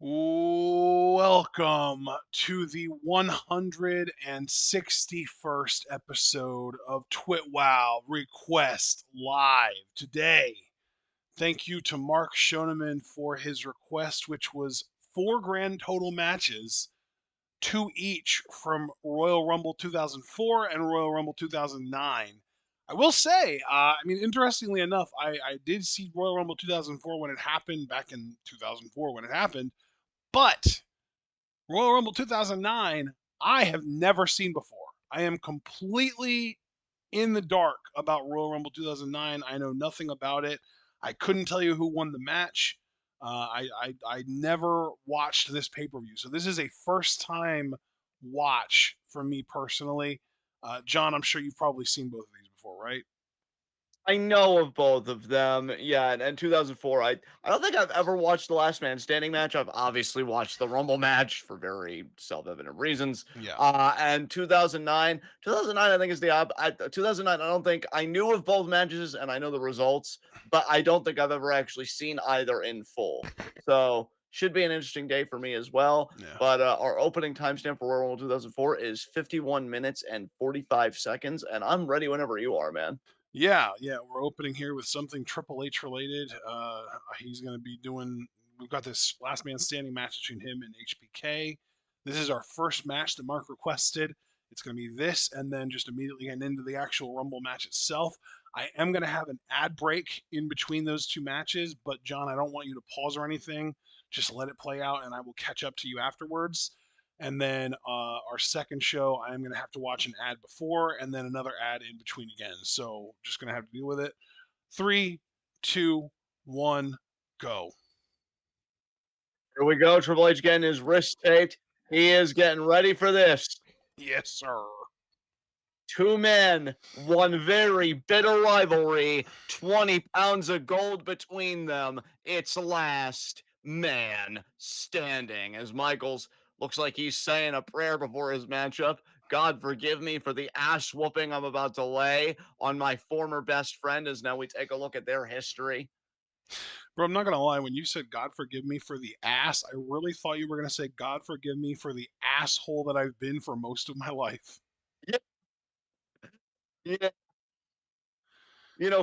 Welcome to the 161st episode of TWitWoW Request Live. Today, thank you to Mark Schoeneman for his request, which was 4 grand total matches, 2 each from Royal Rumble 2004 and Royal Rumble 2009. I will say, interestingly enough, I did see Royal Rumble 2004 when it happened, back in 2004 when it happened, but Royal Rumble 2009, I have never seen before. I am completely in the dark about Royal Rumble 2009. I know nothing about it. I couldn't tell you who won the match. I never watched this pay per view, so this is a first time watch for me personally. John, I'm sure you've probably seen both of these before, right? I know of both of them. Yeah, and 2004, I don't think I've ever watched the Last Man Standing match. I've obviously watched the Rumble match for very self-evident reasons. Yeah. And 2009, I think is the 2009. I don't think I knew of both matches and I know the results, but I don't think I've ever actually seen either in full. So should be an interesting day for me as well. Yeah. But our opening timestamp for Royal Rumble 2004 is 51 minutes and 45 seconds, and I'm ready whenever you are, man. Yeah. We're opening here with something Triple H related. He's going to be doing. We've got this last man standing match between him and HBK. This is our first match that Mark requested. It's going to be this, and then just immediately getting into the actual Rumble match itself. I am going to have an ad break in between those two matches, but John, I don't want you to pause or anything. Just let it play out, and I will catch up to you afterwards. And then our second show, I'm going to have to watch an ad before and then another ad in between again. So just going to have to deal with it. Three, two, one, go. Here we go. Triple H getting his wrist taped. He is getting ready for this. Yes, sir. Two men, one very bitter rivalry, 20 pounds of gold between them. It's last man standing. As Michaels looks like he's saying a prayer before his matchup. God forgive me for the ass whooping I'm about to lay on my former best friend, as now we take a look at their history. Bro, I'm not going to lie. When you said God forgive me for the ass, I really thought you were going to say God forgive me for the asshole that I've been for most of my life. Yeah, yeah.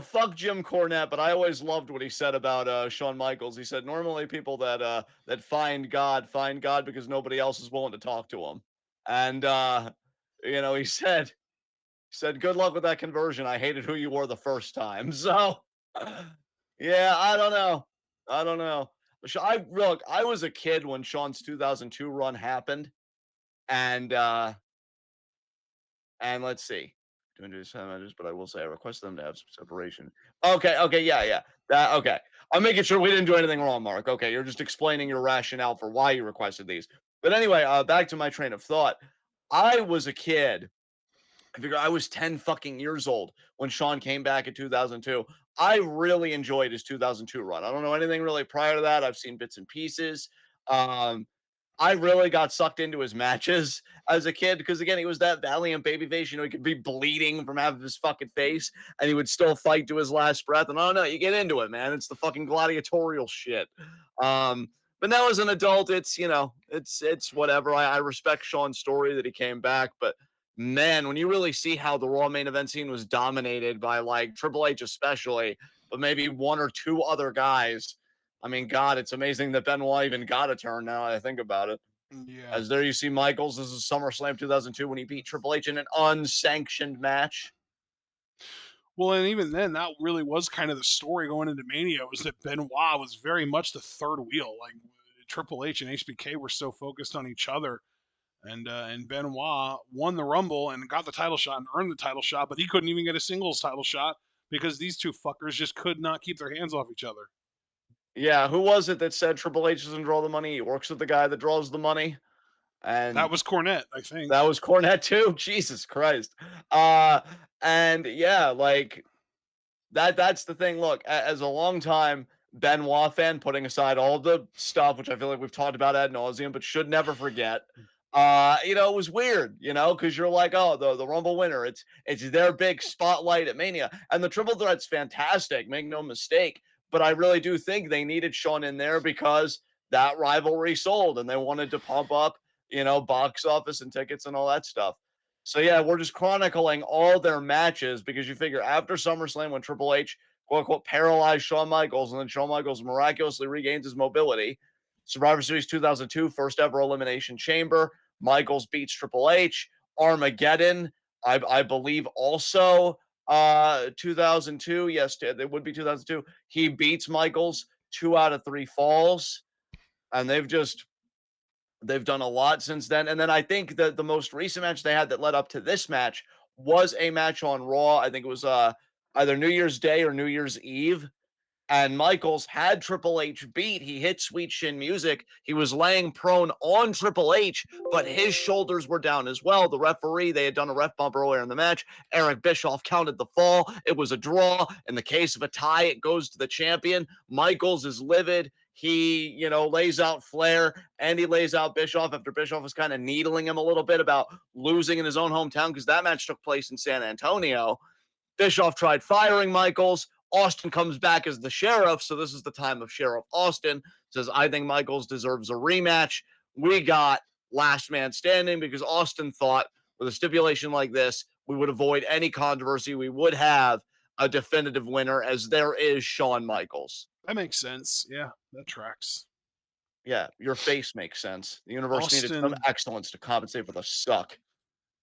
Fuck Jim Cornette, but I always loved what he said about Shawn Michaels. He said normally people that find God because nobody else is willing to talk to him. And he said good luck with that conversion. I hated who you were the first time. So yeah, I don't know. I don't know. I was a kid when Shawn's 2002 run happened, and let's see. Doing this matches, but I will say I request them to have some separation. Okay, yeah. Okay. I'm making sure we didn't do anything wrong, Mark. Okay, you're just explaining your rationale for why you requested these. But anyway, back to my train of thought. I was a kid. I figure I was 10 fucking years old when Shawn came back in 2002. I really enjoyed his 2002 run. I don't know anything really prior to that. I've seen bits and pieces. Um, I really got sucked into his matches as a kid because again, he was that valiant babyface. He could be bleeding from half of his fucking face, and he would still fight to his last breath. And oh no, you get into it, man. It's the fucking gladiatorial shit. But now as an adult, it's whatever. I respect Shawn's story that he came back, but man, when you really see how the Raw main event scene was dominated by like Triple H especially, but maybe one or two other guys. I mean, God, it's amazing that Benoit even got a turn now that I think about it. Yeah. As there you see Michaels, this is SummerSlam 2002 when he beat Triple H in an unsanctioned match. Well, and even then, that really was kind of the story going into Mania, was that Benoit was very much the third wheel. Like Triple H and HBK were so focused on each other, and Benoit won the Rumble and got the title shot and earned the title shot, but he couldn't even get a singles title shot because these two fuckers just could not keep their hands off each other. Yeah, who was it that said Triple H doesn't draw the money? He works with the guy that draws the money. That And was Cornette, I think. that was Cornette too. Jesus Christ. Uh, and yeah, like that's the thing. Look, as a long time Benoit fan, putting aside all the stuff which I feel like we've talked about ad nauseum, but should never forget. It was weird, because you're like, oh, the Rumble winner, it's their big spotlight at Mania, and the triple threat's fantastic, make no mistake. But I really do think they needed Shawn in there because that rivalry sold and they wanted to pump up, box office and tickets and all that stuff. So yeah, we're just chronicling all their matches because you figure after SummerSlam when Triple H quote unquote paralyzed Shawn Michaels and then Shawn Michaels miraculously regains his mobility. Survivor Series 2002, first ever Elimination Chamber. Michaels beats Triple H. Armageddon, I believe also 2002. Yes, it would be 2002. He beats Michaels 2 out of 3 falls, and they've done a lot since then. And then I think the most recent match they had that led up to this match was a match on Raw. I think it was either New Year's Day or New Year's Eve, and Michaels had Triple H beat. He hit Sweet Chin Music. He was laying prone on Triple H, but his shoulders were down as well. The referee, they had done a ref bump earlier in the match. Eric Bischoff counted the fall. It was a draw. In the case of a tie, it goes to the champion. Michaels is livid. He, lays out Flair and he lays out Bischoff after Bischoff was kind of needling him a little bit about losing in his own hometown because that match took place in San Antonio. Bischoff tried firing Michaels. Austin comes back as the sheriff, so this is the time of Sheriff Austin. Says, I think Michaels deserves a rematch. We got last man standing because Austin thought with a stipulation like this, we would avoid any controversy. We would have a definitive winner, as there is Shawn Michaels. That makes sense. Yeah, that tracks. Yeah, your face makes sense. The universe needed some Austin. excellence to compensate for the suck.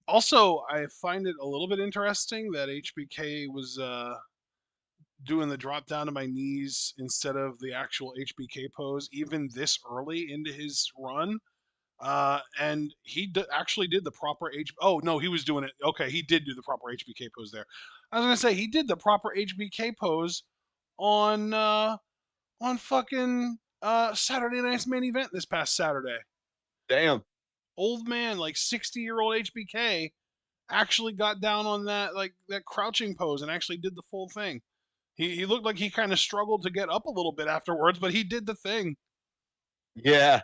Also, I find it a little bit interesting that HBK was doing the drop down to my knees instead of the actual HBK pose, even this early into his run. And he actually did the proper H. Oh no, he was doing it. Okay, he did do the proper HBK pose there. I was gonna say he did the proper HBK pose on fucking Saturday Night's Main Event this past Saturday. Damn. Old man, like 60-year-old HBK, actually got down on that that crouching pose and actually did the full thing. He looked like he kind of struggled to get up a little bit afterwards, but he did the thing. Yeah.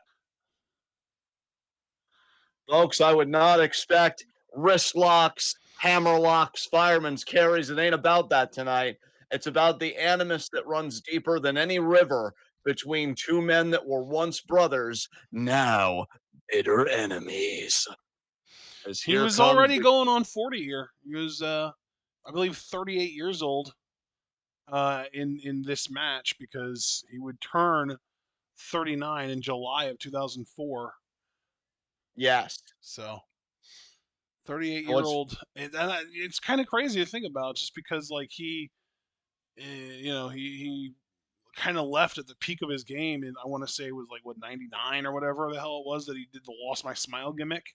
Folks, I would not expect wrist locks, hammer locks, fireman's carries. It ain't about that tonight. It's about the animus that runs deeper than any river between two men that were once brothers, now bitter enemies. As He here was comes already the going on 40 here. He was I believe 38 years old in this match because he would turn 39 in July of 2004. yes. So 38 year What's old, and it's kind of crazy to think about, just because like he kind of left at the peak of his game, and I want to say it was like what 99 or whatever the hell it was that he did the lost my smile gimmick.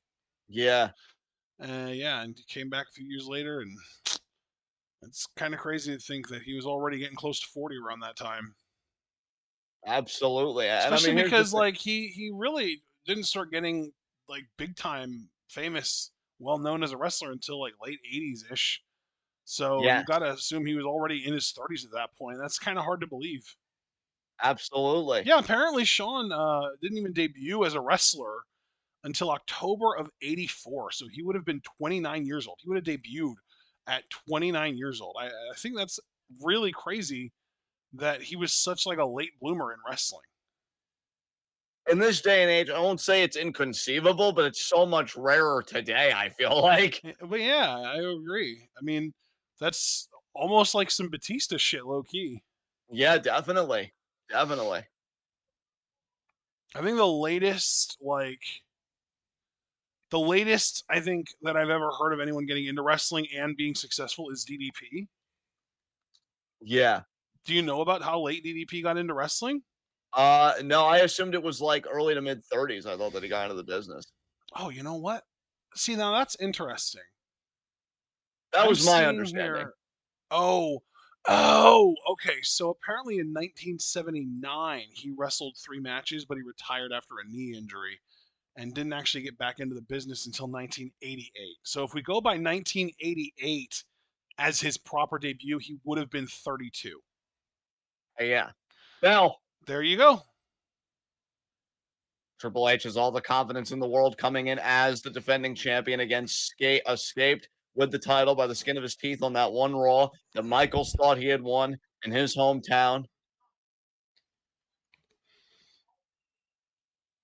yeah, Yeah, and he came back a few years later, and it's kind of crazy to think that he was already getting close to 40 around that time. absolutely. And I Especially mean, here's the because thing. like he really didn't start getting like big time famous, well known as a wrestler until like late 80s ish. So you Yes, got to assume he was already in his 30s at that point. That's kind of hard to believe. absolutely. Yeah, apparently Sean didn't even debut as a wrestler until October of '84. So he would have been 29 years old. He would have debuted at 29 years old. I think that's really crazy that he was such like a late bloomer in wrestling. In this day and age, I won't say it's inconceivable, but it's so much rarer today, I feel like. But yeah, I agree. I mean, that's almost like some Batista shit, low key. Yeah, definitely. Definitely. I think the latest I think that I've ever heard of anyone getting into wrestling and being successful is DDP. Yeah. Do you know about how late DDP got into wrestling? No, I assumed it was like early to mid 30s. I thought that he got into the business. Oh, you know what? See, now that's interesting. That I'm was my seeing understanding. here. Oh, oh, okay. So apparently in 1979, he wrestled 3 matches, but he retired after a knee injury and didn't actually get back into the business until 1988. So if we go by 1988 as his proper debut, he would have been 32. Yeah. Now, There you go. Triple H has all the confidence in the world coming in as the defending champion against escaped with the title by the skin of his teeth on that one Raw that Michaels thought he had won in his hometown.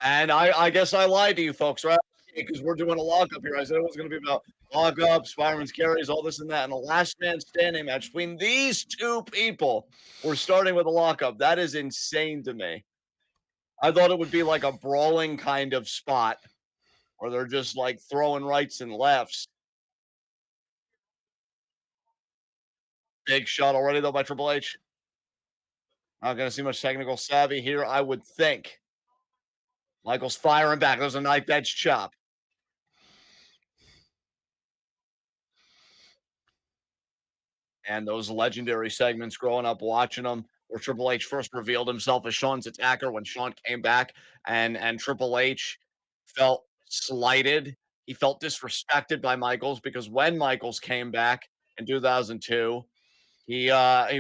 And I guess I lied to you folks, right? Because we're doing a lockup here. I said it was going to be about lockups, fireman's carries, all this and that. And a last man standing match between these two people. We're starting with a lockup. That is insane to me. I thought it would be like a brawling kind of spot where they're just like throwing rights and lefts. Big shot already, though, by Triple H. Not going to see much technical savvy here, I would think. Michael's firing back. There's a knife edge chop. And those legendary segments growing up watching them, where Triple H first revealed himself as Shawn's attacker when Shawn came back, and Triple H felt slighted. He felt disrespected by Michaels because when Michaels came back in 2002, he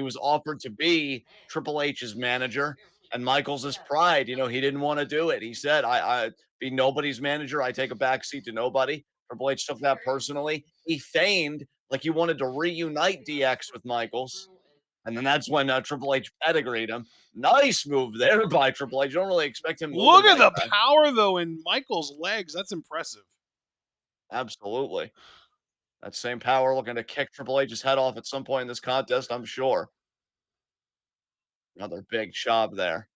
was offered to be Triple H's manager, and Michaels' pride, he didn't want to do it. He said, "I be nobody's manager. I take a back seat to nobody." Triple H took that personally. He feigned like he wanted to reunite DX with Michaels, and then that's when Triple H pedigreed him. Nice move there by Triple H. You don't really expect him moving Look at like the that. power though in Michael's legs. That's impressive. Absolutely. That same power looking to kick Triple H's head off at some point in this contest, I'm sure. Another big chop there.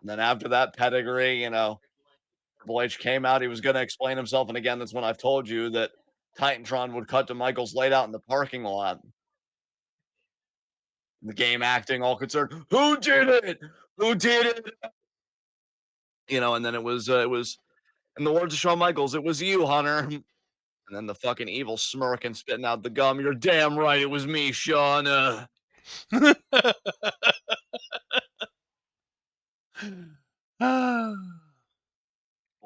And then after that pedigree, Triple H came out. He was going to explain himself. And again, that's when I've told you that Titantron would cut to Michaels laid out in the parking lot. The game acting all concerned. Who did it? Who did it? And then it was, in the words of Shawn Michaels, it was you, Hunter. And then the fucking evil smirk and spitting out the gum. You're damn right. It was me, Shawn. Well,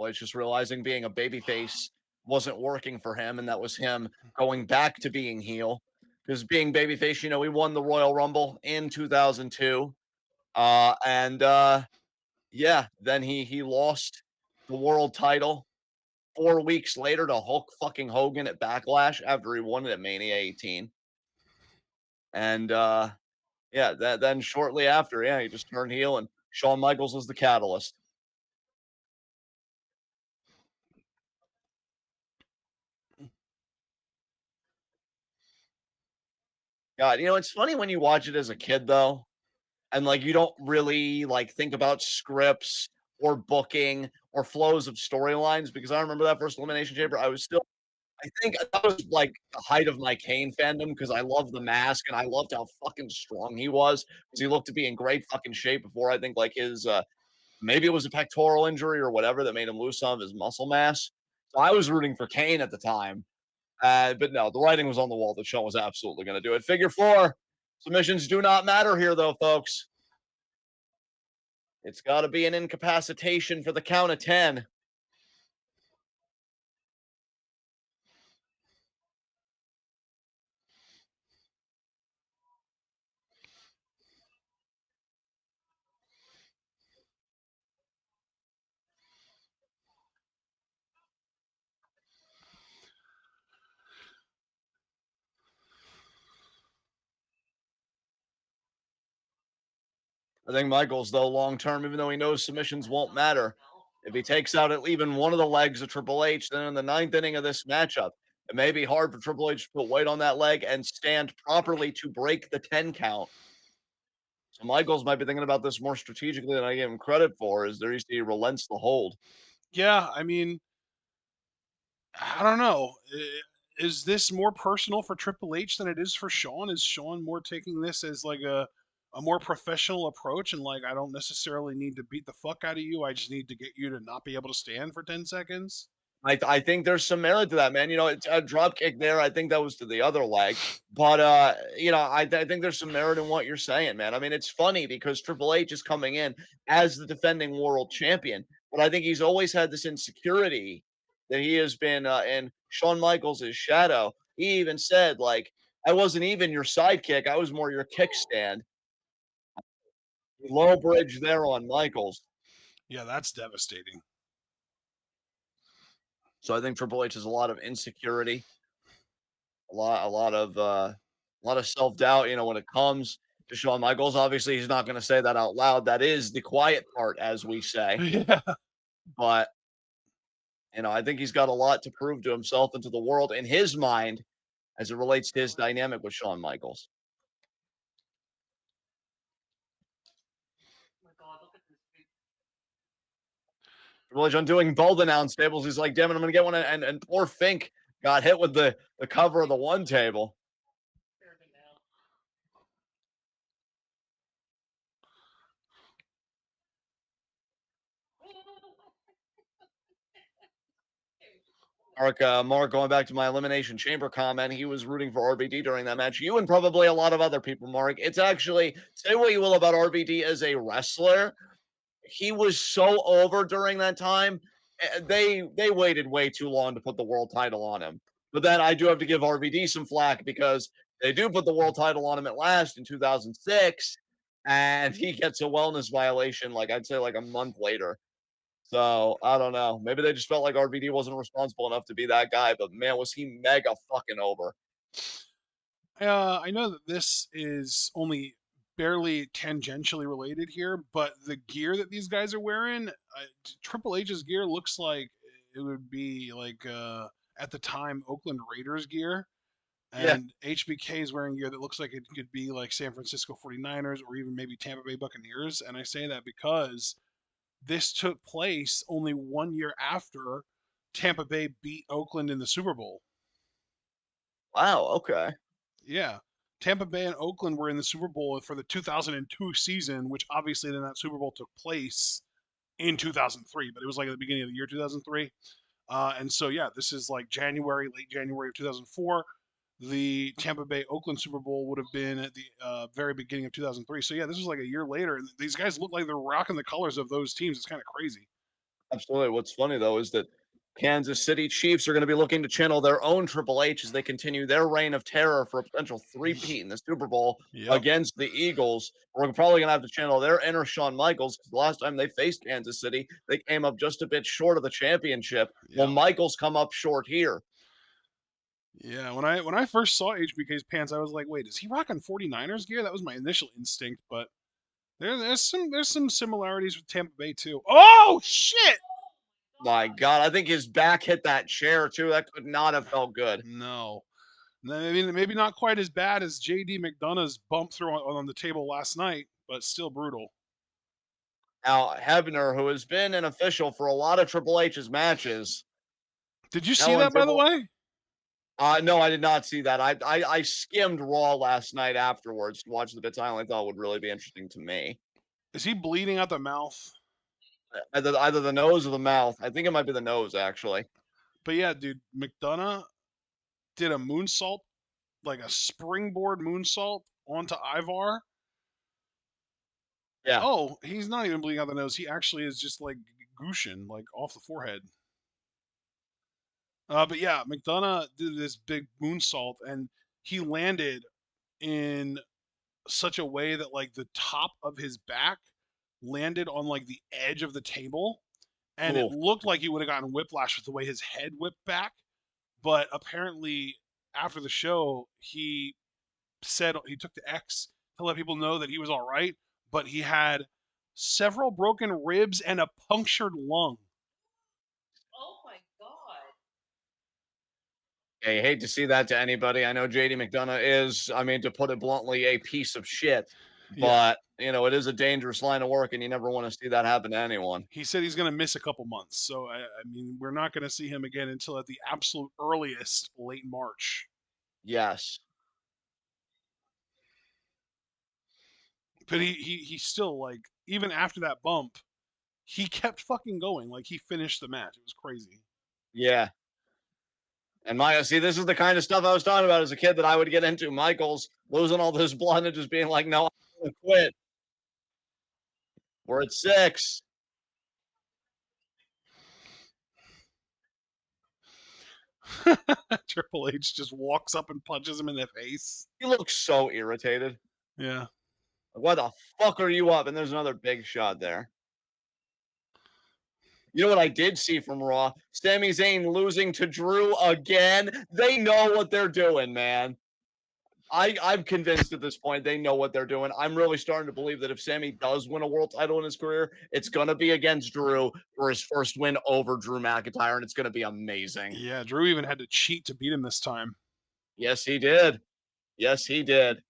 it's just realizing being a babyface wasn't working for him, and that was him going back to being heel. Because being babyface, he won the Royal Rumble in 2002, and yeah, then he lost the world title 4 weeks later to Hulk fucking Hogan at Backlash after he won it at Mania 18, and yeah, then shortly after, yeah, he just turned heel, and Shawn Michaels was the catalyst. God, it's funny when you watch it as a kid though, and like you don't really like think about scripts or booking or flows of storylines because I remember that first Elimination Chamber. I think that was like the height of my Kane fandom because I loved the mask and I loved how fucking strong he was because he looked to be in great fucking shape before I think like his maybe it was a pectoral injury or whatever that made him lose some of his muscle mass. So I was rooting for Kane at the time. But no, the writing was on the wall that Shawn was absolutely going to do it. Figure four. Submissions do not matter here, though, folks. It's got to be an incapacitation for the count of 10. I think Michaels, though, long term, even though he knows submissions won't matter, if he takes out even one of the legs of Triple H, then in the ninth inning of this matchup, it may be hard for Triple H to put weight on that leg and stand properly to break the 10 count. So Michaels might be thinking about this more strategically than I give him credit for, as he relents the hold. Yeah, I mean, I don't know. Is this more personal for Triple H than it is for Shawn? Is Shawn more taking this as like a more professional approach and like I don't necessarily need to beat the fuck out of you. I just need to get you to not be able to stand for 10 seconds? I think there's some merit to that, man. It's a drop kick there. I think that was to the other leg, but I think there's some merit in what you're saying, man. I mean, it's funny because Triple H is coming in as the defending world champion, but I think he's always had this insecurity that he has been in Shawn Michaels' shadow. He even said, like, I wasn't even your sidekick, I was more your kickstand. Low bridge there on Michaels. Yeah, that's devastating. So I think Triple H has a lot of insecurity, a lot of self doubt. When it comes to Shawn Michaels. Obviously, he's not going to say that out loud. That is the quiet part, as we say. Yeah. But, I think he's got a lot to prove to himself and to the world in his mind as it relates to his dynamic with Shawn Michaels. Triple H undoing both announce tables. He's like, damn it, I'm going to get one. And poor Fink got hit with the cover of the one table. Mark, going back to my Elimination Chamber comment, he was rooting for RBD during that match. You and probably a lot of other people, Mark. It's actually, say what you will about RBD as a wrestler, he was so over during that time. They waited way too long to put the world title on him. But then I do have to give RBD some flack because they do put the world title on him at last in 2006, and he gets a wellness violation, like I'd say, like a month later. So I don't know. Maybe they just felt like RVD wasn't responsible enough to be that guy, but man, was he mega fucking over. I know that this is only barely tangentially related here, but the gear that these guys are wearing, Triple H's gear looks like it would be like at the time Oakland Raiders gear, Yeah. and HBK is wearing gear that looks like it could be like San Francisco 49ers or even maybe Tampa Bay Buccaneers. And I say that because this took place only 1 year after Tampa Bay beat Oakland in the Super Bowl. Wow. Okay. Yeah. Tampa Bay and Oakland were in the Super Bowl for the 2002 season, which obviously then that Super Bowl took place in 2003, but it was like at the beginning of the year 2003. And so, yeah, this is like January, late January of 2004. The Tampa Bay Oakland Super Bowl would have been at the very beginning of 2003. So, yeah, this was like a year later. And these guys look like they're rocking the colors of those teams. It's kind of crazy. Absolutely. What's funny though is that Kansas City Chiefs are going to be looking to channel their own Triple H as they continue their reign of terror for a potential three-peat in the Super Bowl Yep. against the Eagles. We're probably going to have to channel their inner Shawn Michaels because the last time they faced Kansas City, they came up just a bit short of the championship. Well, Yep. Michaels come up short here. Yeah, when I first saw HBK's pants, I was like, wait, is he rocking 49ers gear? That was my initial instinct, but there's some similarities with Tampa Bay too. Oh shit! My God, I think his back hit that chair too. That could not have felt good. No. Maybe not quite as bad as JD McDonough's bump through on the table last night, but still brutal. Now, Hebner, who has been an official for a lot of Triple H's matches, Did you see now in that by the Triple way? no, I did not see that. I skimmed Raw last night afterwards to watch the bits I only thought would really be interesting to me. Is he bleeding out the mouth? Either the nose or the mouth. I think it might be the nose, actually. But yeah, dude, McDonough did a moonsault, like a springboard moonsault onto Ivar. Yeah. Oh, he's not even bleeding out the nose. He actually is just like gooshin, like off the forehead. But yeah, McDonough did this big moonsault, and he landed in such a way that like the top of his back landed on like the edge of the table, and it Ooh. looked like he would have gotten whiplash with the way his head whipped back. But apparently, after the show, he said he took to X to let people know that he was all right, but he had several broken ribs and a punctured lung. Yeah, you hate to see that to anybody. I know JD McDonough is, I mean, to put it bluntly, a piece of shit. Yeah. But, it is a dangerous line of work, and you never want to see that happen to anyone. He said he's going to miss a couple months. So, I mean, we're not going to see him again until at the absolute earliest, late March. Yes. But he still, like, even after that bump, he kept fucking going. Like, he finished the match. It was crazy. Yeah. And see, this is the kind of stuff I was talking about as a kid that I would get into. Michaels losing all this blood and just being like, no, I'm going to quit. We're at 6. Triple H just walks up and punches him in the face. He looks so irritated. Yeah. Like, why the fuck are you up? And there's another big shot there. You know what I did see from Raw? Sami Zayn losing to Drew again. They know what they're doing, man. I'm convinced at this point they know what they're doing. I'm really starting to believe that if Sammy does win a world title in his career, it's gonna be against Drew for his first win over Drew McIntyre, and it's gonna be amazing. Yeah, Drew even had to cheat to beat him this time. Yes, he did. Yes, he did.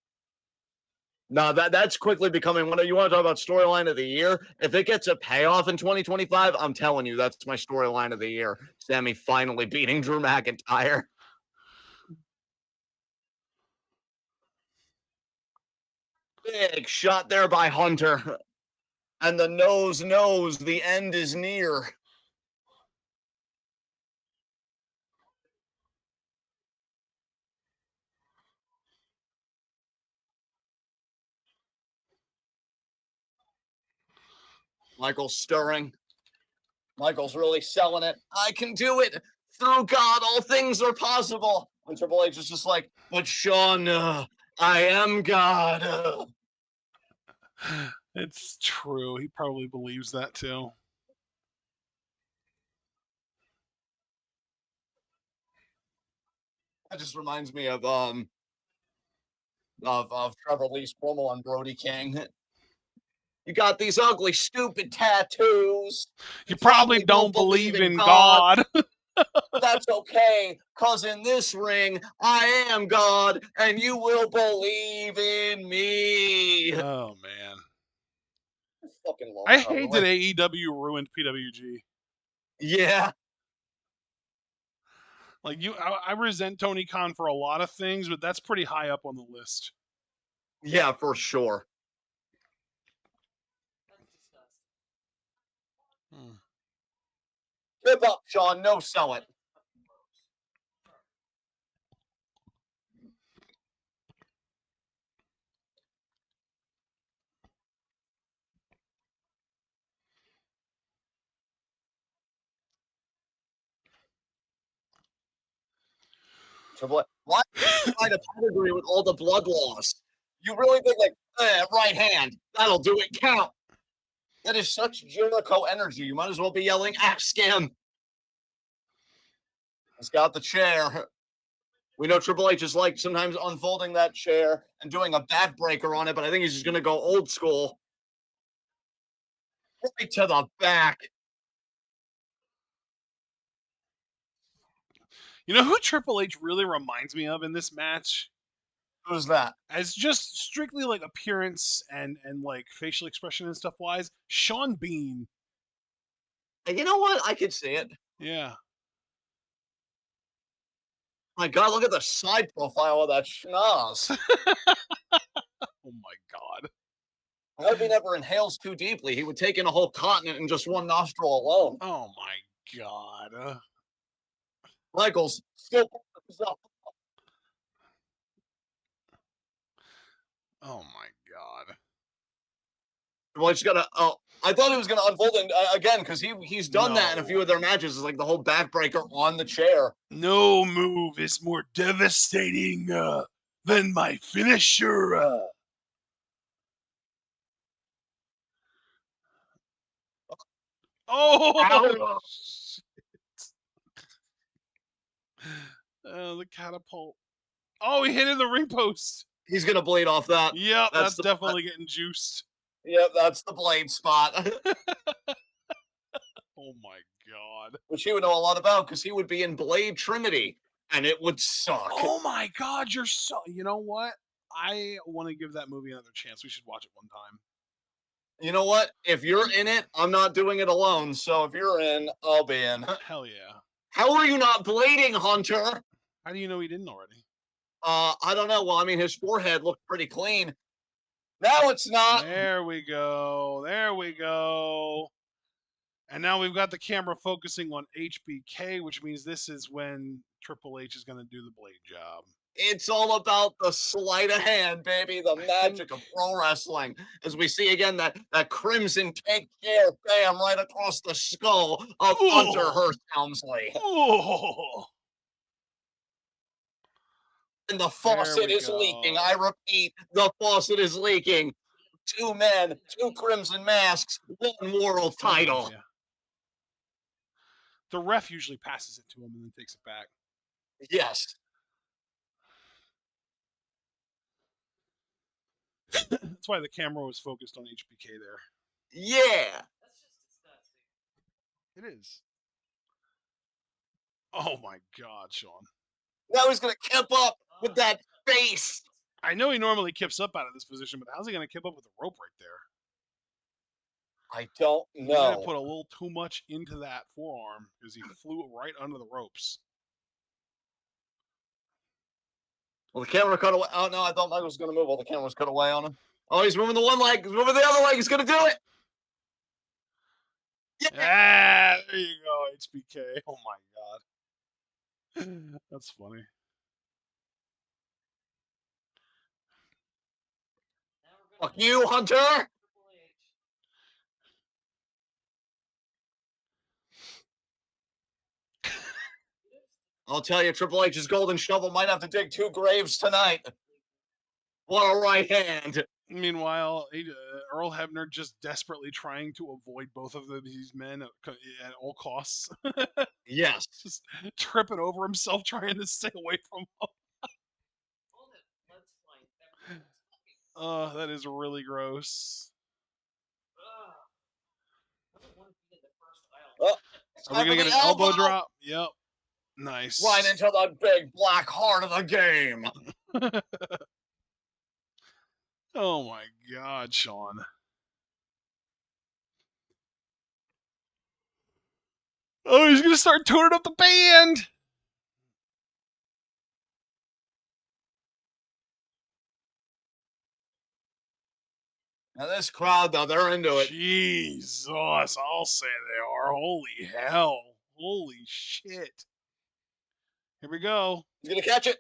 No, that's quickly becoming one of you want to talk about storyline of the year. If it gets a payoff in 2025, I'm telling you, that's my storyline of the year. Sammy finally beating Drew McIntyre. Big shot there by Hunter. And the nose knows the end is near. Michael's stirring. Michael's really selling it. I can do it. Through God, all things are possible. And Triple H is just like, but Sean, I am God. It's true. He probably believes that too. That just reminds me of Trevor Lee's promo on Brody King. You got these ugly, stupid tattoos. You You probably probably don't don't believe believe in in God, God. but that's okay, cause in this ring, I am God, and you will believe in me. I Oh man. fucking love I hate that Beverly. AEW ruined PWG. Yeah, Like I resent Tony Khan for a lot of things, but that's pretty high up on the list. yeah, for sure. Hmm. Give up, Sean. No, sell it. Triple H. Why find a pedigree with all the blood loss? You really think like right hand? That'll do it. Count. That is such Jericho energy. You might as well be yelling, axe him. He's got the chair. We know Triple H is like sometimes unfolding that chair and doing a backbreaker on it, but I think he's just going to go old school. Right to the back. You know who Triple H really reminds me of in this match? Who's that? As just strictly like appearance and like facial expression and stuff wise, Sean Bean. And you know what? I could see it. Yeah. My God, look at the side profile of that schnoz. Oh my god. I hope he never inhales too deeply. He would take in a whole continent in just one nostril alone. Oh my god. Michaels still. Oh my god. Well, he's gonna. Oh, I thought he was gonna unfold it again because he's done that in a few No. of their matches. It's like the whole backbreaker on the chair. No move is more devastating than my finisher. Oh, Ow. the catapult. Oh, he hit in the ring post. He's gonna bleed off that. Yep, That's that's the. definitely getting juiced. Yep, that's the blade spot. Oh my god. Which he would know a lot about because he would be in Blade Trinity, and it would suck. Oh my god, you're so. You know what? I want to give that movie another chance. We should watch it one time. You know what? If you're in it, I'm not doing it alone. So if you're in, I'll be in. Hell yeah. How are you not blading, Hunter? How do you know he didn't already? I don't know. Well, I mean, his forehead looked pretty clean. Now it's not. There we go. There we go. And now we've got the camera focusing on HBK, which means this is when Triple H is going to do the blade job. It's all about the sleight of hand, baby. The magic of pro wrestling. As we see again that crimson tank chair, bam, right across the skull of Hunter Oh, Hearst Helmsley. oh, And the there faucet we is leaking. I go. repeat, the faucet is leaking. Two men, two crimson masks, one world Sometimes, title. yeah. The ref usually passes it to him and then takes it back. Yes. That's why the camera was focused on HBK there. Yeah. It is. Oh my God, Sean. Now he's gonna kip up with that face. I know he normally kips up out of this position, but how's he going to kip up with the rope right there? I don't He might have know. put a little too much into that forearm because he flew it right under the ropes. Well, the camera cut away. Oh no, I thought Michael was gonna move. Well, the camera was cut away on him. Oh, he's moving the one leg. He's moving the other leg. He's gonna do it. Yeah. Ah, there you go, HBK. Oh my God. That's funny. Fuck you, Hunter. I'll tell you, Triple H's golden shovel might have to dig 2 graves tonight. What a right hand. Meanwhile, Earl Hebner just desperately trying to avoid both of these men at all costs. Yes. Just tripping over himself trying to stay away from them. Oh, that is really gross. Oh, Are we going to get an elbow drop? Yep. Nice. Right into the big black heart of the game. Oh my God, Sean. Oh, he's going to start tuning up the band. Now this crowd, though, they're into it. Jesus, I'll say they are. Holy hell. Holy shit. Here we go. He's gonna catch it.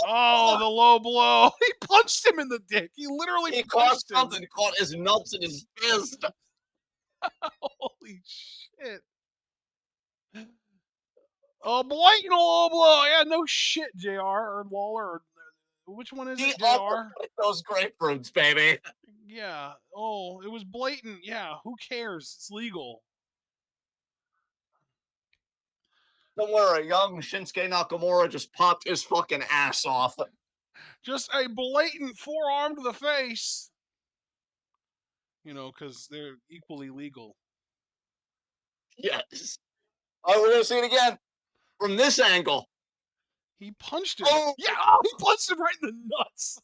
Oh, the low blow. He punched him in the dick. He literally He caught punched him. something. He caught his nuts in his fist. Holy shit. Oh, blatant low blow. Yeah, no shit, JR or Waller. Or, which one is it, JR? Those grapefruits, baby. Yeah. Oh, it was blatant. Yeah, who cares? It's legal. Don't worry, young Shinsuke Nakamura just popped his fucking ass off. Just a blatant forearm to the face. You know, because they're equally legal. Yes. Oh, we're gonna see it again from this angle. He punched him. Oh, Yeah, oh, he punched him right in the nuts.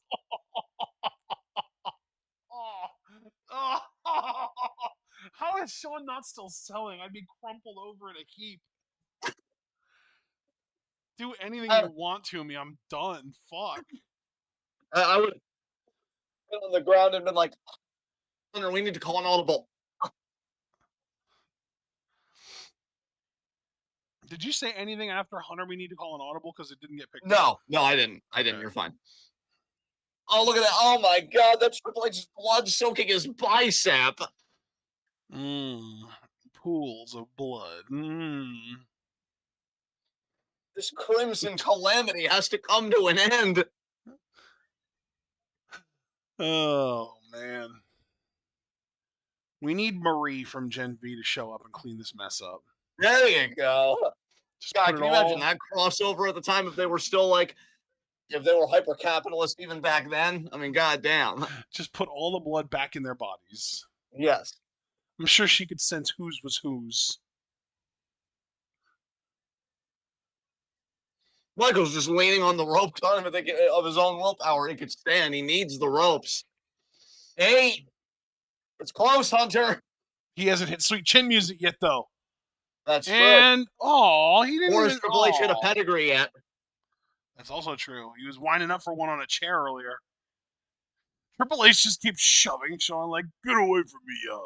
Oh, oh, oh. How is Sean not still selling? I'd be crumpled over in a heap. Do anything you want to me. I'm done. Fuck. I would have been on the ground and been like, Hunter, we need to call an audible. Did you say anything after Hunter we need to call an audible? Because it didn't get picked No, up. no, I didn't. I didn't. Okay. You're fine. Oh, look at that. Oh my God, that's Triple H's blood soaking his bicep. Pools of blood. This crimson calamity has to come to an end. Oh, man. We need Marie from Gen V to show up and clean this mess up. There you go. Just God, put can it you all... imagine that crossover at the time if they were still like, if they were hyper capitalist even back then? I mean, goddamn. Just put all the blood back in their bodies. Yes. I'm sure she could sense whose was whose. Michael's just leaning on the rope, telling him of his own willpower he could stand. He needs the ropes. 8. It's close, Hunter. He hasn't hit sweet chin music yet, though. That's true. And, oh, he didn't Or even... has Triple H hit a pedigree yet? That's also true. He was winding up for one on a chair earlier. Triple H just keeps shoving Sean like, get away from me, yo.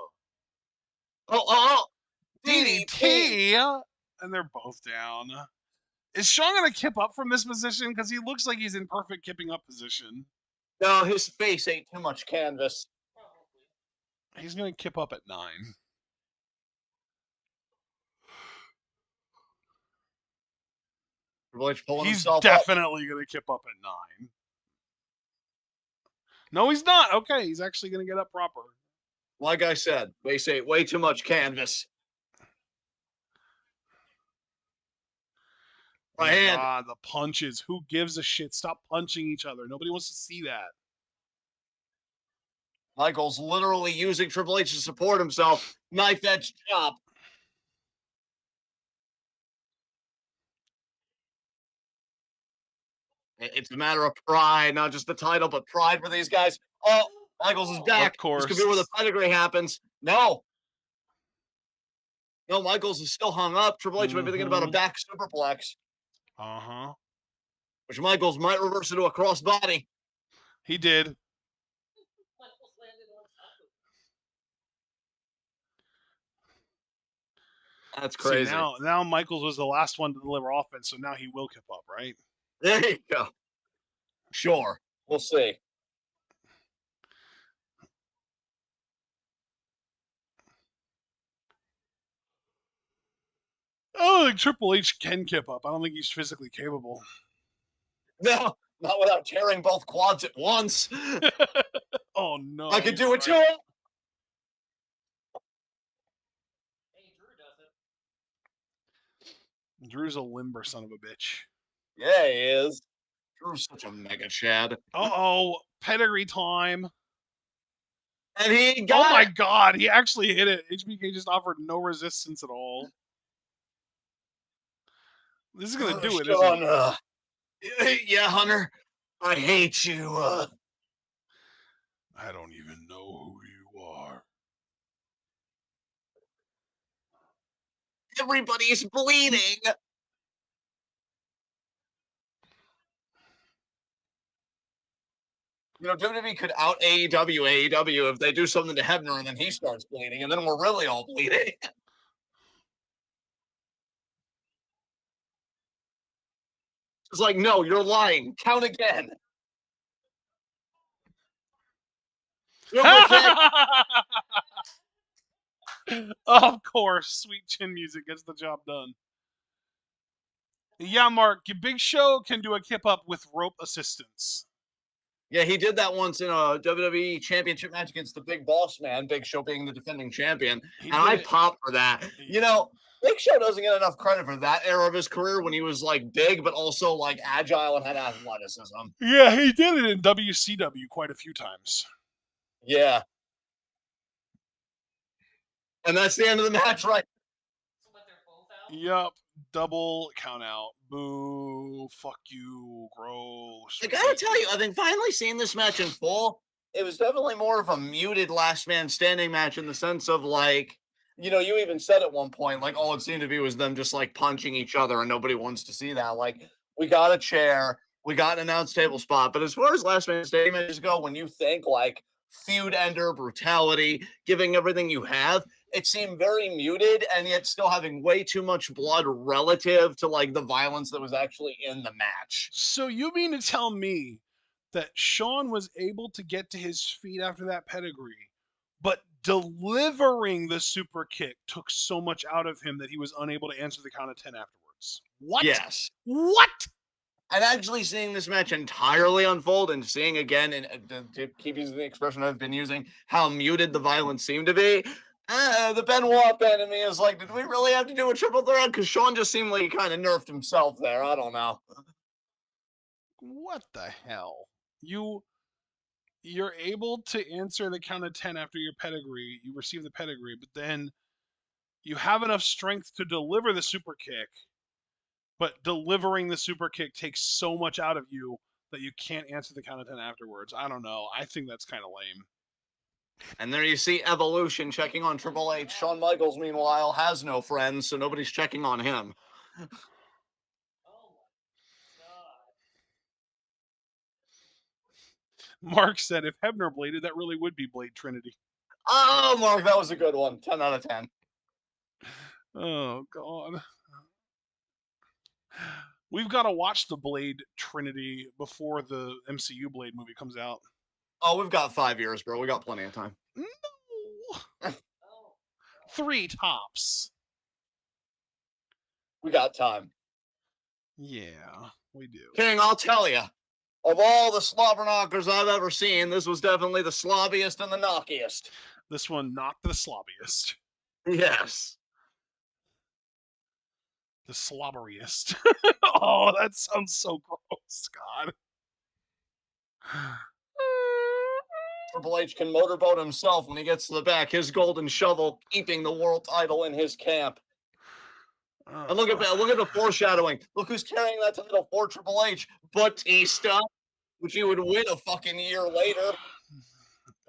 Oh, DDT! And they're both down. Is Sean going to kip up from this position? Because he looks like he's in perfect kipping up position. No, his face ain't too much canvas. He's going to kip up at 9. Triple H pulling He's himself definitely going to kip up at 9. No, he's not. Okay, he's actually going to get up proper. Like I said, face ain't way too much canvas. Right hand. God, the punches. Who gives a shit? Stop punching each other. Nobody wants to see that. Michaels literally using Triple H to support himself. Knife edge chop. It's a matter of pride, not just the title, but pride for these guys. Oh, Michaels is Of back. This could be where the course. pedigree happens. No, no, Michaels is still hung up. Triple H might be thinking about a Mm-hmm. back superplex, Uh-huh. which Michaels might reverse into a crossbody. He did. That's See, crazy. now Michaels was the last one to deliver offense, so now he will kip up, right? There you go. Sure. We'll see. I don't think Triple H can kip up. I don't think he's physically capable. No, not without tearing both quads at once. Oh I no, could you're do it to right. him. Drew's a limber son of a bitch. Yeah, he is. Drew's such a mega chad. Uh-oh, pedigree time. And he Oh got my it. god, he actually hit it. HBK just offered no resistance at all. This is gonna do it, isn't it? Sean, yeah, Hunter, I hate you. I don't even know who you are. Everybody's bleeding. You know, WWE could out AEW if they do something to Hebner and then he starts bleeding, and then we're really all bleeding. It's like, no, you're lying. Count again. Super kick. Of course, sweet chin music gets the job done. Yeah, Mark, your Big Show can do a kip up with rope assistance. Yeah, he did that once in a WWE Championship match against the Big Boss Man, Big Show being the defending champion, He and did I it. popped for that. You know, Big Show doesn't get enough credit for that era of his career when he was like big, but also like agile and had athleticism. Yeah, he did it in WCW quite a few times. Yeah, and that's the end of the match, right? Yup. Double count out. Boo. Fuck you. Gross. I gotta tell you, I Ridiculous. think finally seeing this match in full, it was definitely more of a muted last man standing match in the sense of like, you know, you even said at one point, like, all it seemed to be was them just like punching each other, and nobody wants to see that. Like, we got a chair, we got an announce table spot, but as far as last man standing matches go, when you think like feud ender, brutality, giving everything you have, it seemed very muted and yet still having way too much blood relative to like the violence that was actually in the match. So you mean to tell me that Sean was able to get to his feet after that pedigree, but delivering the super kick took so much out of him that he was unable to answer the count of 10 afterwards? What? Yes. What? And actually seeing this match entirely unfold and seeing again, and to keep using the expression I've been using, how muted the violence seemed to be, the Benoit fan in me is like, did we really have to do a triple threat? Because Sean just seemed like he kind of nerfed himself there. I don't know. What the hell? You're able to answer the count of 10 after your pedigree. You receive the pedigree, but then you have enough strength to deliver the super kick, but delivering the super kick takes so much out of you that you can't answer the count of 10 afterwards. I don't know. I think that's kind of lame. And there you see Evolution checking on Triple H. Shawn Michaels, meanwhile, has no friends, so nobody's checking on him. Mark said if Hebner bladed, that really would be Blade Trinity. Oh, Mark, that was a good one. 10 out of 10. Oh, God. We've got to watch the Blade Trinity before the MCU Blade movie comes out. Oh, we've got 5 years, bro. We got plenty of time. No. 3 tops. We got time. Yeah, we do. King, I'll tell you. Of all the slobber knockers I've ever seen, this was definitely the slobbiest and the knockiest. This one, not the slobbiest. Yes. The slobberiest. Oh, that sounds so gross, God. Triple H can motorboat himself when he gets to the back, his golden shovel keeping the world title in his camp. And look at the foreshadowing. Look who's carrying that title for Triple H, Batista, which he would win a fucking year later.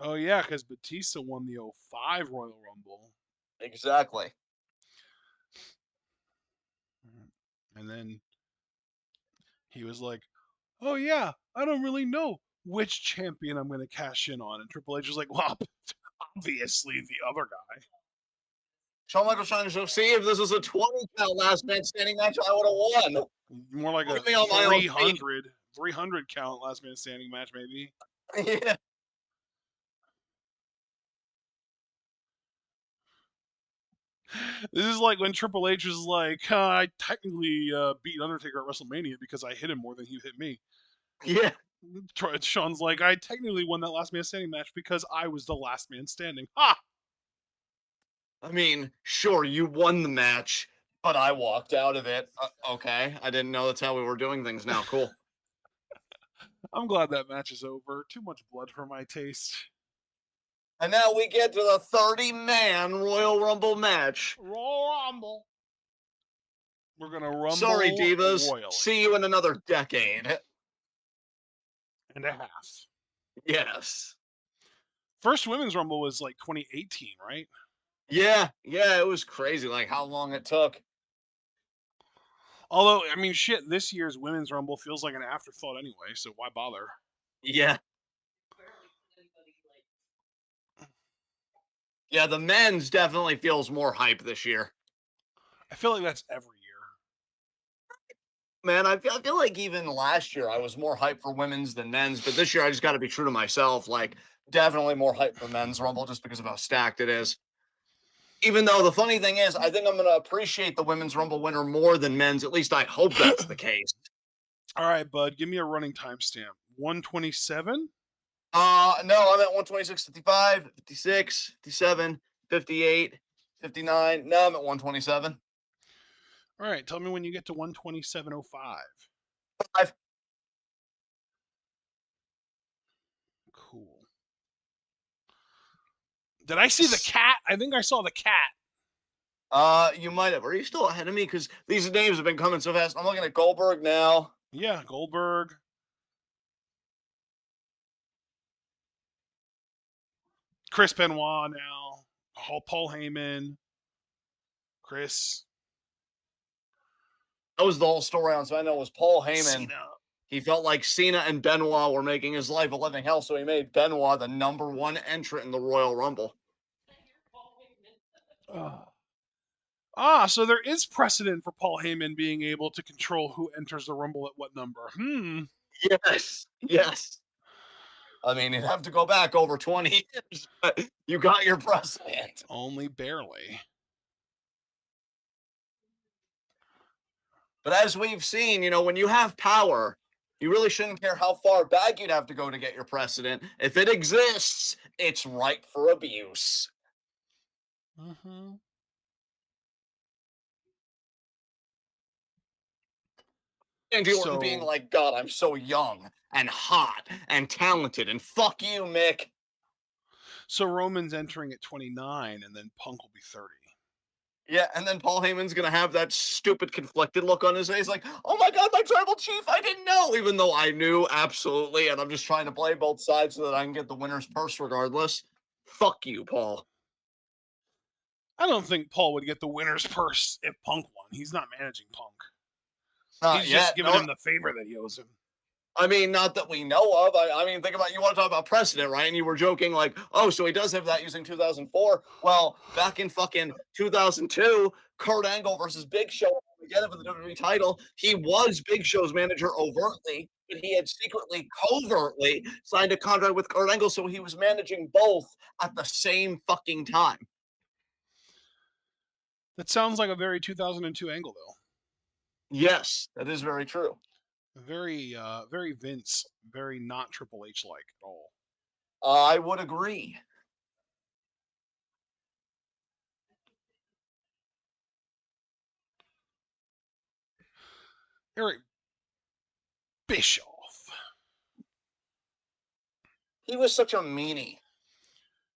Oh yeah, because Batista won the '05 Royal Rumble. Exactly. And then he was like, "Oh yeah, I don't really know which champion I'm going to cash in on." And Triple H was like, "Well, obviously the other guy." Shawn Michaels trying to show, see, if this was a 20 count last man standing match, I would have won. More like a Put me on my own feet. 300 count last man standing match, maybe. Yeah. This is like when Triple H is like, I technically beat Undertaker at WrestleMania because I hit him more than he hit me. Yeah. Sean's like, I technically won that last man standing match because I was the last man standing. Ha! I mean, sure, you won the match, but I walked out of it. Okay. I didn't know that's how we were doing things now. Cool. I'm glad that match is over. Too much blood for my taste. And now we get to the 30-man Royal Rumble match. Royal Rumble. We're gonna rumble. Sorry, Divas. royally. See you in another decade. And a half. Yes. First women's rumble was like 2018, right? Yeah, it was crazy, like how long it took. Although, I mean, shit, this year's women's rumble feels like an afterthought anyway, so why bother? Yeah. Yeah, the men's definitely feels more hype this year. I feel like that's every year. Man, I feel like even last year I was more hyped for women's than men's, but this year I just got to be true to myself. Like, definitely more hyped for men's rumble just because of how stacked it is. Even though the funny thing is, I think I'm going to appreciate the women's rumble winner more than men's. At least I hope that's the case. All right, bud, give me a running timestamp. 127? No, I'm at 126, 55, 56, 57, 58, 59. No, I'm at 127. All right, tell me when you get to 127.05. 5. Cool. Did I see the cat? I think I saw the cat. You might have. Are you still ahead of me? Because these names have been coming so fast. I'm looking at Goldberg now. Yeah, Goldberg. Chris Benoit now. Paul Heyman. Chris. That was the whole story on, so I know it was Paul Heyman. Cena. He felt like Cena and Benoit were making his life a living hell, so he made Benoit the #1 entrant in the Royal Rumble. So there is precedent for Paul Heyman being able to control who enters the Rumble at what number. Yes. I mean, you'd have to go back over 20 years, but you got your precedent. Only barely. But as we've seen, when you have power, you really shouldn't care how far back you'd have to go to get your precedent. If it exists, it's ripe for abuse. Mm-hmm. Randy Orton being like, God, I'm so young and hot and talented, and fuck you, Mick. So Roman's entering at 29, and then Punk will be 30. Yeah, and then Paul Heyman's gonna have that stupid conflicted look on his face, like, oh my God, my tribal chief, I didn't know, even though I knew absolutely, and I'm just trying to play both sides so that I can get the winner's purse regardless. Fuck you, Paul. I don't think Paul would get the winner's purse if Punk won. He's not managing Punk. Not He's yet. just giving him the favor that he owes him. I mean, not that we know of. I mean, think about, you want to talk about precedent, right? And you were joking like, oh, so he does have that using 2004. Well, back in fucking 2002, Kurt Angle versus Big Show together for the WWE title. He was Big Show's manager overtly, but he had secretly, covertly signed a contract with Kurt Angle, so he was managing both at the same fucking time. That sounds like a very 2002 angle, though. Yes, that is very true. Very Vince, very not Triple H like at all. I would agree. Eric Bischoff. He was such a meanie.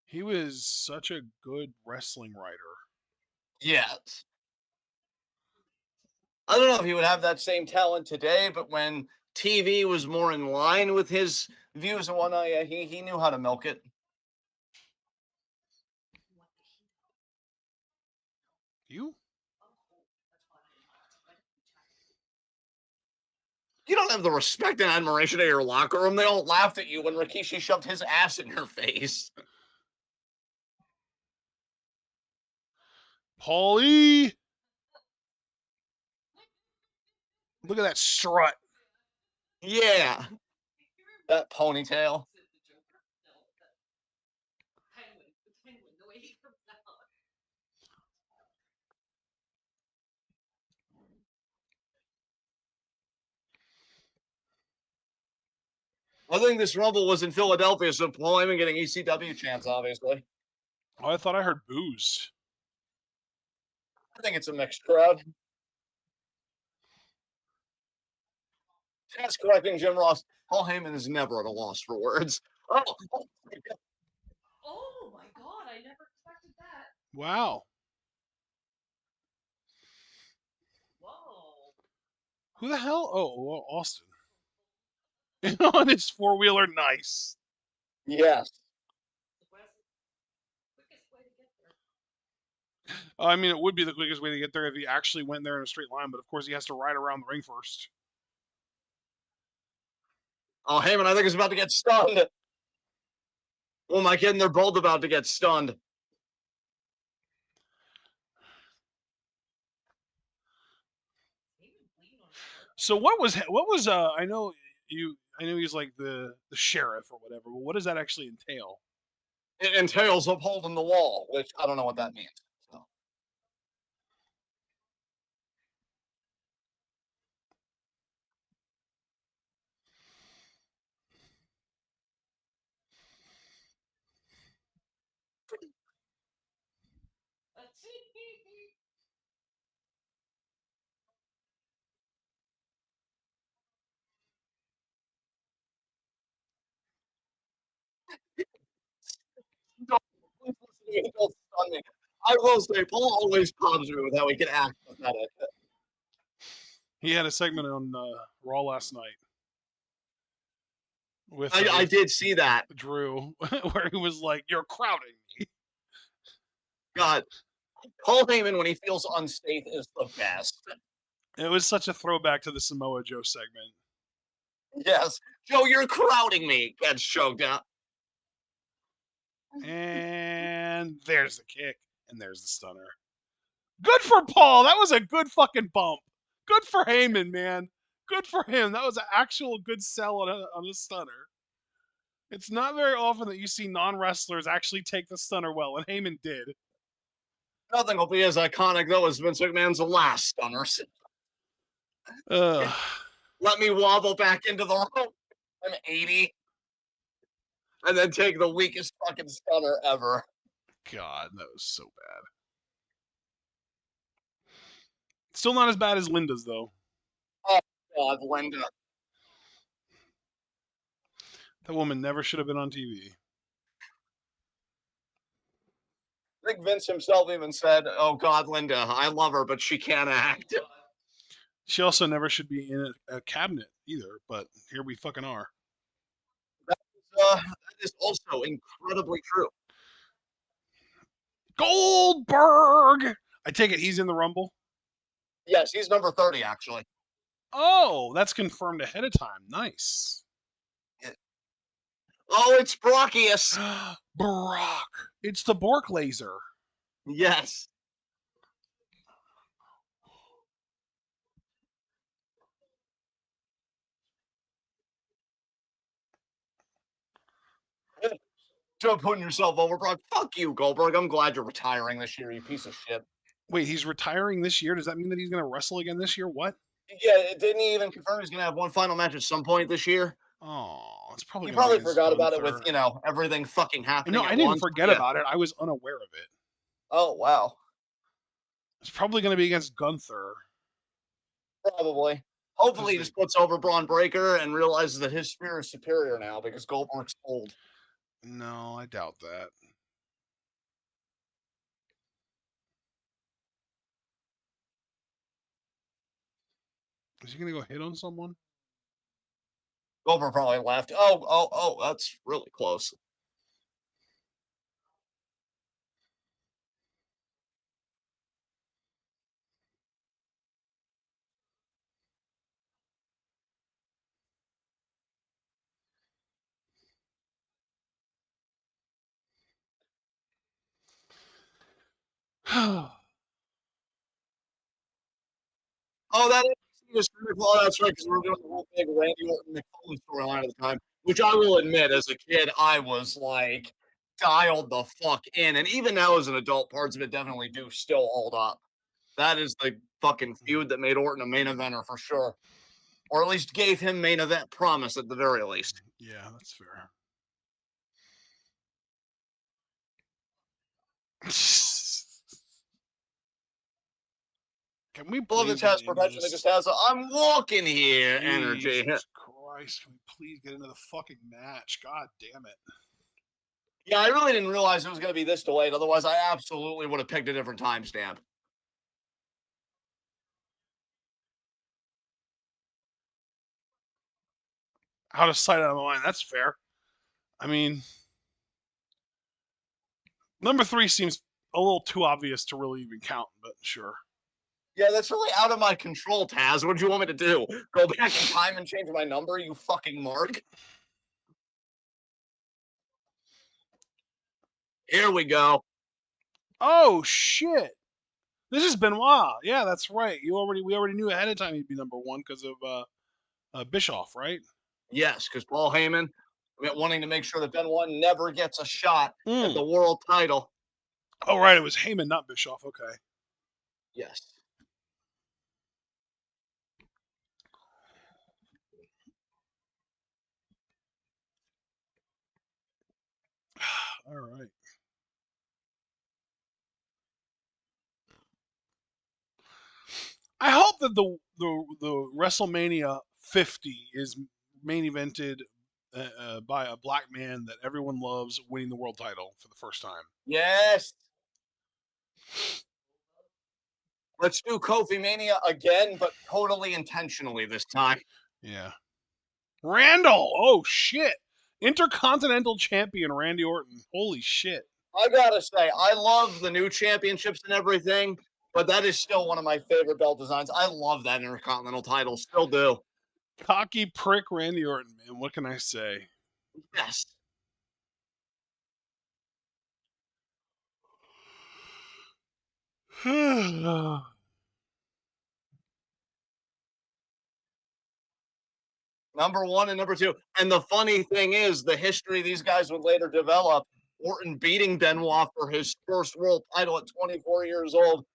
He was such a good wrestling writer. Yes. I don't know if he would have that same talent today, but when TV was more in line with his views and whatnot, yeah, he knew how to milk it. You? You don't have the respect and admiration of your locker room. They all laughed at you when Rikishi shoved his ass in your face. Paulie! Look at that strut. Yeah. That ponytail. I think this Rumble was in Philadelphia, so Paul Heyman getting ECW chance, obviously. Oh, I thought I heard booze. I think it's a mixed crowd. That's correcting Jim Ross. Paul Heyman is never at a loss for words. Oh, Oh my god, I never expected that. Wow. Whoa. Who the hell? Oh, well, Austin. On his four-wheeler, nice. yes. Quickest way to get there. I mean, it would be the quickest way to get there if he actually went there in a straight line, but of course he has to ride around the ring first. Oh, Heyman, I think is about to get stunned. Oh, am I kidding? They're both about to get stunned. So what was I know he's like the sheriff or whatever, but what does that actually entail? It entails upholding the wall, which I don't know what that means. So. I will say, Paul always calms me with how he can act pathetic. He had a segment on Raw last night with I did see that. Drew where he was like, "You're crowding me." God, Paul Heyman when he feels unsafe is the best. It was such a throwback to the Samoa Joe segment. Yes, Joe, you're crowding me. Gets choked out. And there's the kick, and there's the stunner. Good for Paul. That was a good fucking bump. Good for Heyman, man. Good for him. That was an actual good sell on a stunner. It's not very often that you see non-wrestlers actually take the stunner well, and Heyman did. Nothing will be as iconic though as Vince McMahon's last stunners. Let me wobble back into the rope. I'm 80. And then take the weakest fucking stunner ever. God, that was so bad. Still not as bad as Linda's, though. Oh, God, Linda. That woman never should have been on TV. I think Vince himself even said, oh, God, Linda, I love her, but she can't act. She also never should be in a cabinet either, but here we fucking are. That is also incredibly true. Goldberg! I take it he's in the Rumble? Yes, he's number 30, actually. Oh, that's confirmed ahead of time. Nice. Oh, it's Brockius. Brock. It's the Bork laser. Yes. Don't putting yourself over, Brock. Fuck you, Goldberg. I'm glad you're retiring this year, you piece of shit. Wait, he's retiring this year? Does that mean that he's going to wrestle again this year? What? Yeah, didn't he even confirm he's going to have one final match at some point this year? Oh, it's probably You going to be probably against forgot about it Gunther. with, everything fucking happening No, at I didn't once. forget about it. I was unaware of it. Oh, wow. It's probably going to be against Gunther. Probably. Hopefully he just puts over Braun Breaker and realizes that his spear is superior now because Goldberg's old. No, I doubt that. Is he gonna go hit on someone? Goldberg probably left. Oh, that's really close. Oh, that is oh, that's right, because we were doing the whole big Randy Orton McFoley storyline at the time, which I will admit, as a kid, I was like dialed the fuck in. And even now as an adult, parts of it definitely do still hold up. That is the fucking feud that made Orton a main eventer for sure. Or at least gave him main event promise at the very least. Yeah, that's fair. Can we I love the please get test into perfection. It this? just has a I'm walking here energy. Jesus Christ, can we please get into the fucking match? God damn it. Yeah, I really didn't realize it was going to be this delayed. Otherwise, I absolutely would have picked a different timestamp. Out of sight, out of mind. That's fair. I mean, number 3 seems a little too obvious to really even count, but sure. Yeah, that's really out of my control, Taz. What do you want me to do? Go back in time and change my number, you fucking mark? Here we go. Oh shit! This is Benoit. Yeah, that's right. We already knew ahead of time he'd be number 1 because of Bischoff, right? Yes, because Paul Heyman wanting to make sure that Benoit never gets a shot at Mm. the world title. Oh right, it was Heyman, not Bischoff. Okay. Yes. All right. I hope that the WrestleMania 50 is main evented by a black man that everyone loves winning the world title for the first time. Yes. Let's do Kofi Mania again, but totally intentionally this time. Yeah. Randall. Oh shit. Intercontinental champion Randy Orton. Holy shit. I gotta say, I love the new championships and everything, but that is still one of my favorite belt designs. I love that Intercontinental title, still do. Cocky prick Randy Orton, man. What can I say? Yes. Number one and number two. And the funny thing is, the history these guys would later develop. Orton beating Benoit for his first world title at 24 years old.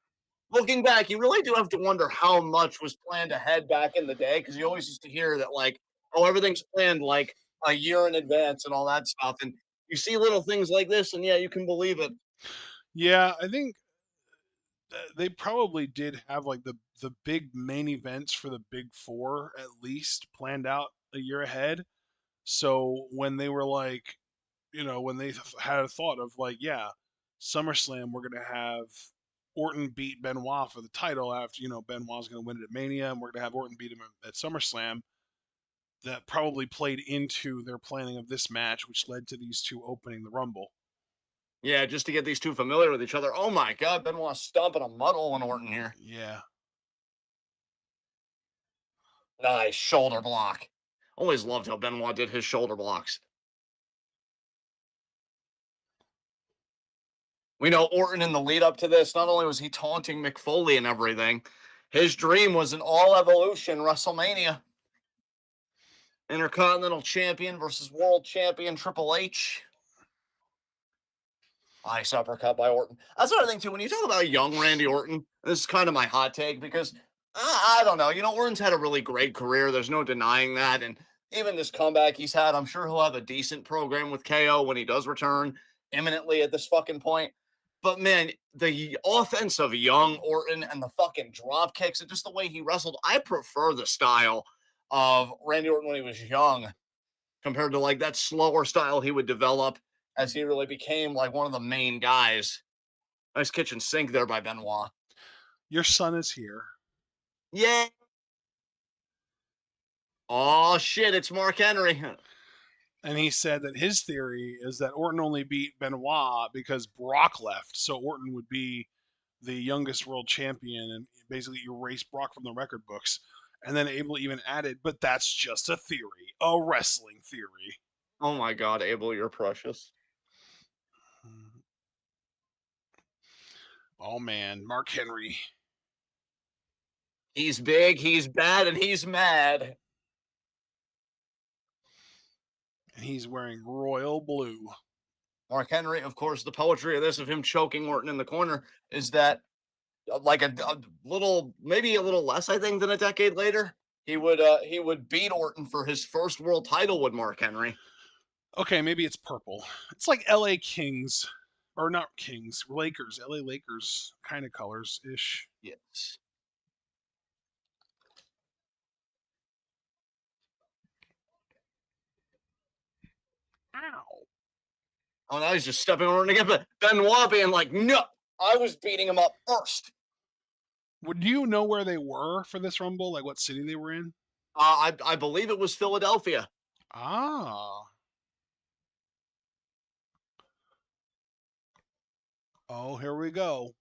Looking back, you really do have to wonder how much was planned ahead back in the day, because you always used to hear that, like, oh, everything's planned like a year in advance and all that stuff. And you see little things like this, and yeah, you can believe it. Yeah, I think they probably did have like the big main events for the big 4 at least planned out a year ahead. So when they were like, when they had a thought of like, yeah, SummerSlam, we're gonna have Orton beat Benoit for the title after Benoit's gonna win it at Mania, and we're gonna have Orton beat him at SummerSlam. That probably played into their planning of this match, which led to these two opening the Rumble. Yeah, just to get these two familiar with each other. Oh my God, Benoit stomping a muddle on Orton here. Yeah. Nice shoulder block. Always loved how Benoit did his shoulder blocks. We know Orton in the lead up to this, not only was he taunting McFoley and everything, his dream was an all evolution WrestleMania. Intercontinental Champion versus World Champion Triple H. Nice uppercut by Orton. That's another thing, too. When you talk about young Randy Orton, this is kind of my hot take because I don't know. Orton's had a really great career. There's no denying that. And even this comeback he's had, I'm sure he'll have a decent program with KO when he does return imminently at this fucking point. But man, the offense of young Orton and the fucking drop kicks and just the way he wrestled, I prefer the style of Randy Orton when he was young compared to like that slower style he would develop as he really became like one of the main guys. Nice kitchen sink there by Benoit. Your son is here. Yeah. Oh shit! It's Mark Henry. And he said that his theory is that Orton only beat Benoit because Brock left, so Orton would be the youngest world champion and basically erase Brock from the record books. And then Abel even added, but that's just a theory, a wrestling theory. Oh my God, Abel, you're precious. Oh man, Mark Henry. He's big, he's bad, and he's mad. And he's wearing royal blue. Mark Henry, of course, the poetry of this, of him choking Orton in the corner, is that like a little, maybe a little less, I think, than a decade later, he would beat Orton for his first world title with Mark Henry. Okay, maybe it's purple. It's like LA Kings. Or not Kings, Lakers, LA Lakers kind of colors ish. Yes. Ow. Oh, now he's just stepping over again, but Benoit being like, no, I was beating him up first. Would you know where they were for this Rumble? Like what city they were in? I believe it was Philadelphia. Ah. Oh, here we go.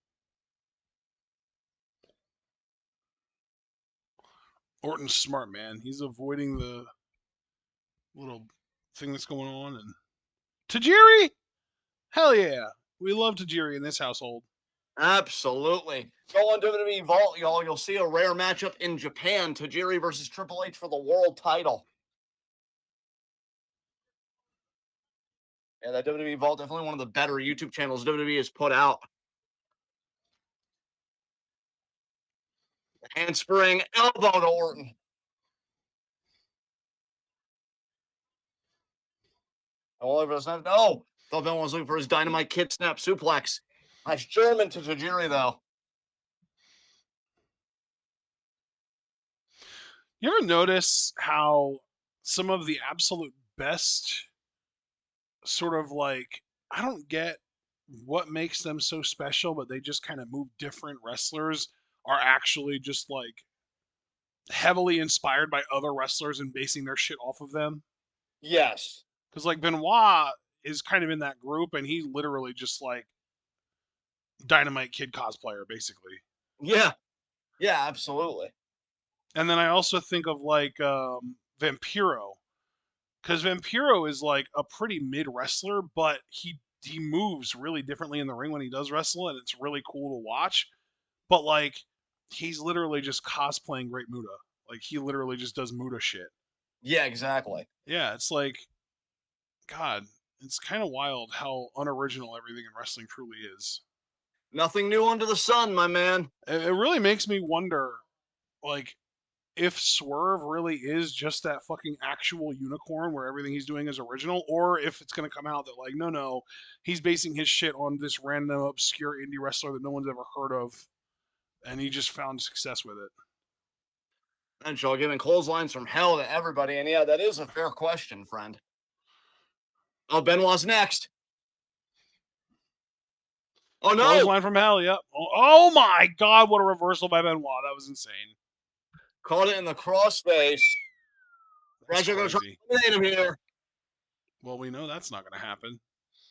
Orton's smart, man. He's avoiding the little thing that's going on. And Tajiri? Hell yeah. We love Tajiri in this household. Absolutely. Go on WWE Vault, y'all. You'll see a rare matchup in Japan. Tajiri versus Triple H for the world title. Yeah, that WWE Vault, definitely one of the better YouTube channels WWE has put out. Handspring elbow to Orton. Oliver does not know. Thought Ben was looking for his dynamite kid snap suplex. Nice German to Tajiri, though. You ever notice how some of the absolute best sort of like, I don't get what makes them so special, but they just kind of move different wrestlers are actually just like heavily inspired by other wrestlers and basing their shit off of them. Yes. Because like Benoit is kind of in that group, and he's literally just like Dynamite Kid cosplayer, basically. Yeah. Yeah, absolutely. And then I also think of like Vampiro, because Vampiro is like a pretty mid wrestler, but he moves really differently in the ring when he does wrestle, and it's really cool to watch. But like he's literally just cosplaying Great Muta. Like he literally just does Muta shit. Yeah, exactly. Yeah, it's like God, it's kind of wild how unoriginal everything in wrestling truly is. Nothing new under the sun, my man. It really makes me wonder, like, if Swerve really is just that fucking actual unicorn where everything he's doing is original, or if it's gonna come out that like, no, he's basing his shit on this random obscure indie wrestler that no one's ever heard of, and he just found success with it. And y'all giving clotheslines from hell to everybody, and yeah, that is a fair question, friend. Oh, Benoit's next. Oh no! Clothesline from hell, yep. Oh my god, what a reversal by Benoit. That was insane. Caught it in the crossface. That's Ratchet gonna try crazy. to eliminate him here. Well, we know that's not gonna happen.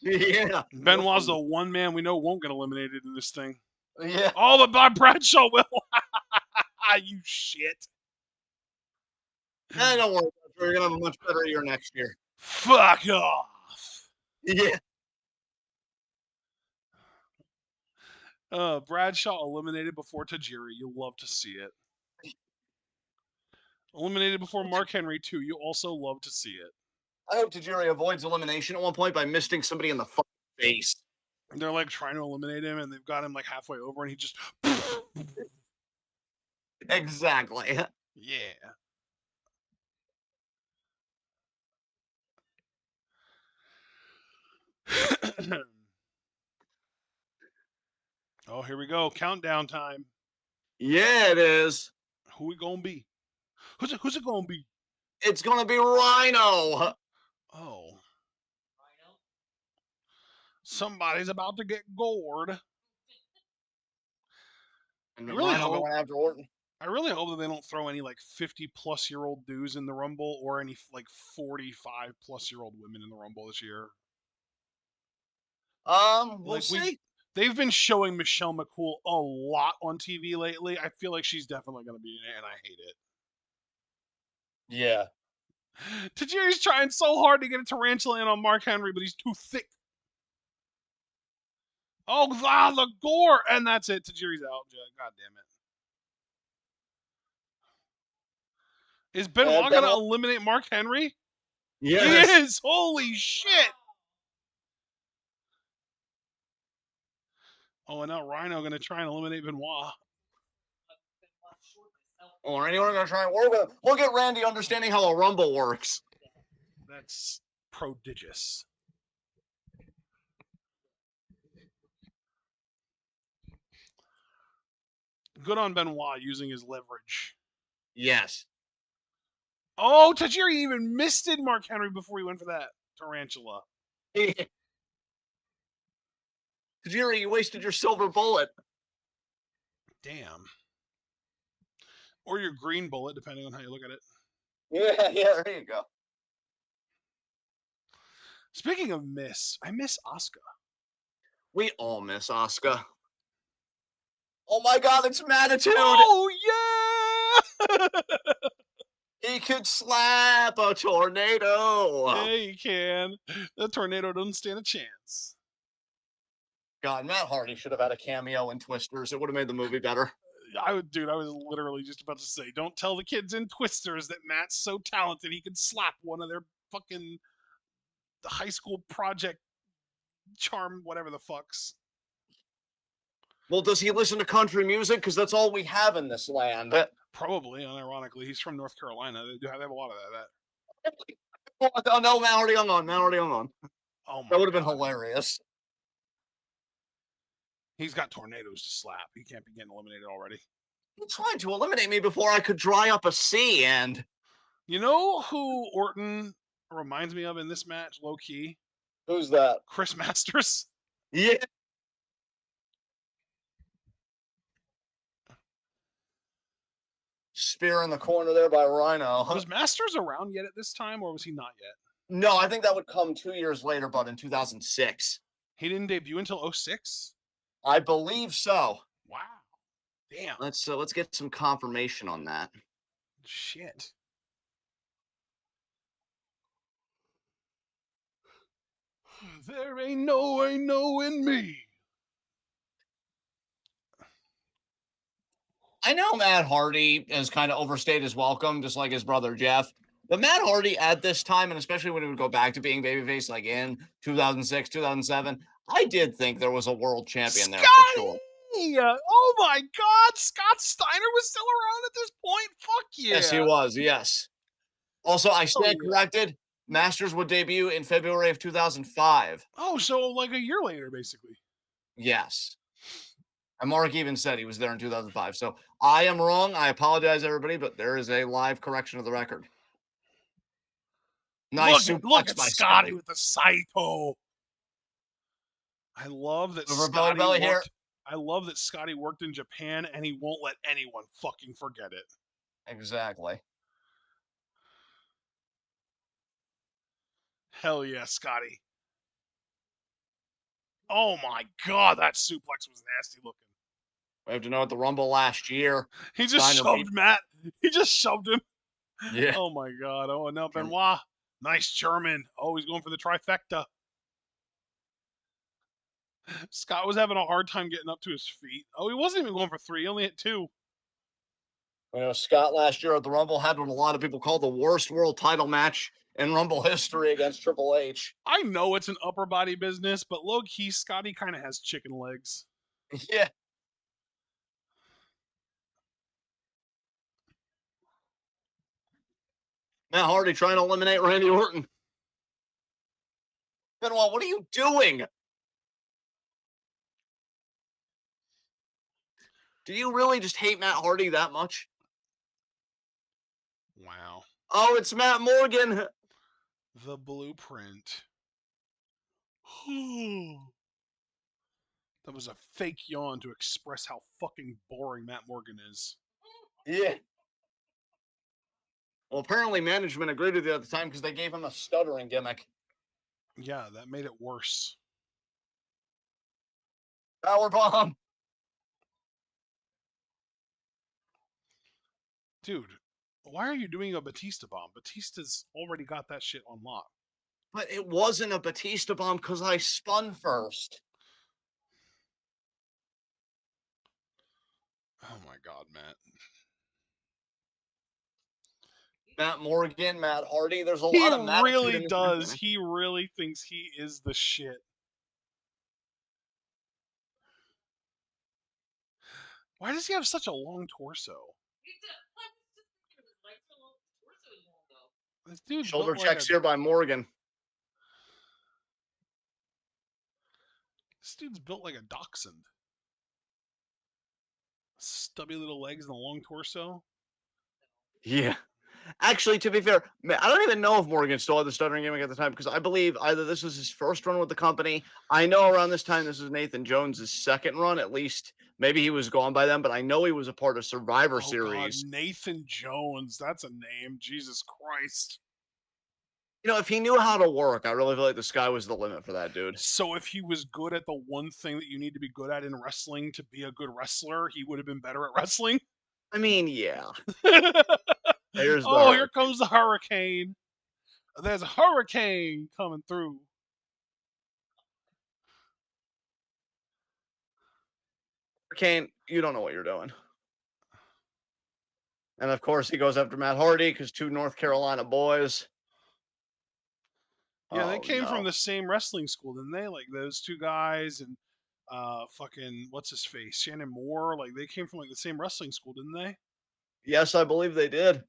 Yeah. Benoit's the one man we know won't get eliminated in this thing. Yeah. Oh, but Bob Bradshaw will. You shit. Don't worry, you're gonna have a much better year next year. Fuck off. Yeah. Bradshaw eliminated before Tajiri. You'll love to see it. Eliminated before Mark Henry, too. You also love to see it. I hope Tajiri avoids elimination at one point by misting somebody in the fucking face. They're like trying to eliminate him, and they've got him like halfway over, and he just. Exactly. Yeah. Oh, here we go. Countdown time. Yeah, it is. Who we gonna be? Who's it gonna be? It's gonna be Rhino. Oh. Somebody's about to get gored. And I really Rhino hope. going after Orton. I really hope that they don't throw any like 50-plus-year-old dudes in the Rumble or any like 45-plus-year-old women in the Rumble this year. We'll Like see. they've been showing Michelle McCool a lot on TV lately. I feel like she's definitely going to be in it, and I hate it. Yeah. Tajiri's trying so hard to get a tarantula in on Mark Henry, but he's too thick. Oh, the gore! And that's it. Tajiri's out. God damn it. Is Benoit going to eliminate Mark Henry? Yes. He is! Holy shit! Oh, and now Rhino going to try and eliminate Benoit. Or anyone going to try and work with him. Look at Randy understanding how a Rumble works. That's prodigious. Good on Benoit using his leverage. Yes. Oh, Tajiri even misted Mark Henry before he went for that tarantula. Tajiri, you wasted your silver bullet. Damn. Or your green bullet, depending on how you look at it. Yeah, there you go. Speaking of miss, I miss Asuka. We all miss Asuka. Oh my god, it's Magnitude! Oh, yeah! He could slap a tornado! Yeah, he can. The tornado doesn't stand a chance. God, Matt Hardy should have had a cameo in Twisters. It would have made the movie better. I was literally just about to say, don't tell the kids in Twisters that Matt's so talented he could slap one of their fucking high school project charm, whatever the fucks. Well, does he listen to country music? Because that's all we have in this land. Probably, unironically. He's from North Carolina. They have a lot of that. Oh, no, Matt Hardy hung on. Oh my That would have been God. hilarious. He's got tornadoes to slap. He can't be getting eliminated already. He tried to eliminate me before I could dry up a sea, and... You know who Orton reminds me of in this match, low key? Who's that? Chris Masters. Yeah. Spear in the corner there by Rhino. Was Masters around yet at this time, or was he not yet? No, I think that would come 2 years later, but in 2006. He didn't debut until 06? I believe so. Wow. Damn. Let's get some confirmation on that. Shit. There ain't no in me. I know Matt Hardy has kind of overstayed his welcome, just like his brother Jeff. But Matt Hardy at this time, and especially when he would go back to being babyface, like in 2006, 2007, I did think there was a world champion there for sure. Oh my God, Scott Steiner was still around at this point? Fuck yeah. Yes, he was, yes. Also, I stand corrected. Masters would debut in February of 2005. Oh, so like a year later, basically. Yes. And Mark even said he was there in 2005. So I am wrong. I apologize, everybody, but there is a live correction of the record. Nice look at by Scotty with the Saito. I love that Scotty worked. I love that Scotty worked in Japan and he won't let anyone fucking forget it. Exactly. Hell yeah, Scotty. Oh my God, that suplex was nasty looking. We have to know at the Rumble last year. He just shoved Matt. He just shoved him. Yeah. Oh my God. Oh, and now Benoit. Nice German. Oh, he's going for the trifecta. Scott was having a hard time getting up to his feet. Oh, he wasn't even going for 3. He only hit 2. You know, Scott last year at the Rumble had what a lot of people call the worst world title match in Rumble history against Triple H. I know it's an upper body business, but low-key, Scotty kind of has chicken legs. Yeah. Matt Hardy trying to eliminate Randy Orton. Benoit, what are you doing? Do you really just hate Matt Hardy that much? Wow. Oh, it's Matt Morgan. The blueprint. That was a fake yawn to express how fucking boring Matt Morgan is. Yeah. Well, apparently management agreed with you at the time because they gave him a stuttering gimmick. Yeah, that made it worse. Power bomb. Dude, why are you doing a Batista bomb? Batista's already got that shit on lock. But it wasn't a Batista bomb because I spun first. Oh my god, Matt. Matt Morgan, Matt Hardy. There's a He lot of Mattitude really in this does. match. He really thinks he is the shit. Why does he have such a long torso? This dude's Shoulder built like checks here by Morgan. a dachshund. Stubby little legs and a long torso. Yeah. Actually, to be fair, I don't even know if Morgan still had the stuttering gimmick at the time because I believe either this was his first run with the company. I know around this time this is Nathan Jones' second run, at least. Maybe he was gone by then, but I know he was a part of Survivor Oh god, Series. Nathan Jones. That's a name. Jesus Christ. You know, if he knew how to work, I really feel like the sky was the limit for that dude. So if he was good at the one thing that you need to be good at in wrestling to be a good wrestler, he would have been better at wrestling. I mean, yeah. Here's the Oh, here hurricane. comes the hurricane. There's a hurricane coming through. Hurricane, you don't know what you're doing. And of course, he goes after Matt Hardy because two North Carolina boys. Yeah, they Oh, came from no. the same wrestling school, didn't they? Like those two guys and fucking what's his face? Shannon Moore. Like they came from like the same wrestling school, didn't they? Yes, I believe they did.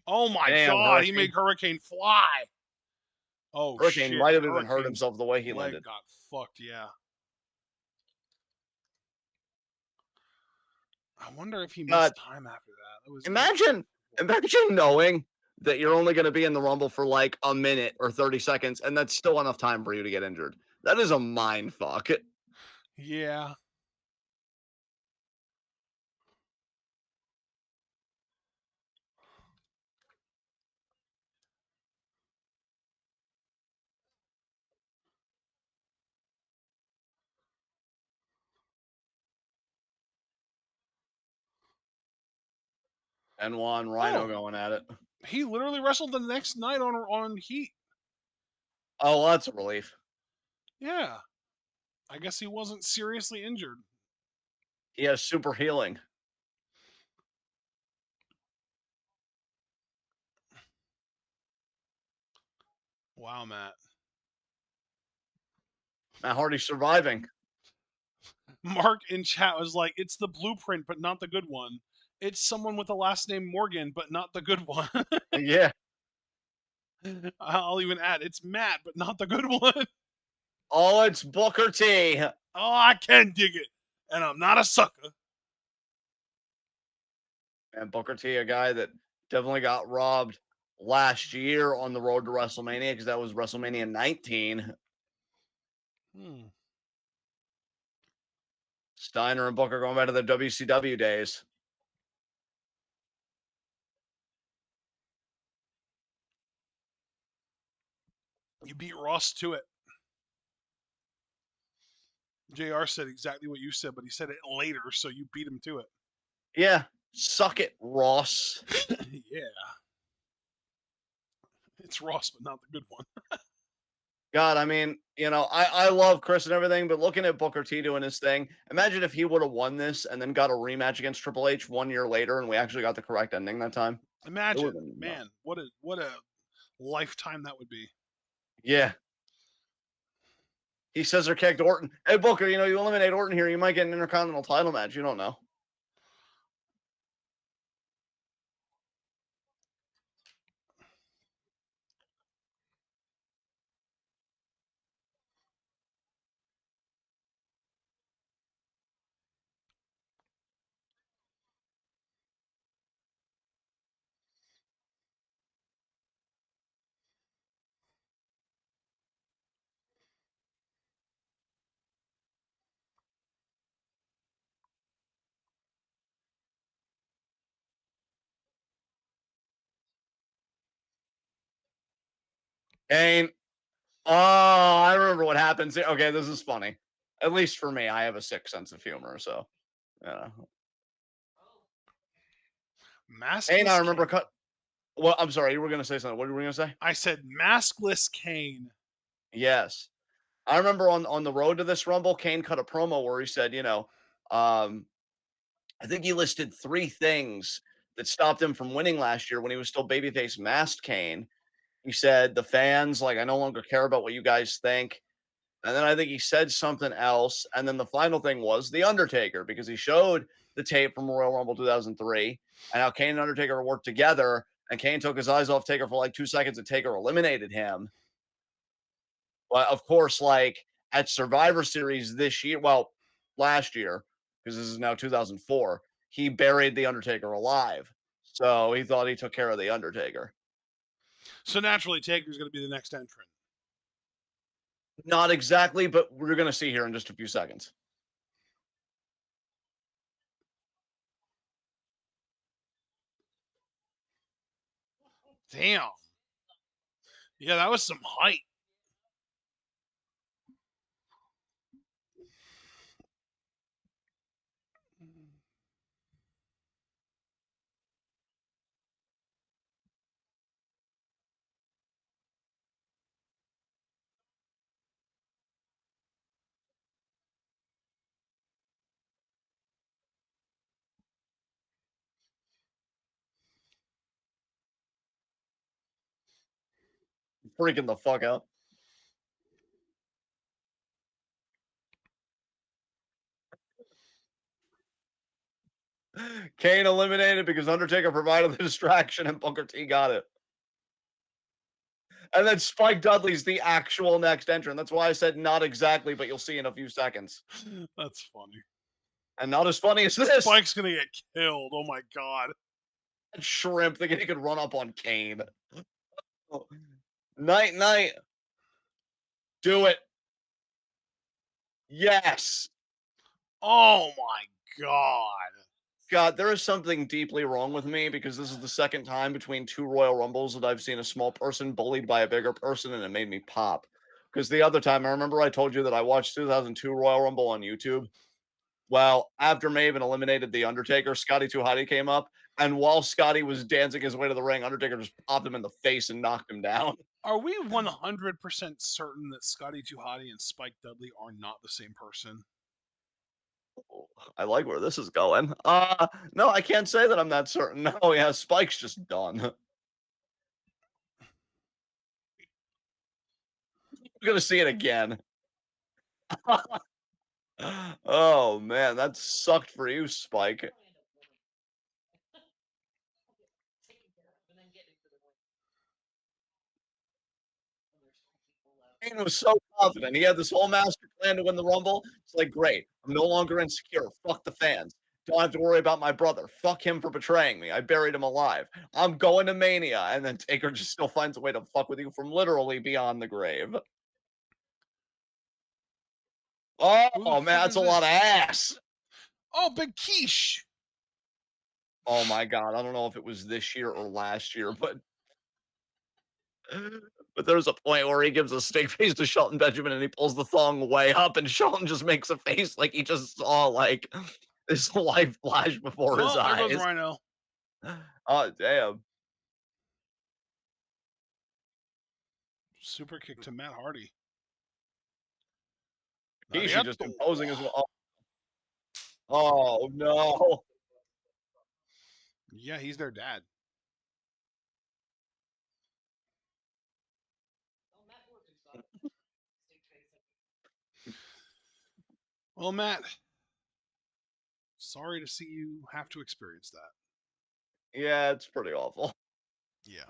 Oh my Damn, god, he Hurricane. made Hurricane fly. Oh Hurricane shit, might have even hurt Hurricane's himself the way he leg landed. got fucked, yeah. I wonder if he God, missed time after that. That was imagine knowing that you're only going to be in the Rumble for like a minute or 30 seconds, and that's still enough time for you to get injured. That is a mind fuck. yeah. And Juan Rhino Oh, going at it. he literally wrestled the next night on Heat. Oh, well, that's a relief. Yeah. I guess he wasn't seriously injured. He has super healing. Wow, Matt. Matt Hardy surviving. Mark in chat was like, it's the blueprint, but not the good one. It's someone with the last name Morgan, but not the good one. Yeah. I'll even add, it's Matt, but not the good one. Oh, it's Booker T. Oh, I can dig it. And I'm not a sucker. And Booker T, a guy that definitely got robbed last year on the road to WrestleMania because that was WrestleMania 19. Hmm. Steiner and Booker going back to the WCW days. You beat Ross to it. JR said exactly what you said, but he said it later, so you beat him to it. Yeah. Suck it, Ross. Yeah. It's Ross, but not the good one. God, I mean, you know, I love Chris and everything, but looking at Booker T doing his thing, imagine if he would have won this and then got a rematch against Triple H 1 year later and we actually got the correct ending that time. It would Imagine, have been nuts. man, what a lifetime that would be. Yeah. He says or kicked Orton. Hey Booker, you know, you eliminate Orton here, you might get an Intercontinental title match. You don't know. Kane. Oh, I remember what happens. Okay, this is funny. At least for me, I have a sick sense of humor, so yeah. Kane, I Maskless remember Kane. cut. Well, I'm sorry, you were gonna say something. What were you gonna say? I said maskless Kane. Yes. I remember on the road to this Rumble, Kane cut a promo where he said, um, I think he listed 3 things that stopped him from winning last year when he was still babyface masked Kane. He said, "The fans, like, I no longer care about what you guys think." And then I think he said something else, and then the final thing was The Undertaker, because he showed the tape from Royal Rumble 2003 and how Kane and Undertaker worked together, and Kane took his eyes off Taker for, like, 2 seconds, and Taker eliminated him. But, of course, like, at Survivor Series this year, well, last year, because this is now 2004, he buried The Undertaker alive. So he thought he took care of The Undertaker. So naturally, Taker's going to be the next entrant. Not exactly, but we're gonna see here in just a few seconds. Damn. Yeah, that was some height. Freaking the fuck out. Kane eliminated because Undertaker provided the distraction and Booker T got it. And then Spike Dudley's the actual next entrant. That's why I said not exactly, but you'll see in a few seconds. That's funny. And not as funny as this. Spike's going to get killed. Oh my God. Shrimp thinking he could run up on Kane. Night, night. Do it. Yes. Oh my God. God, there is something deeply wrong with me because this is the second time between 2 Royal Rumbles that I've seen a small person bullied by a bigger person, and it made me pop. Because the other time, I remember I told you that I watched 2002 Royal Rumble on YouTube. Well, after Maven eliminated The Undertaker, Scotty 2 Hotty came up, and while Scotty was dancing his way to the ring, Undertaker just popped him in the face and knocked him down. Are we 100% certain that Scotty 2 Hotty and Spike Dudley are not the same person? I like where this is going. No, I can't say that I'm that certain. No, yeah, Spike's just done. We're gonna see it again. Oh man, that sucked for you, Spike. Kane was so confident. He had this whole master plan to win the Rumble. It's like, great. I'm no longer insecure. Fuck the fans. Don't have to worry about my brother. Fuck him for betraying me. I buried him alive. I'm going to Mania. And then Taker just still finds a way to fuck with you from literally beyond the grave. Who the Oh, man, fuck that's is a lot of this? ass. Oh, Big Quiche. Oh, my God. I don't know if it was this year or last year, but there's a point where he gives a steak face to Shelton Benjamin and he pulls the thong way up, and Shelton just makes a face like he just saw like his life flash before his Oh, there goes eyes. Rhino. Oh damn! Super kick to Matt Hardy. Kishi just Arigato. imposing as well. Oh no! Yeah, he's their dad. Well, Matt, sorry to see you have to experience that. Yeah, it's pretty awful. Yeah.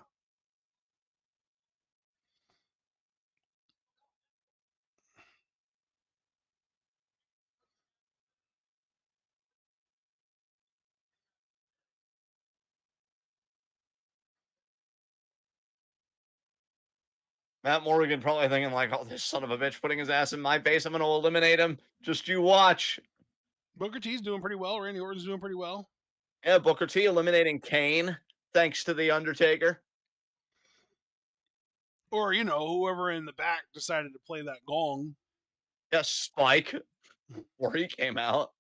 Matt Morgan probably thinking like, "Oh, this son of a bitch putting his ass in my face. I'm gonna eliminate him. Just you watch." Booker T's doing pretty well. Randy Orton's doing pretty well. Yeah, Booker T eliminating Kane thanks to the Undertaker. Or, whoever in the back decided to play that gong. Yeah, Spike, where he came out.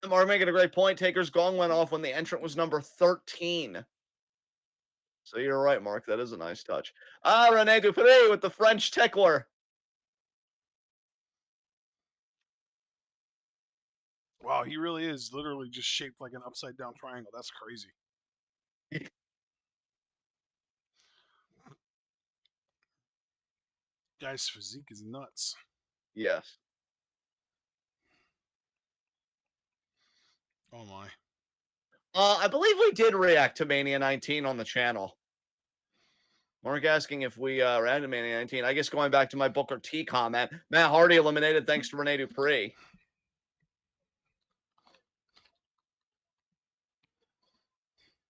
Mark making a great point. Taker's gong went off when the entrant was number 13. So you're right, Mark. That is a nice touch. Rene Dupree with the French tickler. Wow, he really is literally just shaped like an upside down triangle. That's crazy. Guy's physique is nuts. Yes. Oh my. I believe we did react to Mania 19 on the channel. Mark asking if we reacted to Mania 19. I guess going back to my Booker T comment, Matt Hardy eliminated thanks to Rene Dupree.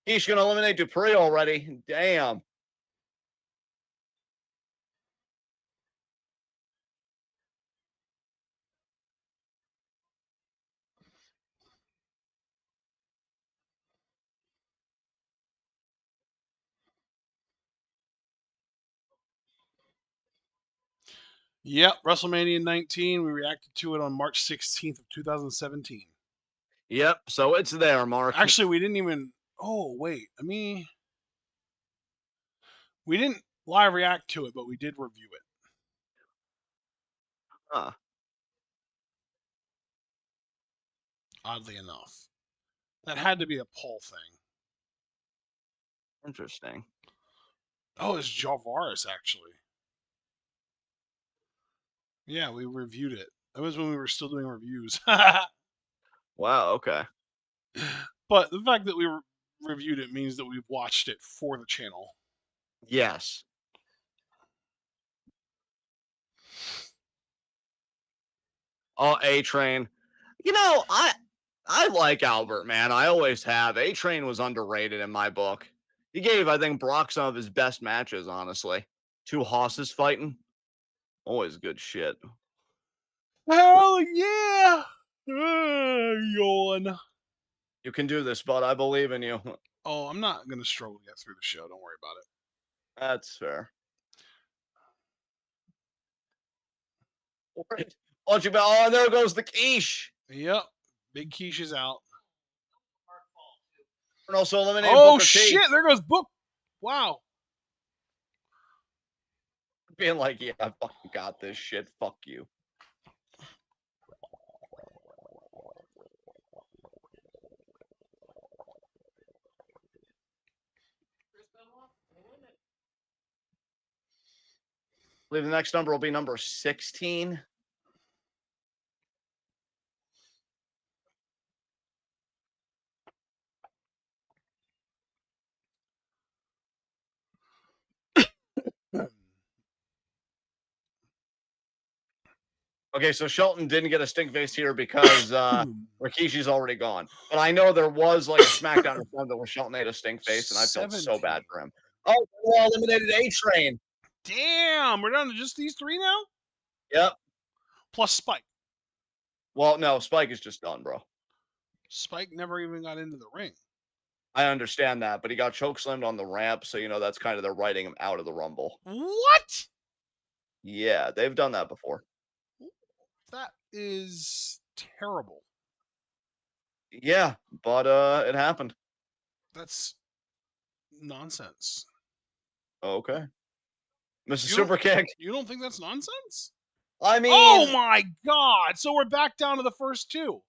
He's going to eliminate Dupree already. Damn. Yep, WrestleMania 19. We reacted to it on March 16th of 2017. Yep, so it's there, Mark. Actually, we didn't even. Oh wait, we didn't live react to it, but we did review it. Huh. Oddly enough, that had to be a poll thing. Interesting. Oh, it's Javaris actually. Yeah, we reviewed it. That was when we were still doing reviews. Wow, okay. But the fact that we reviewed it means that we've watched it for the channel. Yes. Oh, A-Train. I like Albert, man. I always have. A-Train was underrated in my book. He gave, I think, Brock some of his best matches, honestly. Two hosses fighting. Always good shit. Hell yeah! Yawn. You can do this, bud. I believe in you. Oh, I'm not gonna struggle to get through the show. Don't worry about it. That's fair. Punching bell. Oh, and there goes the quiche. Yep. Big Quiche is out. And also eliminated Oh Booker T. shit! There goes Book. Wow. Being like, yeah, I fucking got this shit. Fuck you. I believe the next number will be number 16. Okay, so Shelton didn't get a stink face here because Rikishi's already gone. But I know there was like a SmackDown or something where Shelton ate a stink face, and I felt so bad 17. for him. Oh, well, eliminated A-Train. Damn, we're down to just these three now? Yep. Plus Spike. Well, no, Spike is just done, bro. Spike never even got into the ring. I understand that, but he got chokeslammed on the ramp, so that's kind of they're writing him out of the Rumble. What? Yeah, they've done that before. That is terrible. Yeah, but it happened. That's nonsense. Okay. Mr. You don't- Super Kick. You don't think that's nonsense? I mean, Oh my god! So we're back down to the first two.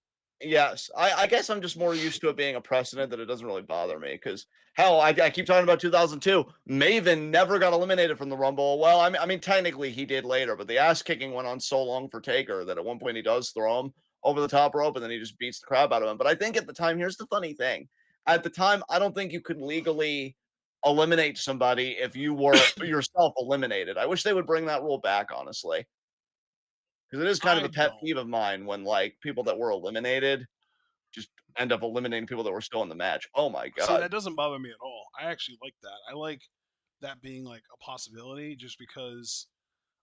yes. I guess I'm just more used to it being a precedent that it doesn't really bother me. Because hell, I keep talking about 2002. Maven never got eliminated from the Rumble. Well, I mean, technically he did later, but the ass kicking went on so long for Taker that at one point he does throw him over the top rope and then he just beats the crap out of him. But I think at the time, here's the funny thing: at the time, I don't think you could legally eliminate somebody if you were yourself eliminated. I wish they would bring that rule back, honestly. Because it is kind of I a pet don't. peeve of mine when like people that were eliminated just end up eliminating people that were still in the match. Oh my See, god. that doesn't bother me at all. I actually like that. I like that being like a possibility just because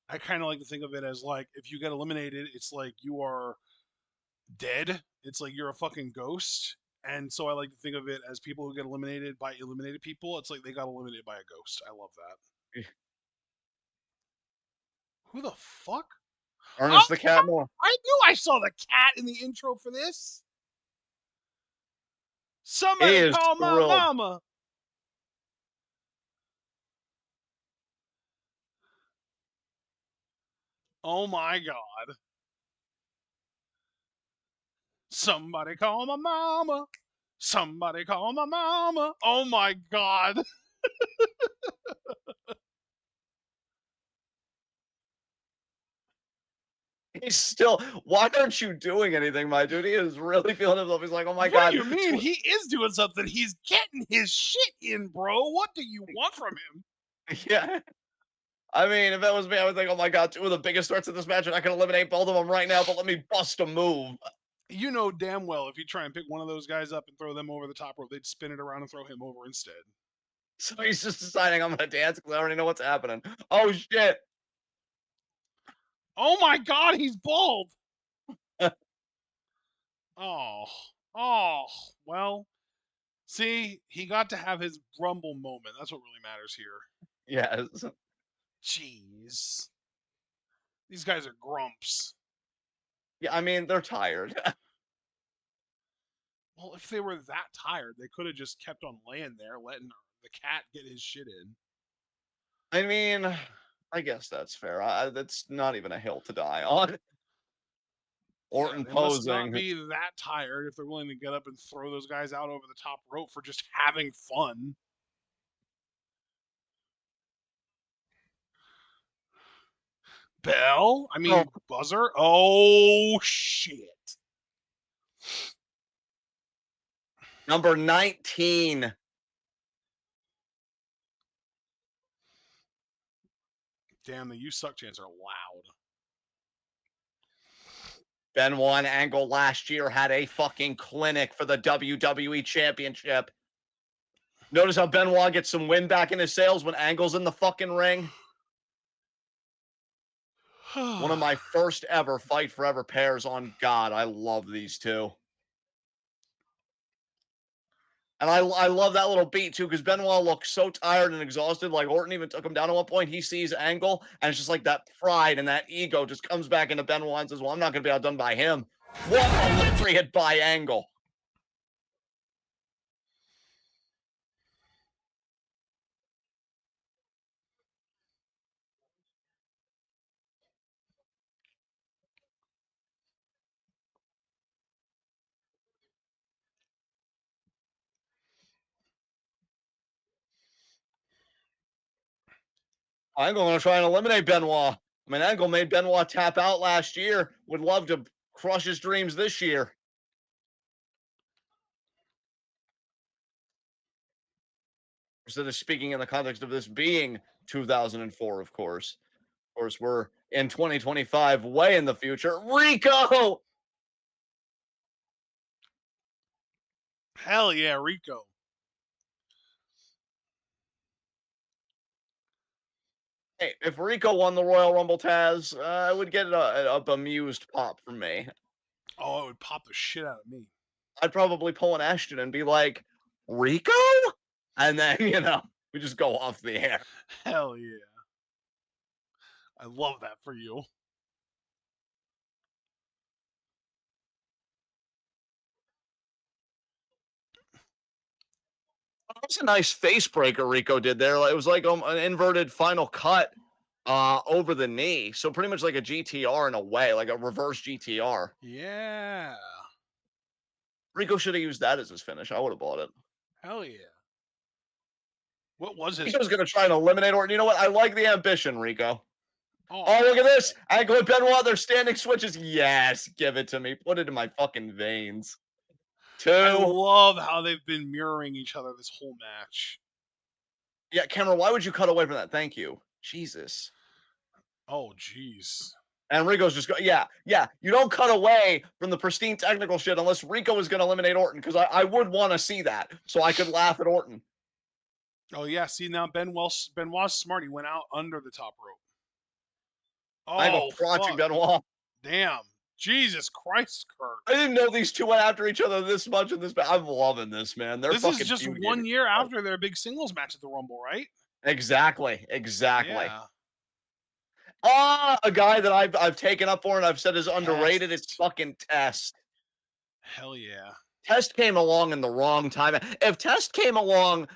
I kind of like to think of it as like if you get eliminated, it's like you are dead. It's like you're a fucking ghost And so I like to think of it as people who get eliminated by eliminated people. It's like they got eliminated by a ghost. I love that. Who the fuck? Oh, Ernest the Cat Moore. I knew I saw the cat in the intro for this. He Somebody is call my thrilled. mama. Oh my god. Somebody call my mama. Somebody call my mama. Oh my god. He's still. Why aren't you doing anything, my dude? He is really feeling himself. He's like, oh my What god. do you mean? He is doing something. He's getting his shit in, bro. What do you want from him? Yeah. I mean, if it was me, I would think, oh my god, two of the biggest threats in this match, and I can eliminate both of them right now, but let me bust a move. You know damn well if you try and pick one of those guys up and throw them over the top rope, they'd spin it around and throw him over instead. So he's just deciding I'm gonna dance because I already know what's happening. Oh shit. Oh my god, he's bald. Oh, oh, well, see, he got to have his Rumble moment. That's what really matters here. Yes. Jeez. These guys are grumps. Yeah, I mean, they're tired. Well, if they were that tired, they could have just kept on laying there, letting the cat get his shit in. I mean, I guess that's fair. That's not even a hill to die on. Yeah, Orton they must not posing. be that tired if they're willing to get up and throw those guys out over the top rope for just having fun. Bell? I Oh, mean, buzzer? Oh, shit. number 19. Damn, the You Suck chants are loud. Benoit and Angle last year had a fucking clinic for the WWE Championship. Notice how Benoit gets some wind back in his sails when Angle's in the fucking ring? One of my first ever Fight Forever pairs on God. I love these two. And I love that little beat too, because Benoit looks so tired and exhausted. Like Orton even took him down at one point. He sees Angle, and it's just like that pride and that ego just comes back into Benoit and says, well, I'm not going to be outdone by him. What a lariat by Angle. Angle going to try and eliminate Benoit. I mean, Angle made Benoit tap out last year. Would love to crush his dreams this year. Instead of speaking in the context of this being 2004, of course. Of course, we're in 2025, way in the future. Rico! Hell yeah, Rico. Hey, if Rico won the Royal Rumble, Taz, I would get a bemused pop from me. Oh, it would pop the shit out of me. I'd probably pull an Ashton and be like, Rico? And then, we just go off the air. Hell yeah. I love that for you. That's a nice face breaker Rico did there. It was like an inverted final cut over the knee. So pretty much like a GTR in a way, like a reverse GTR. Yeah. Rico should have used that as his finish. I would have bought it. Hell yeah. What was his? Rico's going to try and eliminate Orton. You know what? I like the ambition, Rico. Oh, Oh, look at this. Angle and Benoit, they're standing switches. Yes, give it to me. Put it in my fucking veins. I 2. love how they've been mirroring each other this whole match. Yeah, Cameron, why would you cut away from that? Thank you. Jesus. Oh, jeez. And Rico's just yeah. You don't cut away from the pristine technical shit unless Rico is going to eliminate Orton, because I would want to see that so I could laugh at Orton. Oh yeah. See now, Benoit's smart. He went out under the top rope. I go Oh crotching fuck. Benoit. Damn. Jesus Christ, Kurt. I didn't know these two went after each other this much in this. I'm loving this, man. They're This is fucking just feuding. 1 year after their big singles match at the Rumble, right? Exactly. Yeah. A guy that I've taken up for and I've said is underrated. It's Test. fucking Test. Hell yeah. Test came along in the wrong time. If Test came along,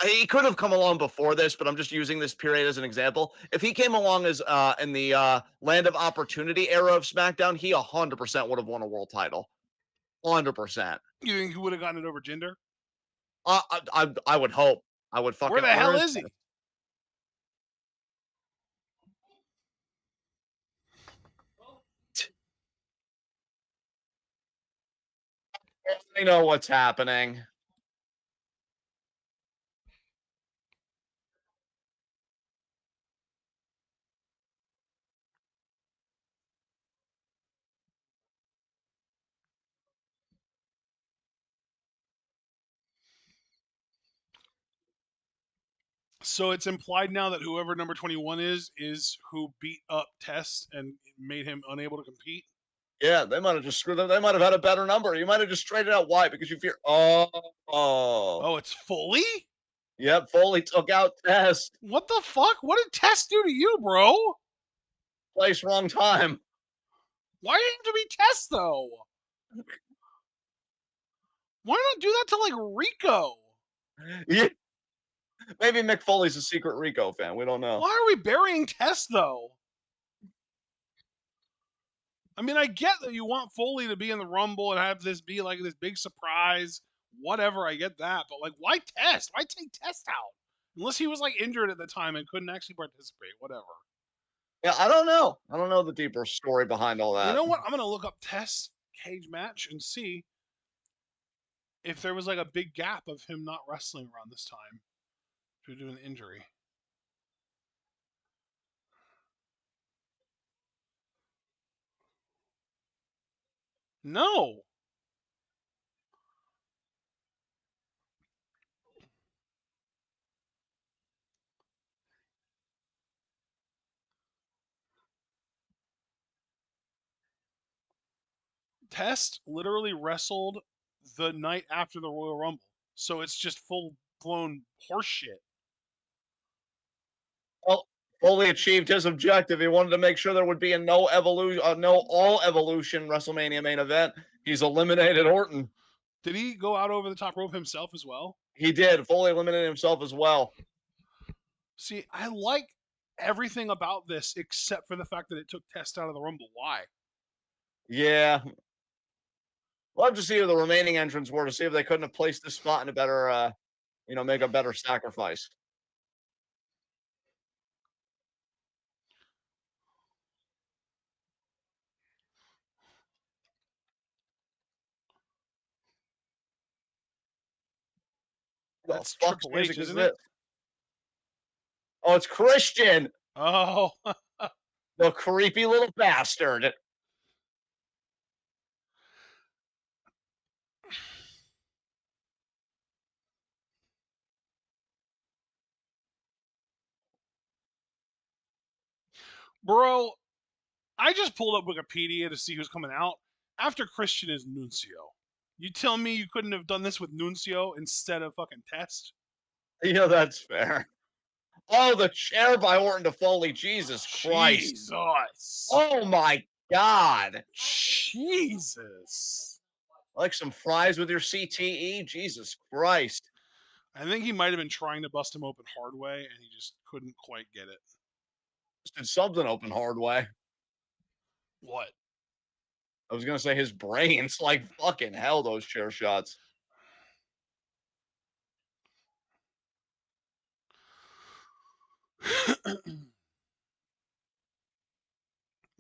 he could have come along before this, but I'm just using this period as an example. If he came along as in the Land of Opportunity era of SmackDown, he 100% would have won a world title. 100%. You think he would have gotten it over Jinder? I would hope. I would Where fucking. the hell is he? I know what's happening. So it's implied now that whoever number 21 is who beat up Test and made him unable to compete. Yeah, they might have just screwed them. They might have had a better number. You might have just traded out Why because you fear. Oh, it's Foley? Yep, Foley took out Test. What the fuck? What did Test do to you, bro? Place, wrong time. Why did it have to be Test, though? Why not do that to, like, Rico? Yeah. Maybe Mick Foley's a secret Rico fan. We don't know. Why are we burying Test, though? I mean, I get that you want Foley to be in the Rumble and have this be, like, this big surprise. Whatever, I get that. But, like, why Test? Why take Test out? Unless he was, like, injured at the time and couldn't actually participate. Whatever. Yeah, I don't know. I don't know the deeper story behind all that. You know what? I'm going to look up Test cage match and see if there was, like, a big gap of him not wrestling around this time due to an injury. No. Test literally wrestled the night after the Royal Rumble. So it's just full blown horseshit. Well, Foley achieved his objective. He wanted to make sure there would be a no evolution, no all evolution WrestleMania main event. He's eliminated Orton. Did he go out over the top rope himself as well? He did. Foley eliminated himself as well. See, I like everything about this except for the fact that it took Test out of the Rumble. Why? Yeah. Love to see who the remaining entrants were to see if they couldn't have placed this spot in a better, make a better sacrifice. That's The fuck's Triple H, music is isn't this? it? Oh, it's Christian, Oh, the creepy little bastard. bro, I just pulled up Wikipedia to see who's coming out. After Christian is Nuncio. You tell me you couldn't have done this with Nuncio instead of fucking Test? Yeah, that's fair. Oh, the chair by Orton to Foley. Jesus Christ. Jesus. Oh my God. Jesus. Like some fries with your CTE? Jesus Christ. I think he might have been trying to bust him open hard way, and he just couldn't quite get it. Just did something open hard way. What? I was going to say his brains. Like, fucking hell, those chair shots.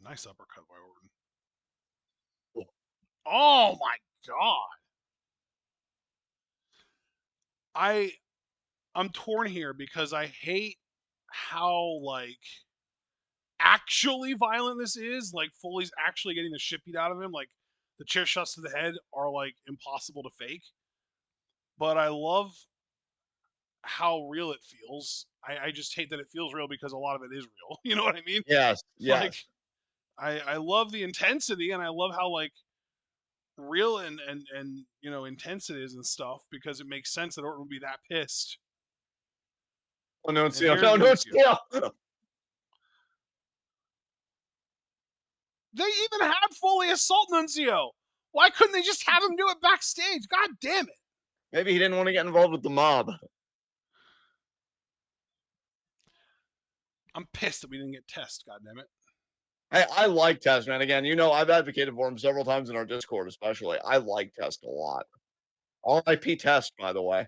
Nice uppercut by Orton. Oh my god. I'm torn here because I hate how like actually violent this is. Like Foley's actually getting the shit beat out of him. Like the chair shots to the head are like impossible to fake. But I love how real it feels. I just hate that it feels real because a lot of it is real. You know what I mean? Yes, Like yes. I love the intensity, and I love how like real and intense it is and stuff, because it makes sense that Orton would be that pissed. Oh, no, And Nuncio. here's No, Nuncio. Nuncio. They even had Foley assault Nuncio. Why couldn't they just have him do it backstage? God damn it! Maybe he didn't want to get involved with the mob. I'm pissed that we didn't get Test. God damn it! Hey, I like Test, man. Again, you know, I've advocated for him several times in our Discord, especially. I like Test a lot. R.I.P. Test, by the way.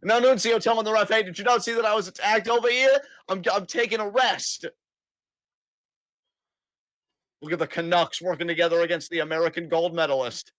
Now, Nuncio telling the ref, hey, did you not see that I was attacked over here? I'm taking a rest. Look at the Canucks working together against the American gold medalist.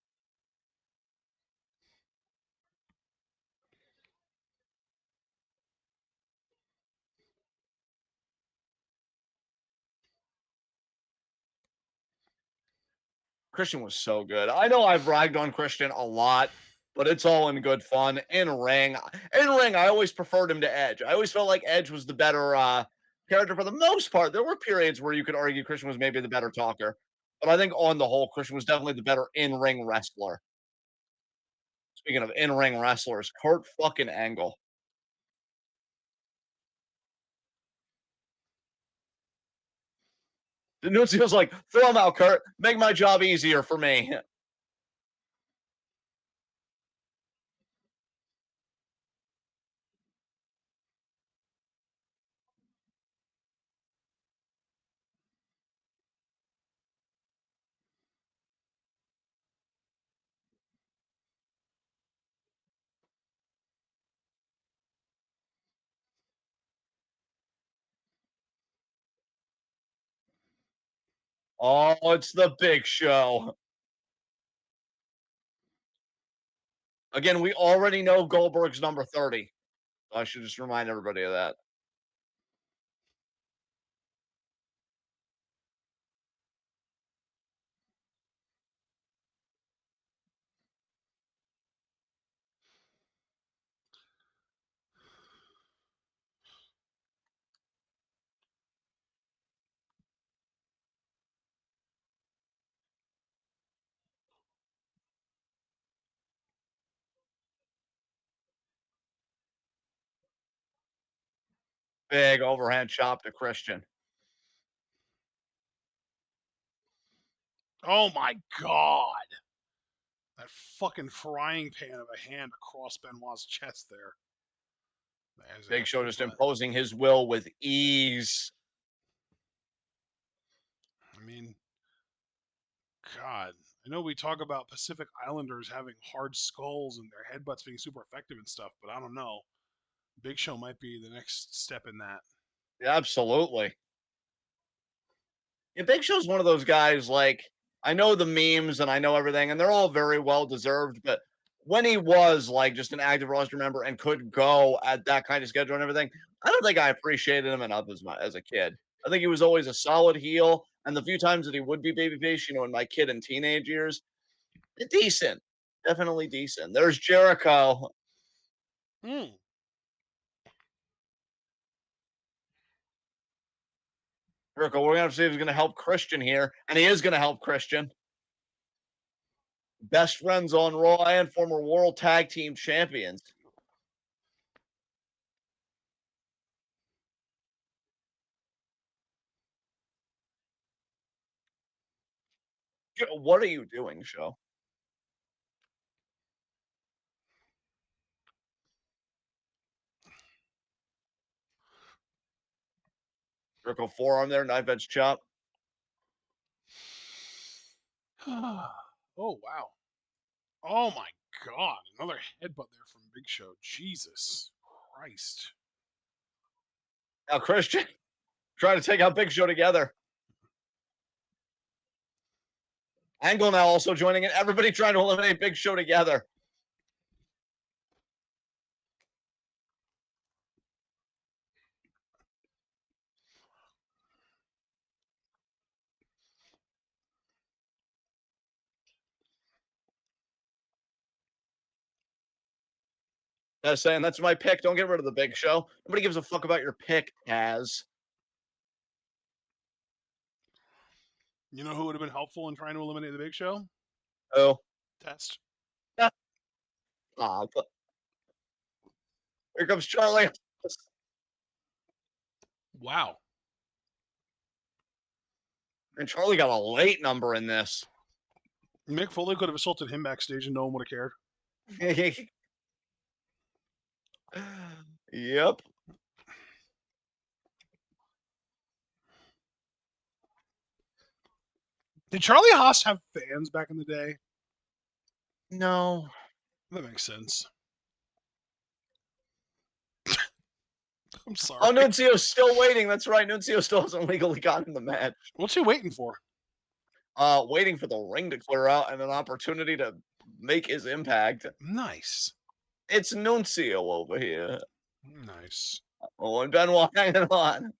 Christian was so good. I know I've ragged on Christian a lot, but it's all in good fun. In ring, I always preferred him to Edge. I always felt like Edge was the better character for the most part. There were periods where you could argue Christian was maybe the better talker, but I think on the whole, Christian was definitely the better in-ring wrestler. Speaking of in-ring wrestlers, Kurt fucking Angle. The news feels like, throw him out, Kurt. Make my job easier for me. Oh, it's the big show. Again, we already know Goldberg's number 30. So I should just remind everybody of that. Big overhand chop to Christian. Oh my god! That fucking frying pan of a hand across Benoit's chest there. Big Show just imposing his will with ease. I mean, God. I know we talk about Pacific Islanders having hard skulls and their headbutts being super effective and stuff, but I don't know. Big Show might be the next step in that. Yeah, absolutely. Yeah, Big Show's one of those guys, like, I know the memes and I know everything, and they're all very well deserved, but when he was like just an active roster member and could go at that kind of schedule and everything, I don't think I appreciated him enough as a kid. I think he was always a solid heel, and the few times that he would be babyface, in my kid and teenage years, decent. Definitely decent. There's Jericho. Hmm. Jericho, we're gonna have to see if he's gonna help Christian here, and he is gonna help Christian. Best friends on Raw and former World Tag Team Champions. What are you doing, show? Jericho forearm there, knife edge chop. Oh, wow. Oh, my God. Another headbutt there from Big Show. Jesus Christ. Now Christian trying to take out Big Show together. Angle now also joining in. Everybody trying to eliminate Big Show together. That's saying that's my pick. Don't get rid of the Big Show. Nobody gives a fuck about your pick, Taz. You know who would have been helpful in trying to eliminate the Big Show? Oh. Test. Ah, here comes Charlie. Wow. And Charlie got a late number in this. Mick Foley could have assaulted him backstage and no one would have cared. Yep. Did Charlie Haas have fans back in the day? No. That makes sense. I'm sorry. Oh, Nuncio's still waiting. That's right. Nuncio still hasn't legally gotten the match. What's he waiting for? Waiting for the ring to clear out and an opportunity to make his impact. Nice. It's Nuncio over here. Nice. Oh, and Benoit hanging on.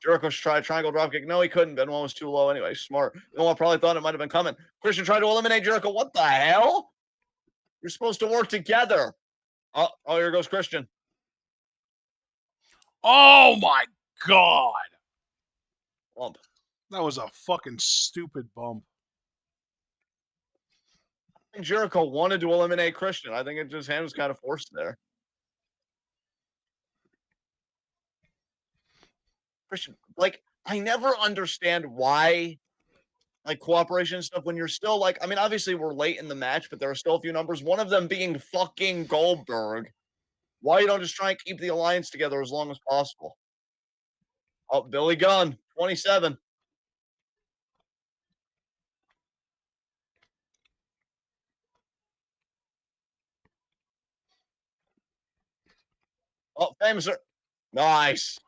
Jericho's tried triangle dropkick. No, he couldn't. Benoit was too low anyway. Smart. Benoit probably thought it might have been coming. Christian tried to eliminate Jericho. What the hell? You're supposed to work together. Oh, here goes Christian. Oh my God. Bump. That was a fucking stupid bump. I think Jericho wanted to eliminate Christian. I think it just hand was kind of forced there. Christian, like, I never understand why, like, cooperation and stuff when you're still like, I mean, obviously we're late in the match, but there are still a few numbers. One of them being fucking Goldberg. Why you don't just try and keep the alliance together as long as possible? Oh, Billy Gunn, 27. Oh, famous. Nice.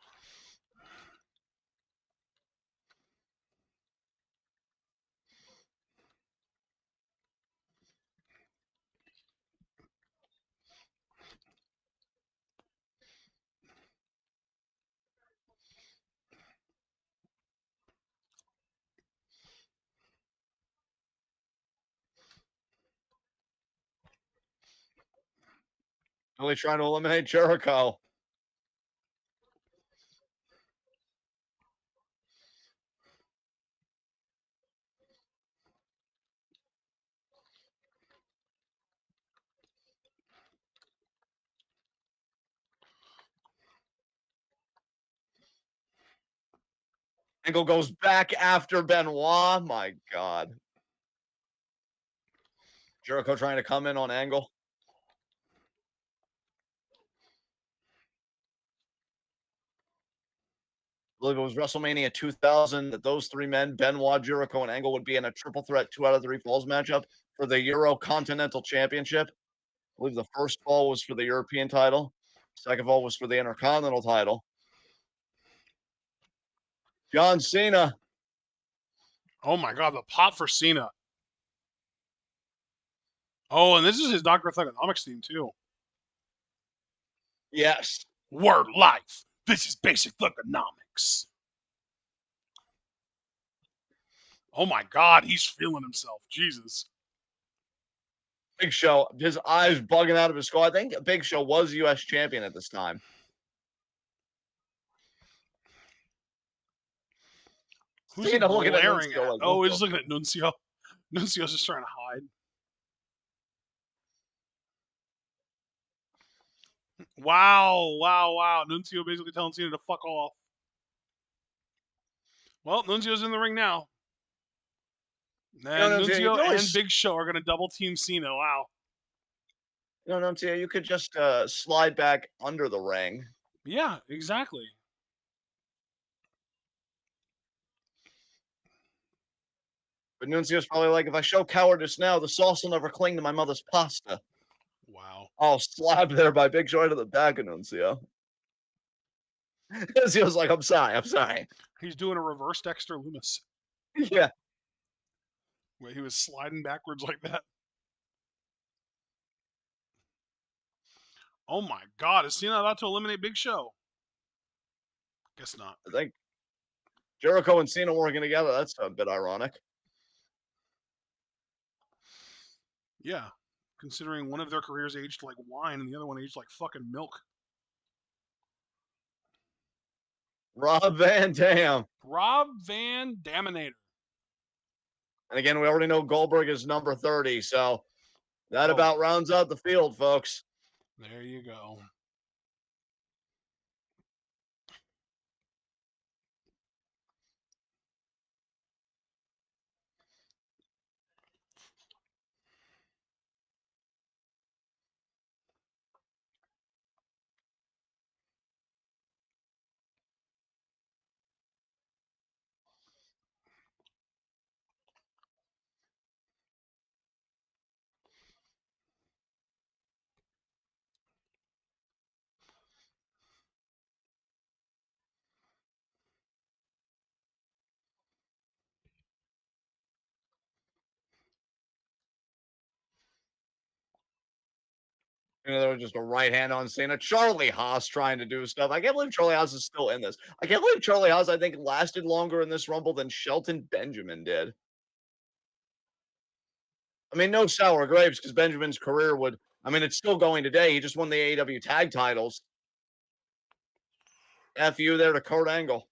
Billy trying to eliminate Jericho. Angle goes back after Benoit. My God. Jericho trying to come in on Angle. I believe it was WrestleMania 2000 that those three men, Benoit, Jericho, and Angle, would be in a triple threat 2 out of 3 falls matchup for the Euro Continental Championship. I believe the first fall was for the European title. Second fall was for the Intercontinental title. John Cena. Oh my God, the pop for Cena. Oh, and this is his Dr. Thugonomics theme too. Yes. Word life. This is basic thugonomics. Oh my God, he's feeling himself. Jesus. Big Show, his eyes bugging out of his skull. I think Big Show was U.S. champion at this time. Who's Cena he looking at glaring Nuncio at? like, Oh, what he's the- looking at Nuncio. Nuncio's just trying to hide. Wow, wow, wow. Nuncio basically telling Cena to fuck off. Well, Nuncio's in the ring now. And Nuncio, you Nuncio can and always, Big Show are going to double team Cena. Wow. Nuncio, you could just slide back under the ring. Yeah, exactly. But Nuncio's probably like, if I show cowardice now, the sauce will never cling to my mother's pasta. Wow. Oh, slapped there by Big Show to the back of Nuncio. Nuncio's like, I'm sorry. He's doing a reverse Dexter Loomis. Yeah. Where he was sliding backwards like that. Oh my God, is Cena about to eliminate Big Show? Guess not. I think Jericho and Cena working together, that's a bit ironic. Yeah, considering one of their careers aged like wine and the other one aged like fucking milk. Rob Van Dam. Rob Van Daminator. And again, we already know Goldberg is number 30, so that Oh, about rounds out the field, folks. there you go. You know, there was just a right hand on Cena. Charlie Haas trying to do stuff. I can't believe Charlie Haas is still in this. I can't believe Charlie Haas, I think, lasted longer in this Rumble than Shelton Benjamin did. I mean, no sour grapes because Benjamin's career would, I mean, it's still going today. He just won the AEW tag titles. F you there to Kurt Angle.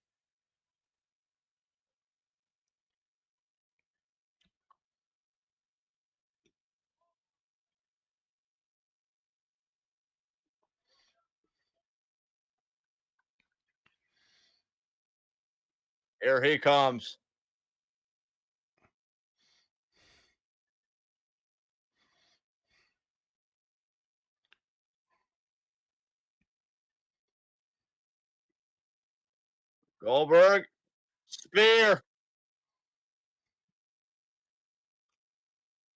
Here he comes. Goldberg. Spear.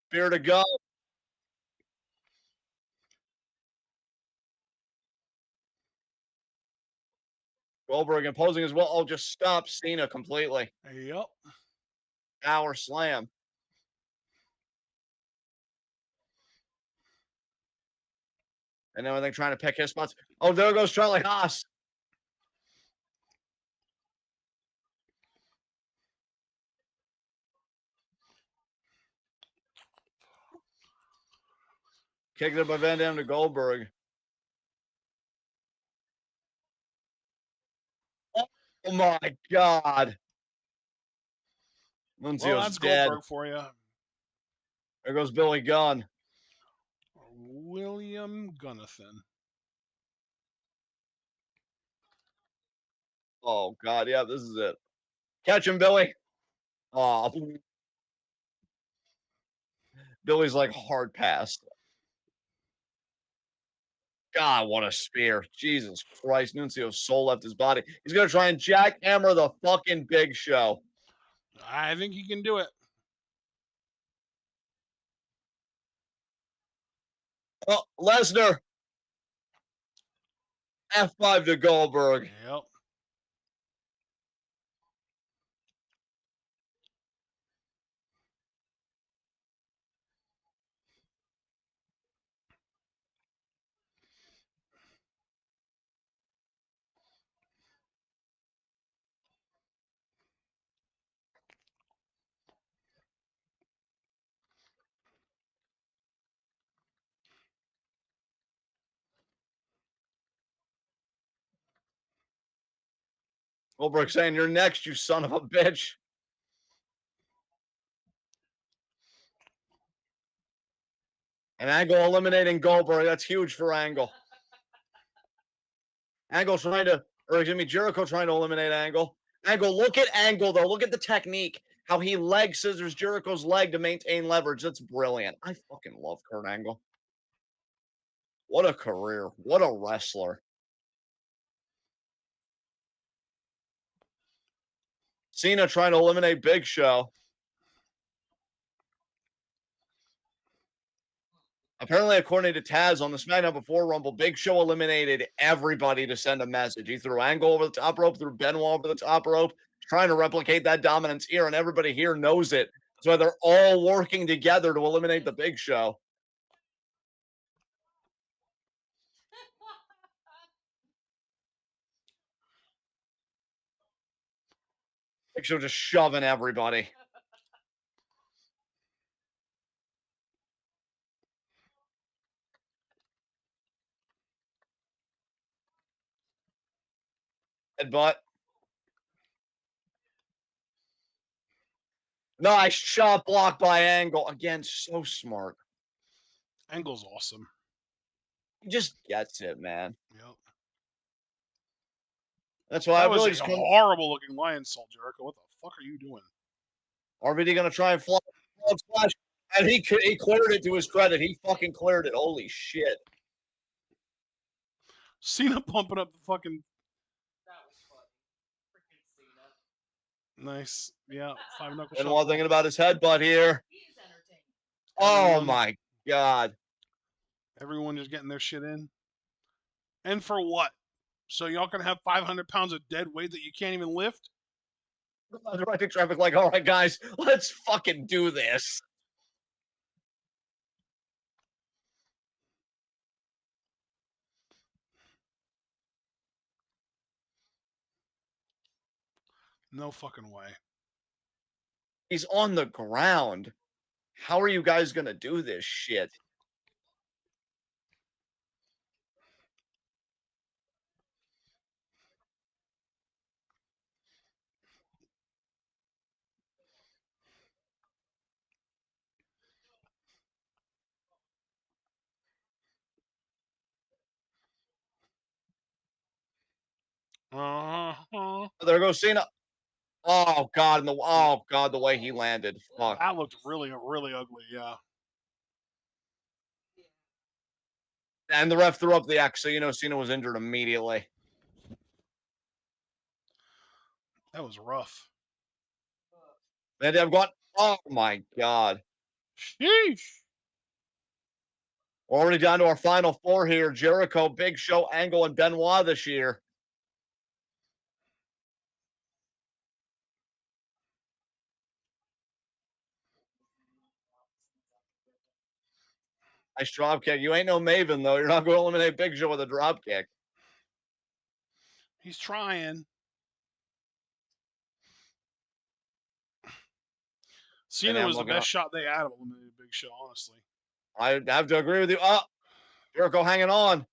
Spear to go. Goldberg imposing as well. Oh, just stop Cena completely. Yep. Power slam. And then they're trying to pick his spots. Oh, there goes Charlie Haas. Kicked it by Van Dam to Goldberg. Oh my God. Well, Nuncio's that's dead. Goldberg for you. There goes Billy Gunn. William Gunnathan. Oh God, yeah, this is it. Catch him, Billy. Oh, Billy's like hard pass. God, what a spear. Jesus Christ. Nuncio's soul left his body. He's gonna try and jackhammer the fucking Big Show. I think he can do it. Oh, Lesnar. F5 to Goldberg. Yep. Goldberg saying, "You're next, you son of a bitch." And Angle eliminating Goldberg. That's huge for Angle. Angle trying to, or excuse me, Jericho trying to eliminate Angle. Angle, look at Angle though. Look at the technique. How he leg scissors Jericho's leg to maintain leverage. That's brilliant. I fucking love Kurt Angle. What a career. What a wrestler. Cena trying to eliminate Big Show. Apparently, according to Taz on the SmackDown Before Rumble, Big Show eliminated everybody to send a message. He threw Angle over the top rope, threw Benoit over the top rope, trying to replicate that dominance here, and everybody here knows it. So they're all working together to eliminate the Big Show. Big Show just shoving everybody. Headbutt. Nice shot blocked by Angle. Again, so smart. Angle's awesome. He just gets it, man. Yep. That's why I That was really a just come. horrible looking lion salt, Jericho. What the fuck are you doing? RVD gonna try and fly splash, and he cleared it. To his credit, he fucking cleared it. Holy shit! Cena pumping up the fucking That was funny. Freaking Cena. nice. Yeah, five knuckle And while shuffle. thinking about his headbutt here, He's entertaining. oh Everyone- my god! Everyone just getting their shit in. And for what? So y'all can have 500 pounds of dead weight that you can't even lift? Directing traffic, like, all right, guys, let's fucking do this. No fucking way. He's on the ground. How are you guys gonna do this shit? Uh-huh. There goes Cena. Oh god, oh god, the way he landed. Fuck. That looked really, really ugly, yeah. And the ref threw up the X, so you know Cena was injured immediately. That was rough. And I've got. Oh my god. Sheesh. We're already down to our final four here: Jericho, Big Show, Angle, and Benoit this year. Nice drop kick. You ain't no Maven though. You're not going to eliminate Big Show with a drop kick. He's trying. Cena was the best shot they had of eliminating Big Show, honestly. I have to agree with you. Oh, Jericho hanging on.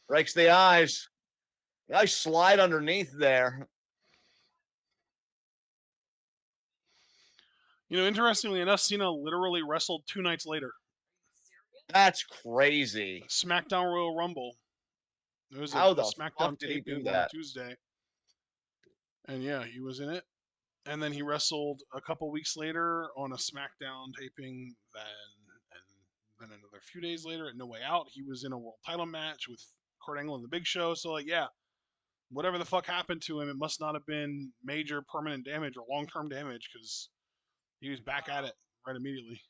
Breaks the eyes. Nice slide underneath there. You know, interestingly enough, Cena literally wrestled 2 nights later. That's crazy. SmackDown Royal Rumble. There was a How the SmackDown fuck did he do taping on that? Tuesday. And yeah, he was in it. And then he wrestled a couple weeks later on a SmackDown taping. Then another few days later at No Way Out, he was in a world title match with Kurt Angle and the Big Show. So like, yeah, whatever the fuck happened to him, it must not have been major permanent damage or long-term damage because he was back at it right immediately.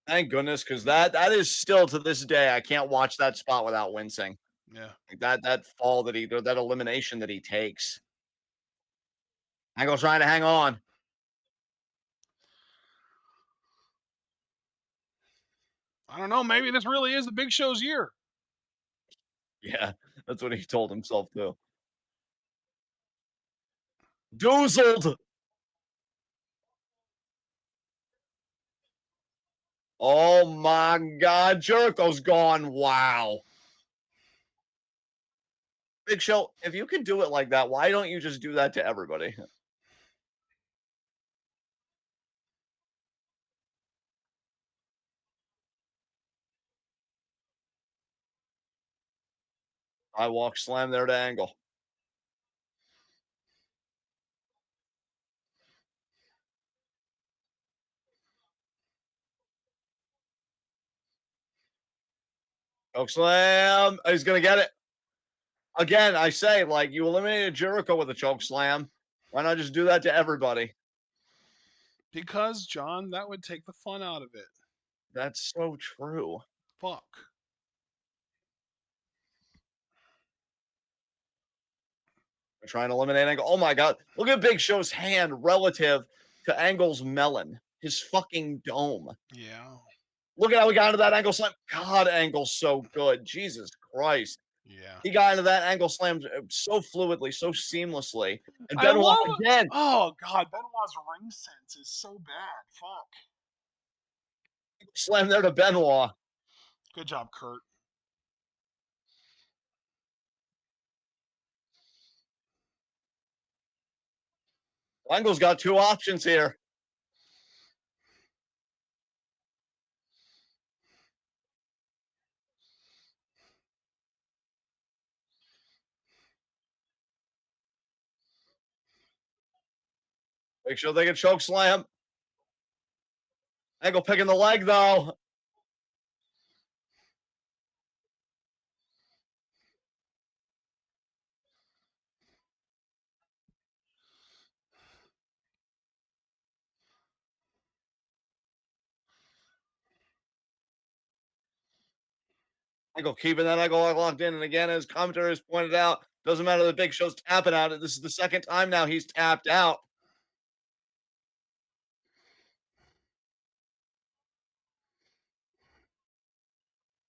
Thank goodness, because that is still to this day, I can't watch that spot without wincing. Yeah. Like that fall that that elimination that he takes. Angle trying to hang on. I don't know. Maybe this really is the Big Show's year. Yeah, that's what he told himself too. Doozled. Oh my God, Jericho's gone. Wow. Big Show, if you can do it like that, why don't you just do that to everybody? I walk slam there to Angle. Choke slam. He's gonna get it. Again, I say, like, you eliminated Jericho with a choke slam. Why not just do that to everybody? Because, John, that would take the fun out of it. That's so true. Fuck. They're trying to eliminate Angle. Oh my God. Look at Big Show's hand relative to Angle's melon. His fucking dome. Yeah. Look at how he got into that Angle slam. God, Angle's so good. Jesus Christ. Yeah. He got into that Angle slam so fluidly, so seamlessly. And I Benoit love again. Oh, God. Benoit's ring sense is so bad. Fuck. Slam there to Benoit. Good job, Kurt. Angle's got two options here. Make sure they can choke slam. Angle picking the leg though. Angle keeping that angle locked in, and again, as commentary has pointed out, doesn't matter that Big Show's tapping out. This is the second time now he's tapped out.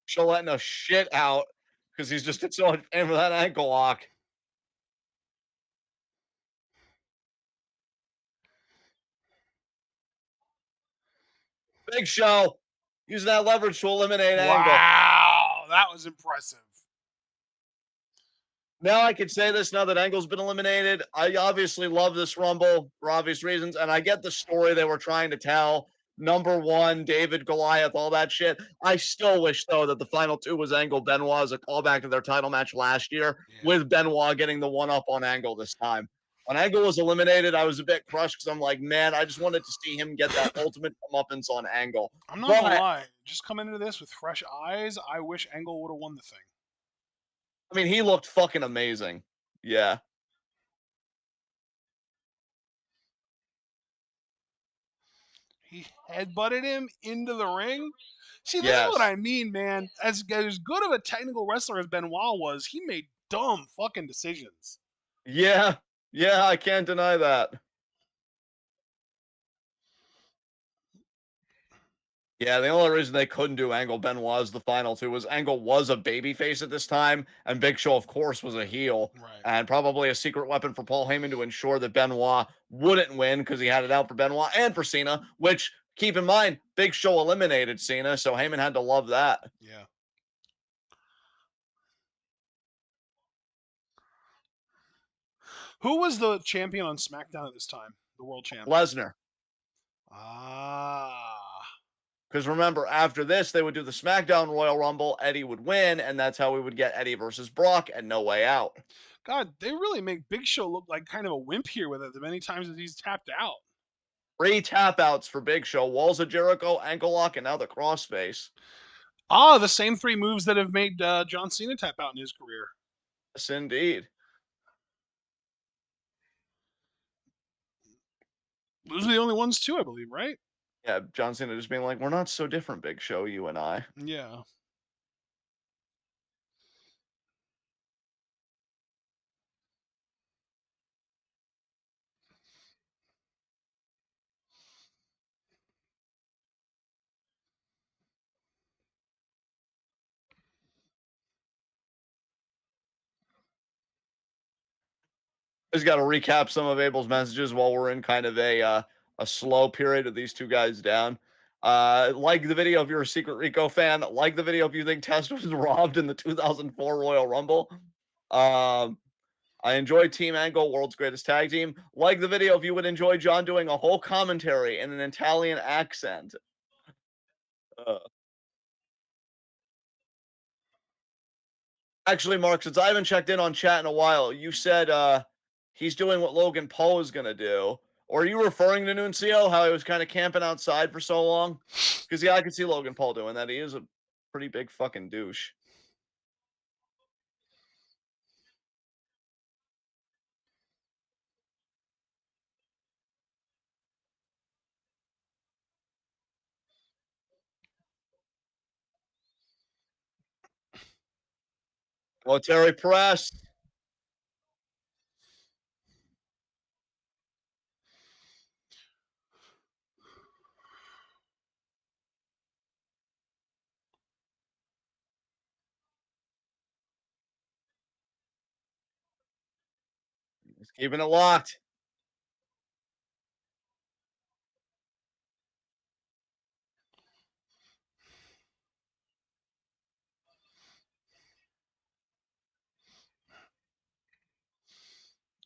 Show letting a shit out because he's just so much pain for that ankle lock. Big Show using that leverage to eliminate Angle. Wow, that was impressive. Now I can say this now that Angle's been eliminated. I obviously love this Rumble for obvious reasons, and I get the story they were trying to tell. Number one, David, Goliath, all that shit. I still wish, though, that the final two was Angle Benoit as a callback to their title match last year, with Benoit getting the one up on Angle this time. When Angle was eliminated, I was a bit crushed because I'm like, man, I just wanted to see him get that ultimate comeuppance on Angle. I'm not gonna But lie, just coming into this with fresh eyes, I wish Angle would have won the thing. I mean, he looked fucking amazing. Yeah. He headbutted him into the ring. See, this is what Yes. I mean, man. As good of a technical wrestler as Benoit was, he made dumb fucking decisions. Yeah. Yeah, I can't deny that. Yeah, the only reason they couldn't do Angle Benoit as the final two was Angle was a babyface at this time, and Big Show, of course, was a heel, Right. and probably a secret weapon for Paul Heyman to ensure that Benoit wouldn't win because he had it out for Benoit and for Cena, which, keep in mind, Big Show eliminated Cena, so Heyman had to love that. Yeah. Who was the champion on SmackDown at this time? The world champ. Lesnar. Ah. Because remember, after this, they would do the SmackDown Royal Rumble. Eddie would win, and that's how we would get Eddie versus Brock and No Way Out. God, they really make Big Show look like kind of a wimp here with it the many times that he's tapped out. 3 tap outs for Big Show: Walls of Jericho, Ankle Lock, and now the Crossface. Ah, the same three moves that have made John Cena tap out in his career. Yes, indeed. Those are the only ones too, I believe, right? Yeah, John Cena just being like, "We're not so different, Big Show, you and I." Yeah. Just got to recap some of Abel's messages while we're in kind of a slow period of these two guys down. Like the video if you're a Secret Rico fan. Like the video if you think Test was robbed in the 2004 Royal Rumble. Um, I enjoy Team Angle, world's greatest tag team. Like the video if you would enjoy John doing a whole commentary in an Italian accent. Uh, Actually, Mark, since I haven't checked in on chat in a while, you said he's doing what Logan Paul is gonna do. Or are you referring to Nuncio, how he was kind of camping outside for so long? Because yeah, I could see Logan Paul doing that. He is a pretty big fucking douche. Military press. He's keeping it locked.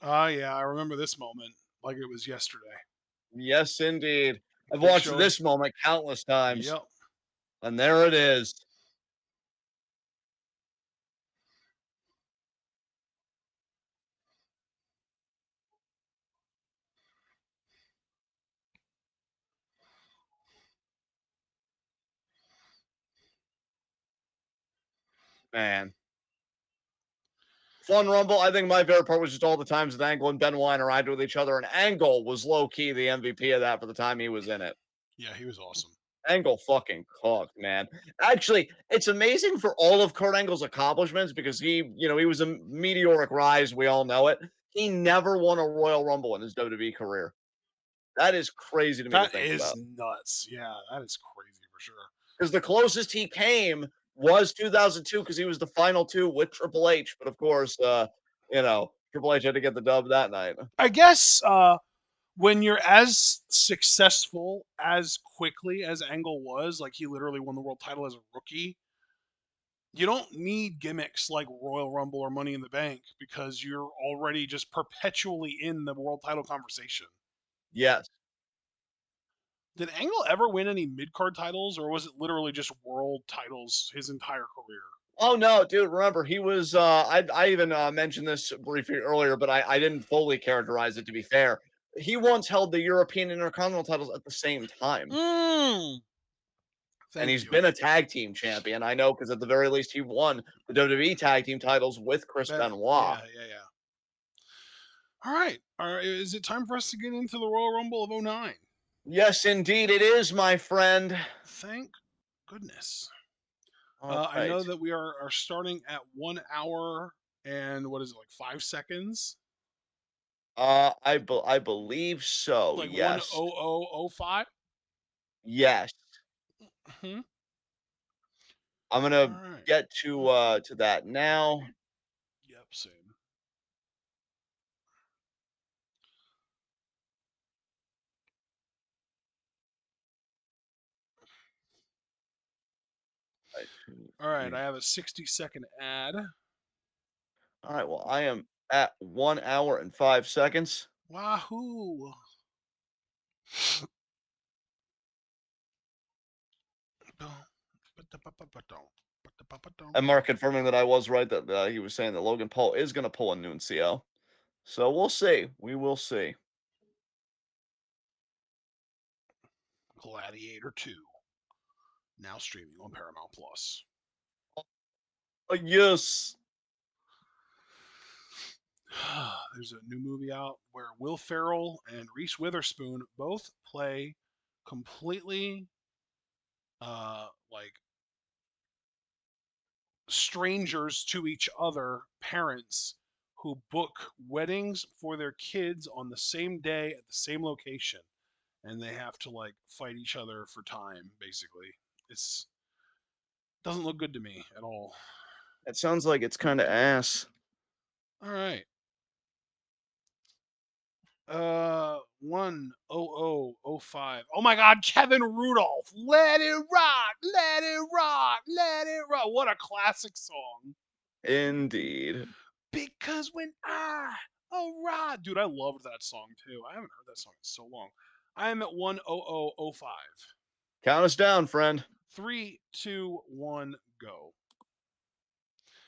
Ah, yeah, I remember this moment. like it was yesterday. Yes, indeed. I've They watched showed, this moment countless times, yep. and there it is. Man. Fun Rumble. I think my favorite part was just all the times that Angle and Benoit interacted with each other, and Angle was low key the MVP of that for the time he was in it. Yeah, he was awesome. Angle fucking cooked, man. Actually, it's amazing for all of Kurt Angle's accomplishments because he was a meteoric rise. We all know it. He never won a Royal Rumble in his WWE career. That is crazy to me to That think is about. nuts. Yeah, that is crazy for sure. Because the closest he came was 2002 because he was the final two with Triple H. But of course, Triple H had to get the dub that night. I guess when you're as successful as quickly as Angle was, like he literally won the world title as a rookie, you don't need gimmicks like Royal Rumble or Money in the Bank because you're already just perpetually in the world title conversation. Yes. Did Angle ever win any mid card titles, or was it literally just world titles his entire career? Oh no, dude! Remember, he was. I even mentioned this briefly earlier, but I didn't fully characterize it. To be fair, he once held the European Intercontinental titles at the same time, Mm, and thank he's you. been a tag team champion. I know because at the very least he won the WWE tag team titles with Chris Benoit. Yeah, yeah, yeah. All right. All right. Is it time for us to get into the Royal Rumble of '09? Yes, indeed, it is, my friend. Thank goodness. All I right. know that we are starting at 1 hour and what is it, like 5 seconds? I believe so. Like one Yes. oh oh oh five. Yes. Hmm. I'm All gonna right. get to that now. Yep. Same. Right, two, All right. I three. have a 60-second ad. All right. Well, I am at 1 hour and 5 seconds. Wahoo! And Mark confirming that I was right that he was saying that Logan Paul is going to pull a Nuncio. So we'll see. We will see. Gladiator 2, now streaming on Paramount Plus. Yes. There's a new movie out where Will Ferrell and Reese Witherspoon both play completely like strangers to each other parents who book weddings for their kids on the same day at the same location, and they have to like fight each other for time basically. It's doesn't look good to me at all. That sounds like it's kind of ass. All right. 10005. Oh my god, Kevin Rudolph. Let it rock, let it rock, let it rock. What a classic song. Indeed. Because when I arrive. Dude, I loved that song too. I haven't heard that song in so long. I am at 10005. Count us down, friend. 3, 2, 1, go.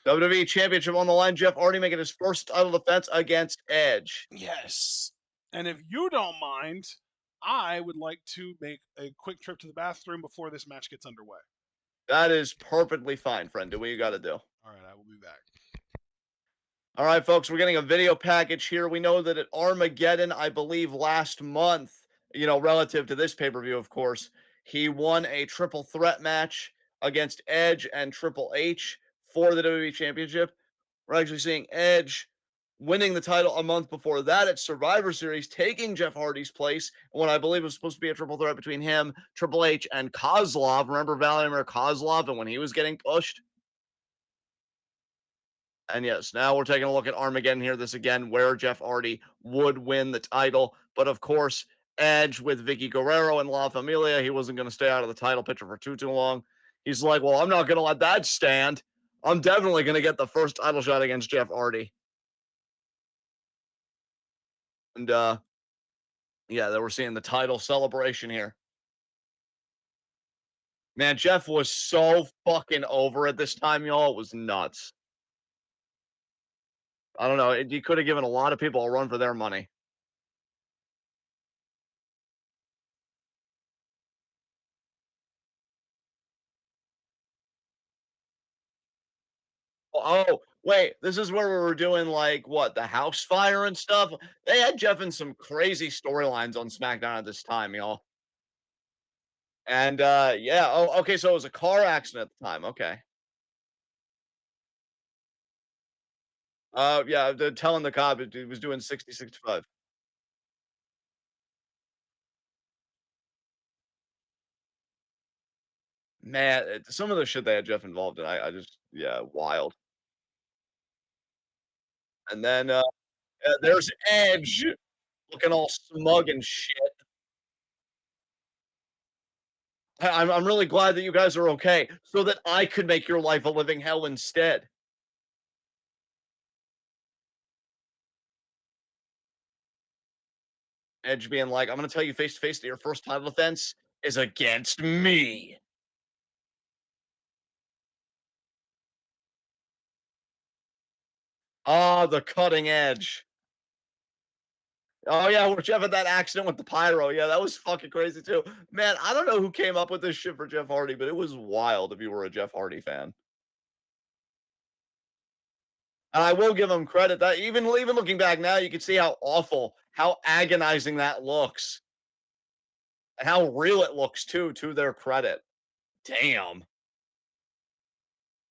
WWE Championship on the line. Jeff Hardy making his first title defense against Edge. Yes. And if you don't mind, I would like to make a quick trip to the bathroom before this match gets underway. That is perfectly fine, friend. Do what you got to do. All right, I will be back. All right, folks, we're getting a video package here. We know that at Armageddon, I believe last month, relative to this pay per view, of course, he won a triple threat match against Edge and Triple H for the WWE Championship. We're actually seeing Edge winning the title a month before that at Survivor Series, taking Jeff Hardy's place. When I believe it was supposed to be a triple threat between him, Triple H, and Kozlov. Remember Vladimir Kozlov and when he was getting pushed? And yes, now we're taking a look at Armageddon here. This again, where Jeff Hardy would win the title. But of course, Edge with Vicky Guerrero and La Familia, he wasn't going to stay out of the title picture for too long. He's like, well, I'm not going to let that stand. I'm definitely going to get the first title shot against Jeff Hardy. And Yeah, that we're seeing the title celebration here. Man, Jeff was so fucking over at this time, y'all. It was nuts. I don't know. He could have given a lot of people a run for their money. Oh, wait, this is where we were doing like what the house fire and stuff. They had Jeff in some crazy storylines on SmackDown at this time, y'all. And yeah, oh, okay, so it was a car accident at the time. Okay. Yeah, telling the cop it was doing 60, 65. Man, some of the shit they had Jeff involved in, I just, yeah, wild. And then there's Edge looking all smug and shit. I'm really glad that you guys are okay, so that I could make your life a living hell instead. Edge being like, I'm gonna tell you face to face that your first title defense is against me. Ah, the cutting edge. Oh yeah, where Jeff had that accident with the pyro. Yeah, that was fucking crazy too. Man, I don't know who came up with this shit for Jeff Hardy, but it was wild if you were a Jeff Hardy fan. And I will give him credit that even looking back now, you can see how awful, how agonizing that looks, and how real it looks too, to their credit. Damn.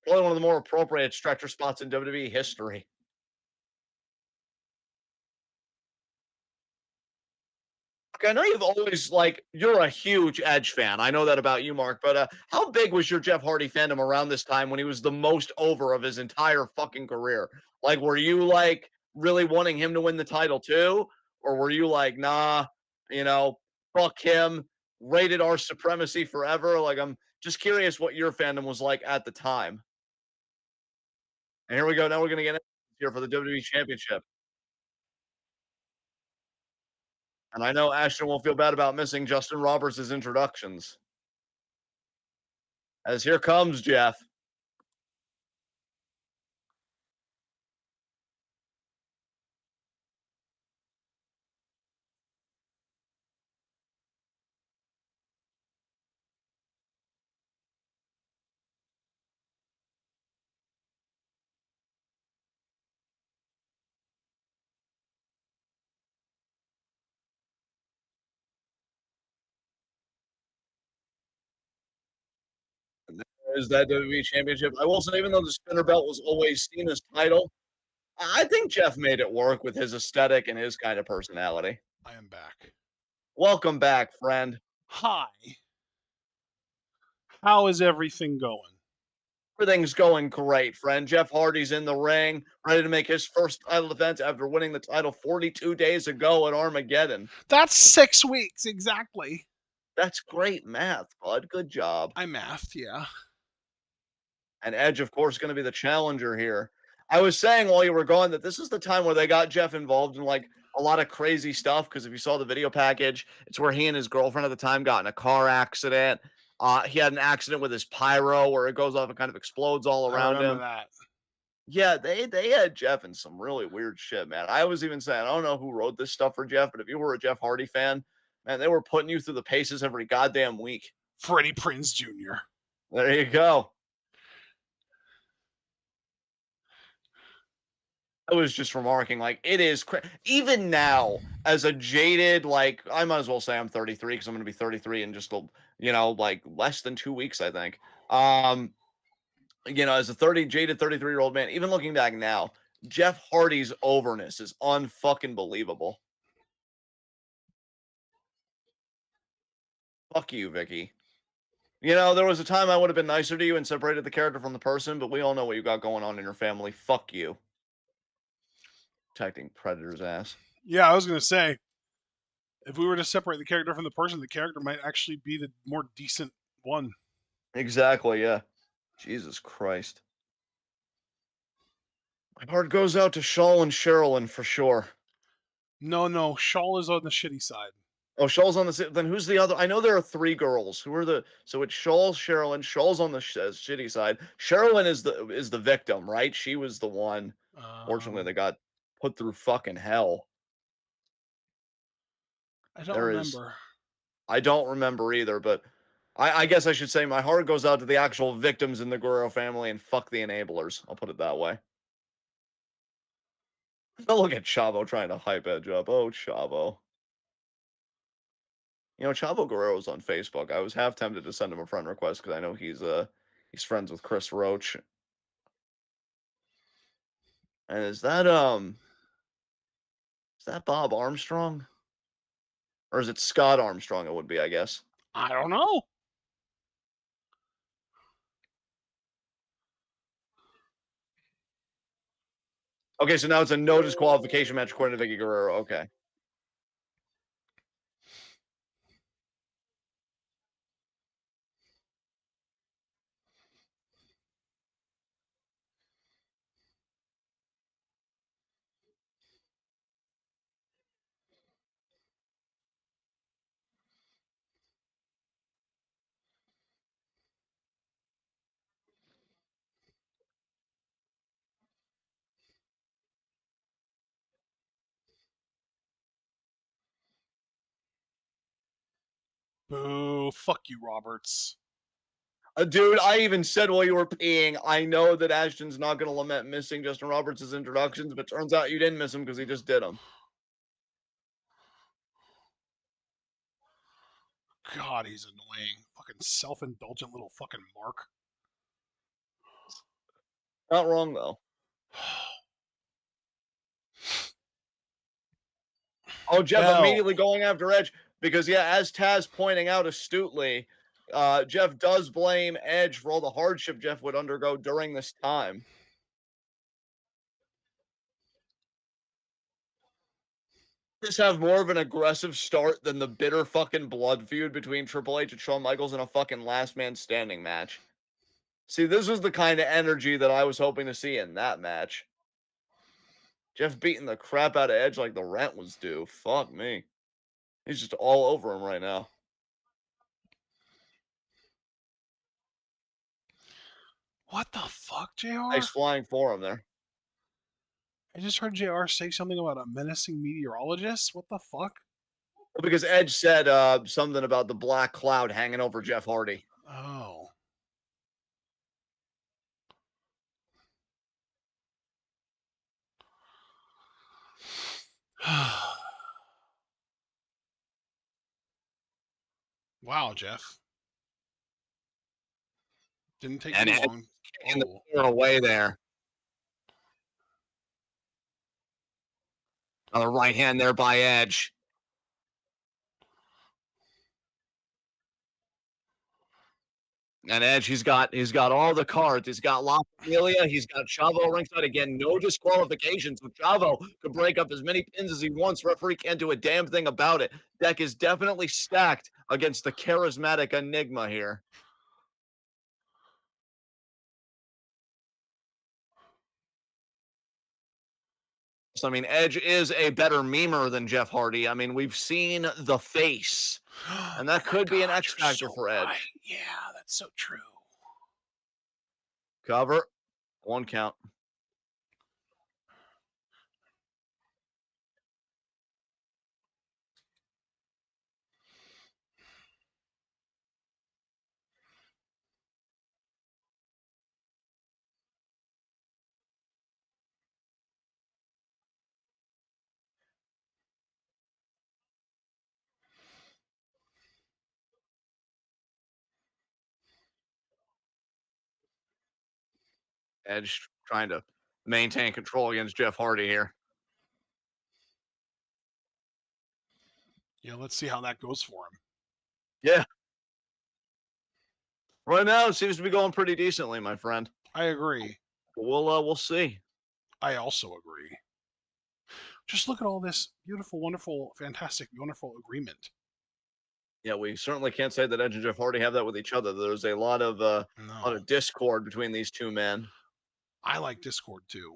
Probably one of the more appropriate stretcher spots in WWE history. I know you've always like you're a huge Edge fan. I know that about you, Mark. But how big was your Jeff Hardy fandom around this time when he was the most over of his entire fucking career? Like, were you like really wanting him to win the title too, or were you like, nah, you know, fuck him, rated R supremacy forever? Like, I'm just curious what your fandom was like at the time. And here we go. Now we're gonna get here for the WWE Championship. And I know Ashton won't feel bad about missing Justin Roberts' introductions. As here comes Jeff. There's that WWE Championship. I will say, even though the spinner belt was always seen as title, I think Jeff made it work with his aesthetic and his kind of personality. I am back. Welcome back, friend. Hi. How is everything going? Everything's going great, friend. Jeff Hardy's in the ring, ready to make his first title defense after winning the title 42 days ago at Armageddon. That's 6 weeks exactly. That's great math, bud. Good job. I mathed, yeah. And Edge, of course, going to be the challenger here. I was saying while you were gone that this is the time where they got Jeff involved in like a lot of crazy stuff. Because if you saw the video package, it's where he and his girlfriend at the time got in a car accident. He had an accident with his pyro where it goes off and kind of explodes all I around remember him. that. Yeah, they had Jeff in some really weird shit, man. I was even saying I don't know who wrote this stuff for Jeff, but if you were a Jeff Hardy fan, man, they were putting you through the paces every goddamn week. Freddie Prinze Jr. There you go. I was just remarking, like, it is even now, as a jaded, like, I might as well say I'm 33 because I'm going to be 33 in just, like less than 2 weeks, I think. As a jaded 33-year-old man, even looking back now, Jeff Hardy's overness is unfucking believable. Fuck you, Vicky. There was a time I would have been nicer to you and separated the character from the person, but we all know what you got going on in your family. Fuck you. Protecting Predator's ass. Yeah, I was gonna say, if we were to separate the character from the person, the character might actually be the more decent one. Exactly, yeah. Jesus Christ. My heart goes out to Shaw and Sherilyn for sure. No, Shaw is on the shitty side. Oh, Shoal's on the then who's the other? I know there are 3 girls. Who are the so it's Shoal, Sherilyn. Shoal's on the shitty side. Sherilyn is the victim, right? She was the one, fortunately, that got put through fucking hell. I don't There is remember. I don't remember either, but I guess I should say my heart goes out to the actual victims in the Guerrero family and fuck the enablers. I'll put it that way. Look at Chavo trying to hype Edge up. Oh, Chavo. You know, Chavo Guerrero's on Facebook. I was half tempted to send him a friend request because I know he's friends with Chris Roach. And is that Bob Armstrong? Or is it Scott Armstrong it would be, I guess. I don't know. Okay, so now it's a no disqualification match according to Vicky Guerrero. Okay. Boo. Fuck you, Roberts. Dude, I even said while you were peeing, I know that Ashton's not going to lament missing Justin Roberts' introductions, but turns out you didn't miss him because he just did them. God, he's annoying. Fucking self-indulgent little fucking mark. Not wrong, though. Oh, Jeff Bell. immediately going after Edge because, yeah, as Taz pointing out astutely, Jeff does blame Edge for all the hardship Jeff would undergo during this time. Just have more of an aggressive start than the bitter fucking blood feud between Triple H and Shawn Michaels in a fucking last man standing match. See, this was the kind of energy that I was hoping to see in that match. Jeff beating the crap out of Edge like the rent was due. Fuck me. He's just all over him right now. What the fuck, JR? Nice flying forearm there. I just heard JR say something about a menacing meteorologist. What the fuck? Well, because Edge said something about the black cloud hanging over Jeff Hardy. Oh. Wow, Jeff. Didn't take And me Edge long. in the Oh. corner away there. Another right hand there by Edge. And Edge, he's got all the cards. He's got La Familia. He's got Chavo ringside again. No disqualifications. So Chavo could break up as many pins as he wants. Referee can't do a damn thing about it. Deck is definitely stacked against the charismatic Enigma here. So, I mean, Edge is a better memer than Jeff Hardy. I mean, we've seen the face, and that could be an X factor for Edge. Right. Yeah, that's so true. Cover. 1 count. Edge trying to maintain control against Jeff Hardy here. Yeah, let's see how that goes for him. Yeah. Right now, it seems to be going pretty decently, my friend. I agree. We'll see. I also agree. Just look at all this beautiful, wonderful, fantastic, wonderful agreement. Yeah, we certainly can't say that Edge and Jeff Hardy have that with each other. There's a lot of discord between these two men. I like Discord too.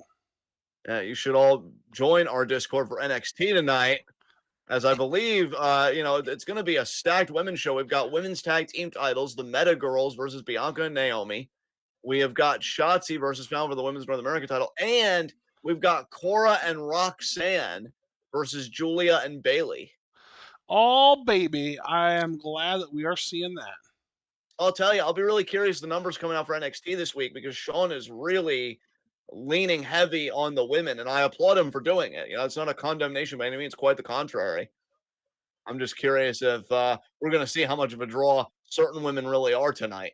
Yeah, you should all join our Discord for NXT tonight. as I believe, it's going to be a stacked women's show. We've got women's tag team titles, the Meta Girls versus Bianca and Naomi. We have got Shotzi versus Fallon for the women's North American title, and we've got Cora and Roxanne versus Julia and Bailey. Oh, baby. I am glad that we are seeing that. I'll tell you, I'll be really curious the numbers coming out for NXT this week because Sean is really leaning heavy on the women, and I applaud him for doing it. It's not a condemnation by any means, quite the contrary. I'm just curious if we're going to see how much of a draw certain women really are tonight.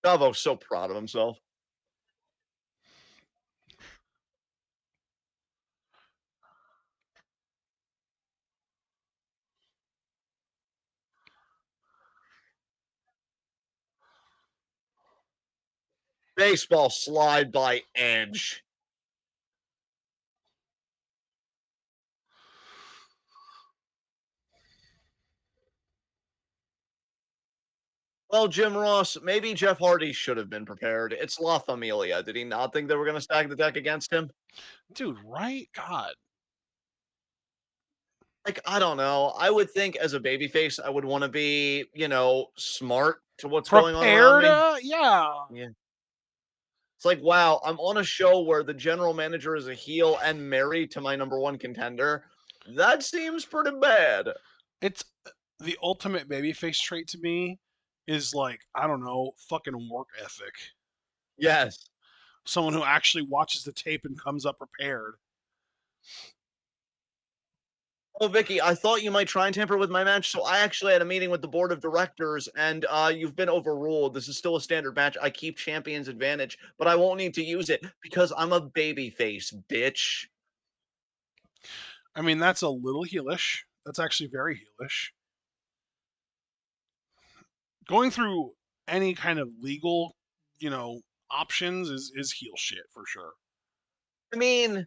Davo's so proud of himself. Baseball slide by Edge. Well, Jim Ross, maybe Jeff Hardy should have been prepared. It's La Familia. Did he not think they were going to stack the deck against him? Dude, right? God. Like, I don't know. I would think as a babyface, I would want to be, smart to what's going on around Prepared? me. Yeah. Yeah. It's like, wow, I'm on a show where the general manager is a heel and married to my number one contender. That seems pretty bad. It's the ultimate babyface trait to me is like, I don't know, fucking work ethic. Yes. Someone who actually watches the tape and comes up prepared. Oh, Vicky, I thought you might try and tamper with my match, so I actually had a meeting with the board of directors, and you've been overruled. This is still a standard match. I keep champion's advantage, but I won't need to use it because I'm a babyface, bitch. I mean, that's a little heelish. That's actually very heelish. Going through any kind of legal, options is heel shit for sure. I mean,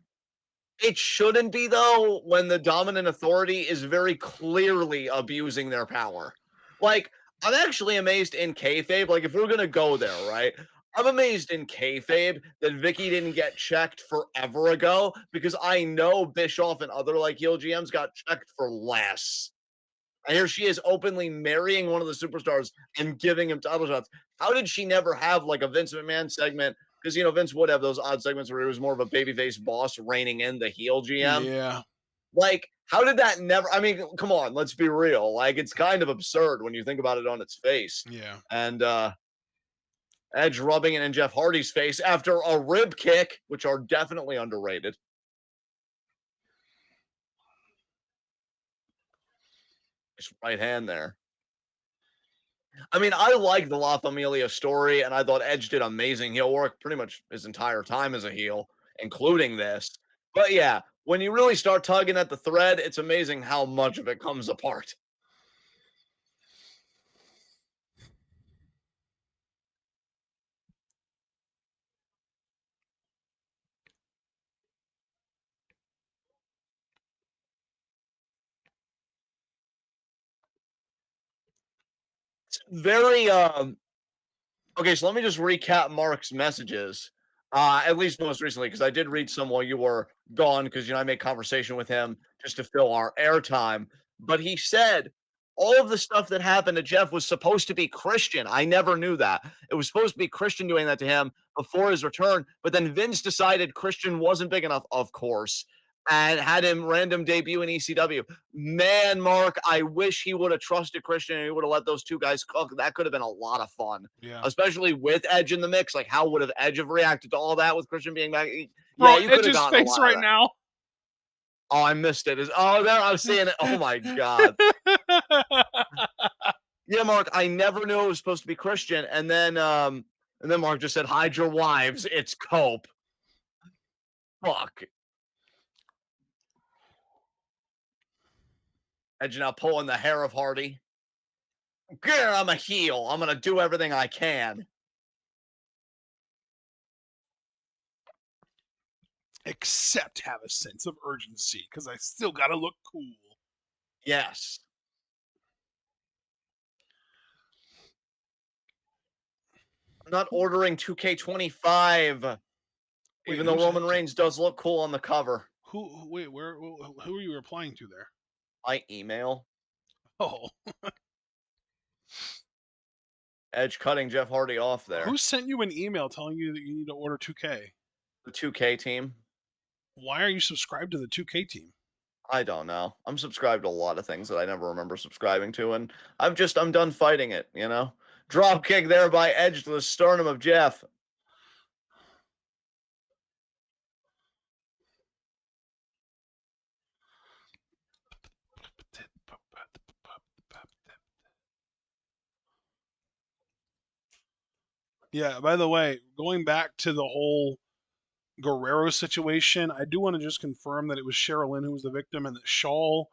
it shouldn't be, though, when the dominant authority is very clearly abusing their power. Like, I'm actually amazed in kayfabe. Like, if we're going to go there, right? I'm amazed in kayfabe that Vicky didn't get checked forever ago because I know Bischoff and other, like, heel GMs got checked for less. And here she is openly marrying one of the superstars and giving him title shots. How did she never have, like, a Vince McMahon segment? Because, Vince would have those odd segments where he was more of a babyface boss reining in the heel GM. Yeah. Like, how did that never? I mean, come on, let's be real. Like, it's kind of absurd when you think about it on its face. Yeah. And Edge rubbing it in Jeff Hardy's face after a rib kick, which are definitely underrated. His right hand there. I mean, I like the La Familia story, and I thought Edge did amazing heel work pretty much his entire time as a heel, including this. But yeah, when you really start tugging at the thread, it's amazing how much of it comes apart. It's very okay, so let me just recap Mark's messages. At least most recently, because I did read some while you were gone, because I made conversation with him just to fill our airtime. But he said all of the stuff that happened to Jeff was supposed to be Christian. I never knew that. It was supposed to be Christian doing that to him before his return, but then Vince decided Christian wasn't big enough, of course, and had him random debut in ECW. Man, Mark, I wish he would have trusted Christian and he would have let those two guys cook. That could have been a lot of fun, Yeah. especially with Edge in the mix. Like, how would have Edge have reacted to all that with Christian being back? Bro, Yeah, you could have Edge's gotten a face lot of right that. now. Oh, I missed it. Oh, there I'm seeing it. Oh my god. Yeah, Mark, I never knew it was supposed to be Christian. And then Mark just said, hide your wives. It's Cope. Fuck. Edge now pulling the hair of Hardy. Grr, I'm a heel. I'm gonna do everything I can. Except have a sense of urgency, because I still gotta look cool. Yes. I'm not ordering 2K25. Wait, Even though who's Roman Edge? Reigns does look cool on the cover. Wait, who are you replying to there? My email. Oh, Edge cutting Jeff Hardy off there. who sent you an email telling you that you need to order 2K? The 2K team. Why are you subscribed to the 2K team? I don't know. I'm subscribed to a lot of things that I never remember subscribing to, and I'm done fighting it, you know? Drop kick there by Edge to the sternum of Jeff. Yeah, by the way, going back to the whole Guerrero situation, I do want to just confirm that it was Sherilyn who was the victim and that Shaw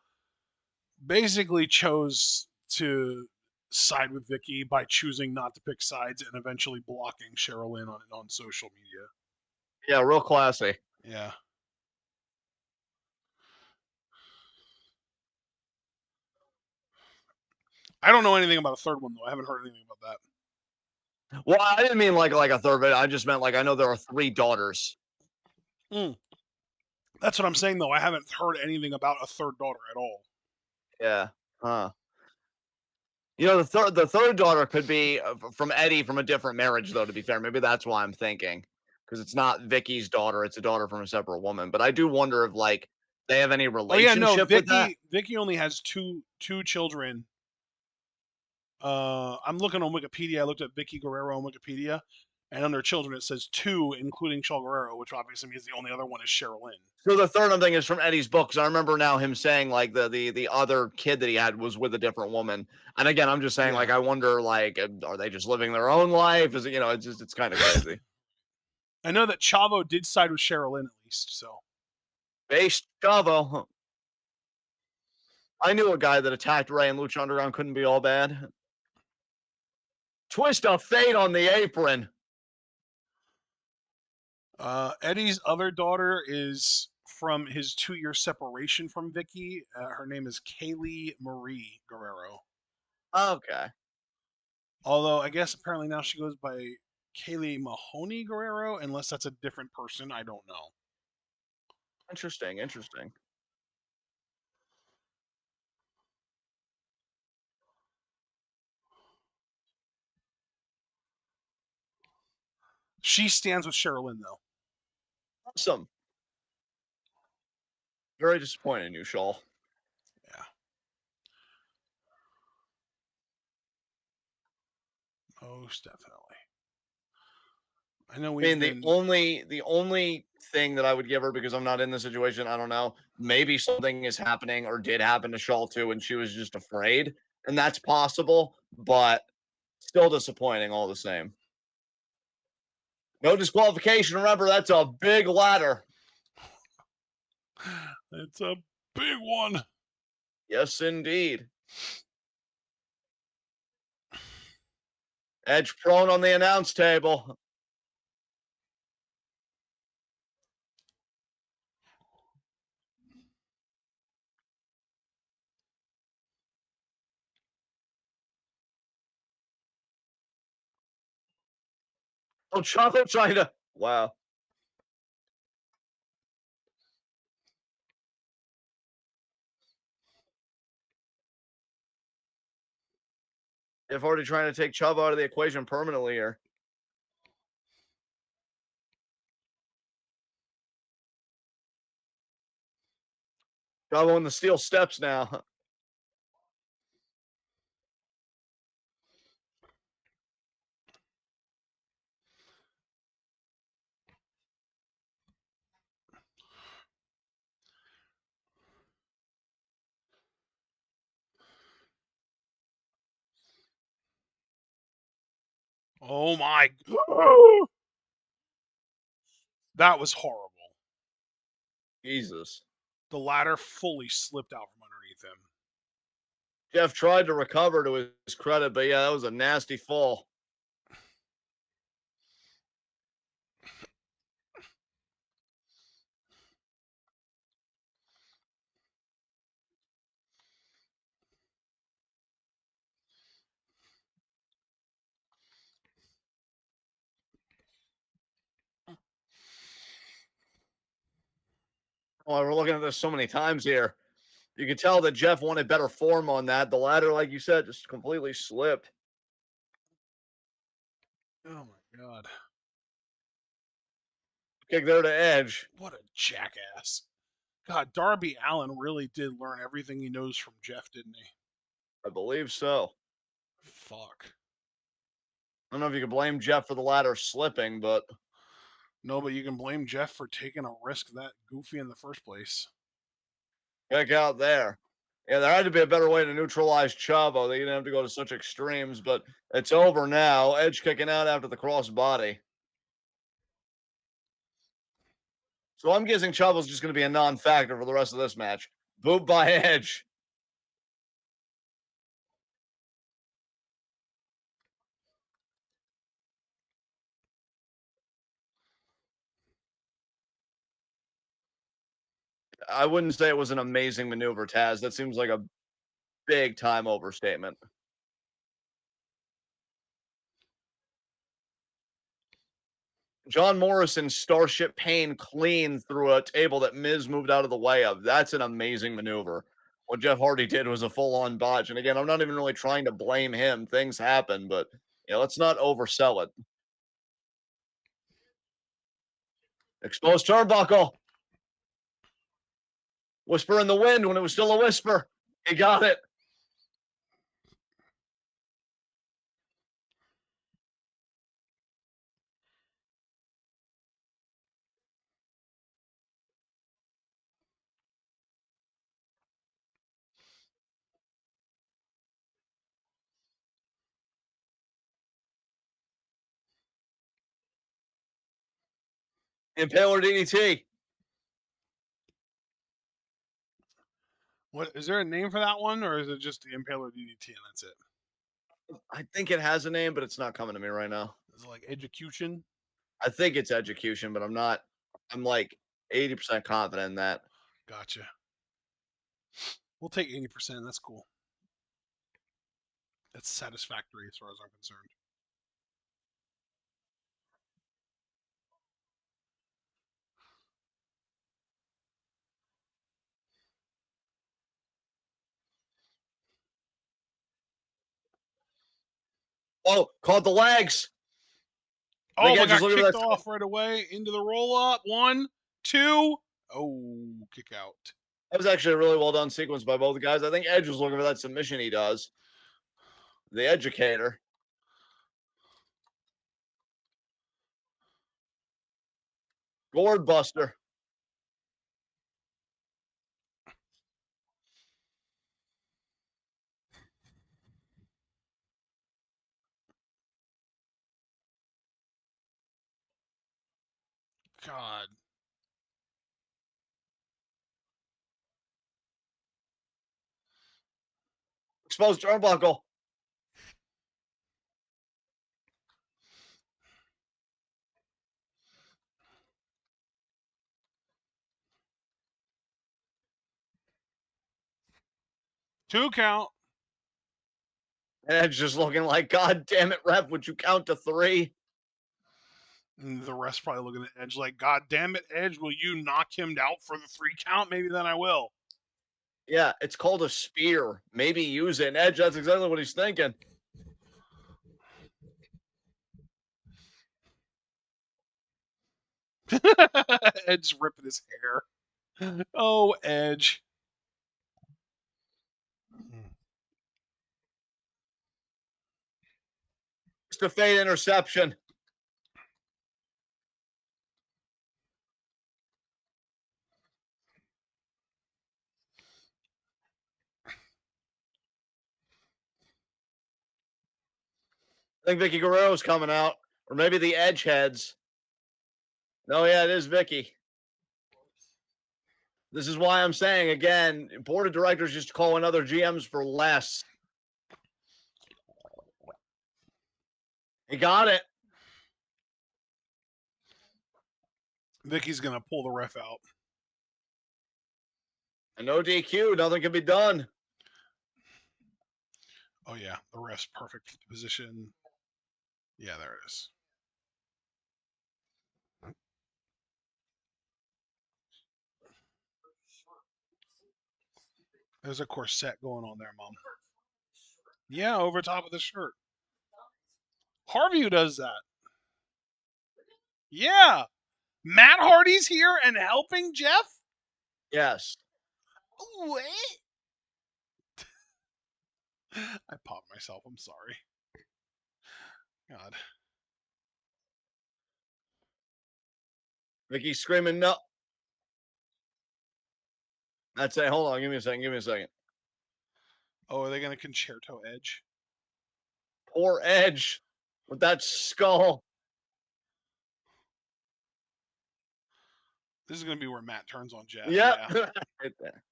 basically chose to side with Vicky by choosing not to pick sides and eventually blocking Sherilyn on social media. Yeah, real classy. Yeah. I don't know anything about a third one though. I haven't heard anything about that. Well, I didn't mean like a third, but I just meant like I know there are 3 daughters. That's what I'm saying though. I haven't heard anything about a third daughter at all. Yeah. Huh. You know, the third daughter could be from Eddie from a different marriage, though. To be fair, maybe that's why I'm thinking, because it's not Vicky's daughter; it's a daughter from a separate woman. But I do wonder if like they have any Oh yeah, no. relationship with that. Vicky only has two children. I'm looking on Wikipedia. I looked at Vicky Guerrero on Wikipedia, and under children it says 2, including Shaw Guerrero, which obviously means the only other one is Sherilyn. So the third thing is from Eddie's book. 'Cause I remember now him saying like the other kid that he had was with a different woman. And again, I'm just saying like Yeah. I wonder like are they just living their own life? Is it it's kind of crazy. I know that Chavo did side with Sherilyn at least, so. Base Chavo. I knew a guy that attacked Ray and Lucha Underground couldn't be all bad. Twist of fate on the apron. Eddie's other daughter is from his 2-year separation from Vicky. Her name is Kaylee Marie Guerrero. Okay. Although I guess apparently now she goes by Kaylee Mahoney Guerrero, unless that's a different person. I don't know. Interesting. Interesting. She stands with Sherilyn though. Awesome. Very disappointed in you, Shaw. Yeah. Most definitely. I know I we've mean, been. the only thing that I would give her because I'm not in the situation, I don't know. Maybe something is happening or did happen to Shaw too, and she was just afraid, and that's possible, but still disappointing all the same. No disqualification. Remember, that's a big ladder. It's a big one. Yes, indeed. Edge prone on the announce table. Oh, Chavo trying to. Wow. They've already trying to take Chavo out of the equation permanently here. Chavo on the steel steps now. Oh my. That was horrible. Jesus. The ladder fully slipped out from underneath him. Jeff tried to recover to his credit, but yeah, that was a nasty fall. Oh, we're looking at this so many times here. You can tell that Jeff wanted better form on that. The ladder, like you said, just completely slipped. Oh my god. Kick there to Edge. What a jackass. God, Darby Allin really did learn everything he knows from Jeff, didn't he? I believe so. Fuck. I don't know if you can blame Jeff for the ladder slipping, but No, but you can blame Jeff for taking a risk that goofy in the first place. heck out there. Yeah, there had to be a better way to neutralize Chavo. They didn't have to go to such extremes, but it's over now. Edge kicking out after the crossbody. So I'm guessing Chavo's just going to be a non-factor for the rest of this match. Boot by Edge. I wouldn't say it was an amazing maneuver, Taz. That seems like a big time overstatement. John Morrison Starship Pain clean through a table that Miz moved out of the way of. That's an amazing maneuver. What Jeff Hardy did was a full-on botch. And again, I'm not even really trying to blame him. Things happen, but let's not oversell it. Exposed turnbuckle. Whisper in the wind when it was still a whisper. He got it. Impaler DDT. What is there a name for that one, or is it just the Impaler DDT and that's it? I think it has a name, but it's not coming to me right now. Is it like Execution? I think it's Execution, but I'm not. I'm like 80% confident in that. Gotcha. We'll take 80%. That's cool. That's satisfactory as far as I'm concerned. Oh, caught the legs. Oh, Big but Edge is got looking at kicked that. off right away into the roll up. 1, 2. Oh, kick out. That was actually a really well done sequence by both guys. I think Edge was looking for that submission he does. The educator. Gourd Buster. God. Exposed turnbuckle. Two count. Edge just looking like, God damn it, ref, would you count to 3? And the rest probably looking at Edge like, God damn it, Edge, will you knock him out for the 3 count? Maybe then I will. Yeah, it's called a spear. Maybe use it. And Edge, that's exactly what he's thinking. Edge ripping his hair. Oh, Edge. It's a fade interception. I think Vicky Guerrero's coming out. Or maybe the Edge heads. No, yeah, it is Vicky. This is why I'm saying, again, board of directors just call in other GMs for less. He got it. Vicky's going to pull the ref out. And no DQ. Nothing can be done. Oh, yeah. The ref's perfect position. Yeah, there it is. There's a corset going on there, Mom. Yeah, over top of the shirt. Harvey does that. Yeah. Matt Hardy's here and helping Jeff? Yes. What? I popped myself. I'm sorry. God. Vicky's screaming, no. That's it. Hold on. Give me a second. Give me a second. Oh, are they going to concerto Edge? Poor Edge with that skull. This is going to be where Matt turns on Jeff. Yep. Yeah. Right there.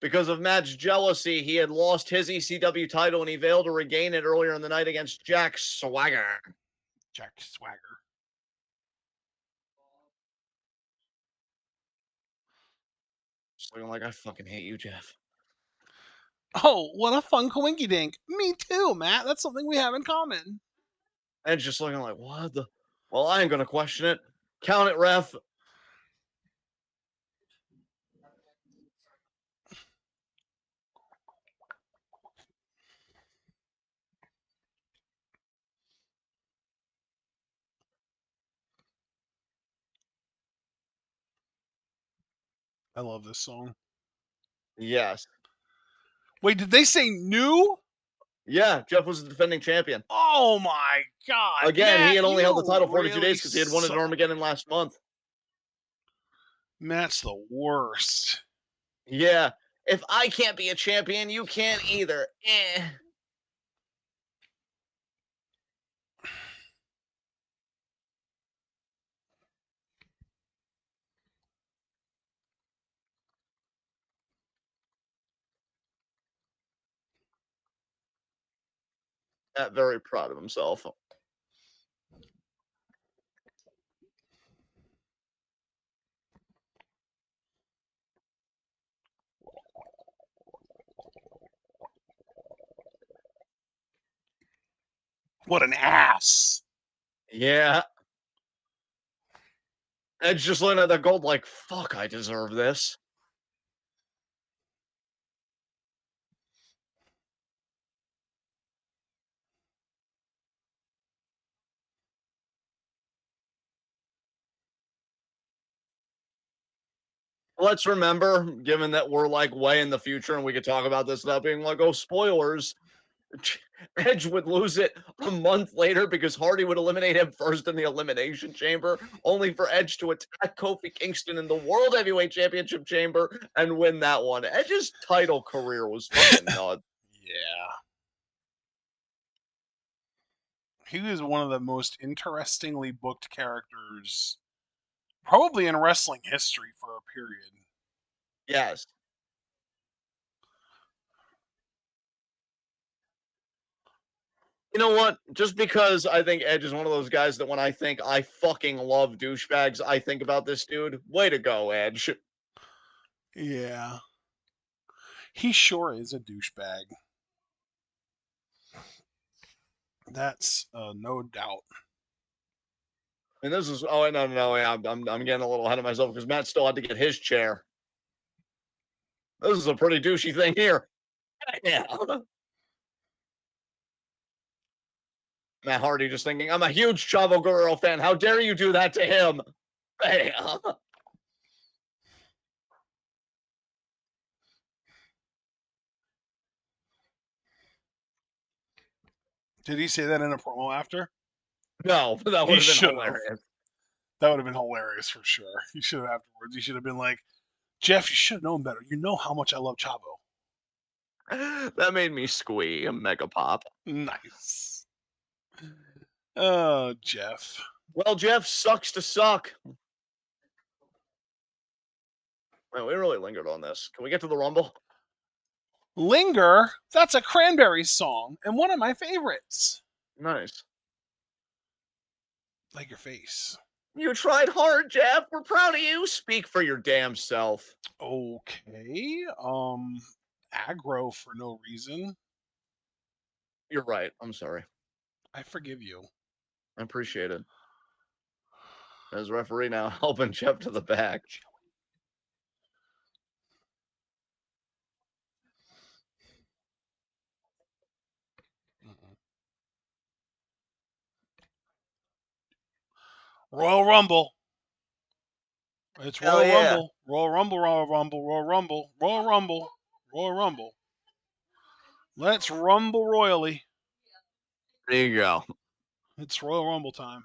Because of Matt's jealousy, he had lost his ECW title and he failed to regain it earlier in the night against Jack Swagger. Jack Swagger. Just looking like I fucking hate you, Jeff. Oh, what a fun coinky dink. Me too, Matt. That's something we have in common. Edge just looking like, what the? Well, I ain't gonna question it. Count it, ref. I love this song. Yes. Wait, did they say new? Yeah, Jeff was the defending champion. Oh my God. Again, Matt, he had only held the you title 42 really days because he had won it at suck. Armageddon last month. Matt's the worst. Yeah. If I can't be a champion, you can't either. Matt very proud of himself. What an ass. Yeah. Edge just looking at the gold like, fuck, I deserve this. Let's remember, given that we're like way in the future and we could talk about this without being like, oh, spoilers. Edge would lose it a month later because Hardy would eliminate him first in the Elimination Chamber, only for Edge to attack Kofi Kingston in the World Heavyweight Championship Chamber and win that one. Edge's title career was fucking nuts. Yeah. He was one of the most interestingly booked characters, probably in wrestling history for a period. Yes. You know what? Just because I think Edge is one of those guys that when I think I fucking love douchebags, I think about this dude. Way to go, Edge. Yeah. He sure is a douchebag. That's no doubt. And this is no, yeah, I'm getting a little ahead of myself because Matt still had to get his chair. This is a pretty douchey thing here. Yeah. Matt Hardy just thinking, I'm a huge Chavo Guerrero fan. How dare you do that to him? Bam. Did he say that in a promo after? No, that He would have been should've. hilarious. That would have been hilarious for sure. He should have afterwards. He should have been like, Jeff, you should have known better. You know how much I love Chavo. That made me squee a mega pop. Nice. Oh, Jeff. Well, Jeff sucks to suck. Man, we really lingered on this. Can we get to the Rumble? Linger? That's a Cranberries song and one of my favorites. Nice. Like your face. You tried hard, Jeff. We're proud of you. Speak for your damn self. Okay. Aggro for no reason. You're right. I'm sorry. I forgive you. I appreciate it. As referee now, helping Jeff to the back. Royal Rumble. It's Hell Royal yeah. Rumble. Royal Rumble, Royal Rumble, Royal Rumble, Royal Rumble, Royal Rumble. Let's rumble royally. There you go. It's Royal Rumble time.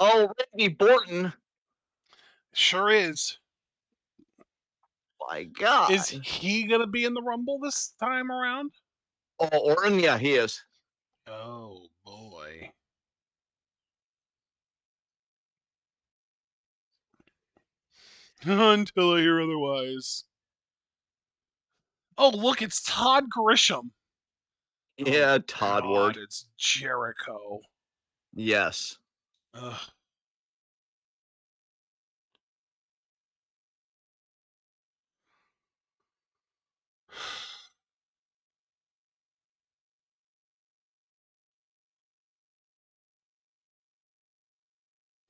Oh, Randy Borton. Sure is. My Is God. he going to be in the Rumble this time around? Oh, Orton? Yeah, he is. Oh, boy. Until I hear otherwise. Oh, look, it's Todd Grisham. Oh, Yeah, Todd God, Ward. it's Jericho. Yes. Ugh.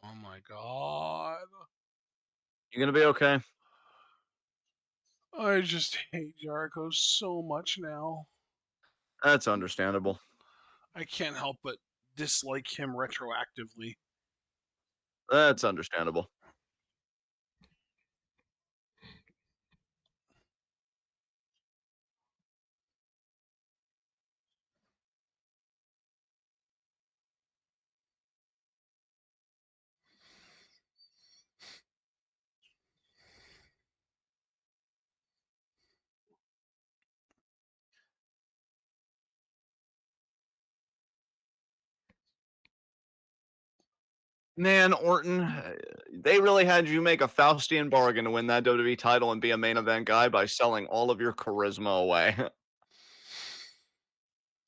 Oh, my God. You gonna be okay? I just hate Jericho so much now. That's understandable. I can't help but dislike him retroactively. That's understandable. Man, Orton, they really had you make a Faustian bargain to win that WWE title and be a main event guy by selling all of your charisma away.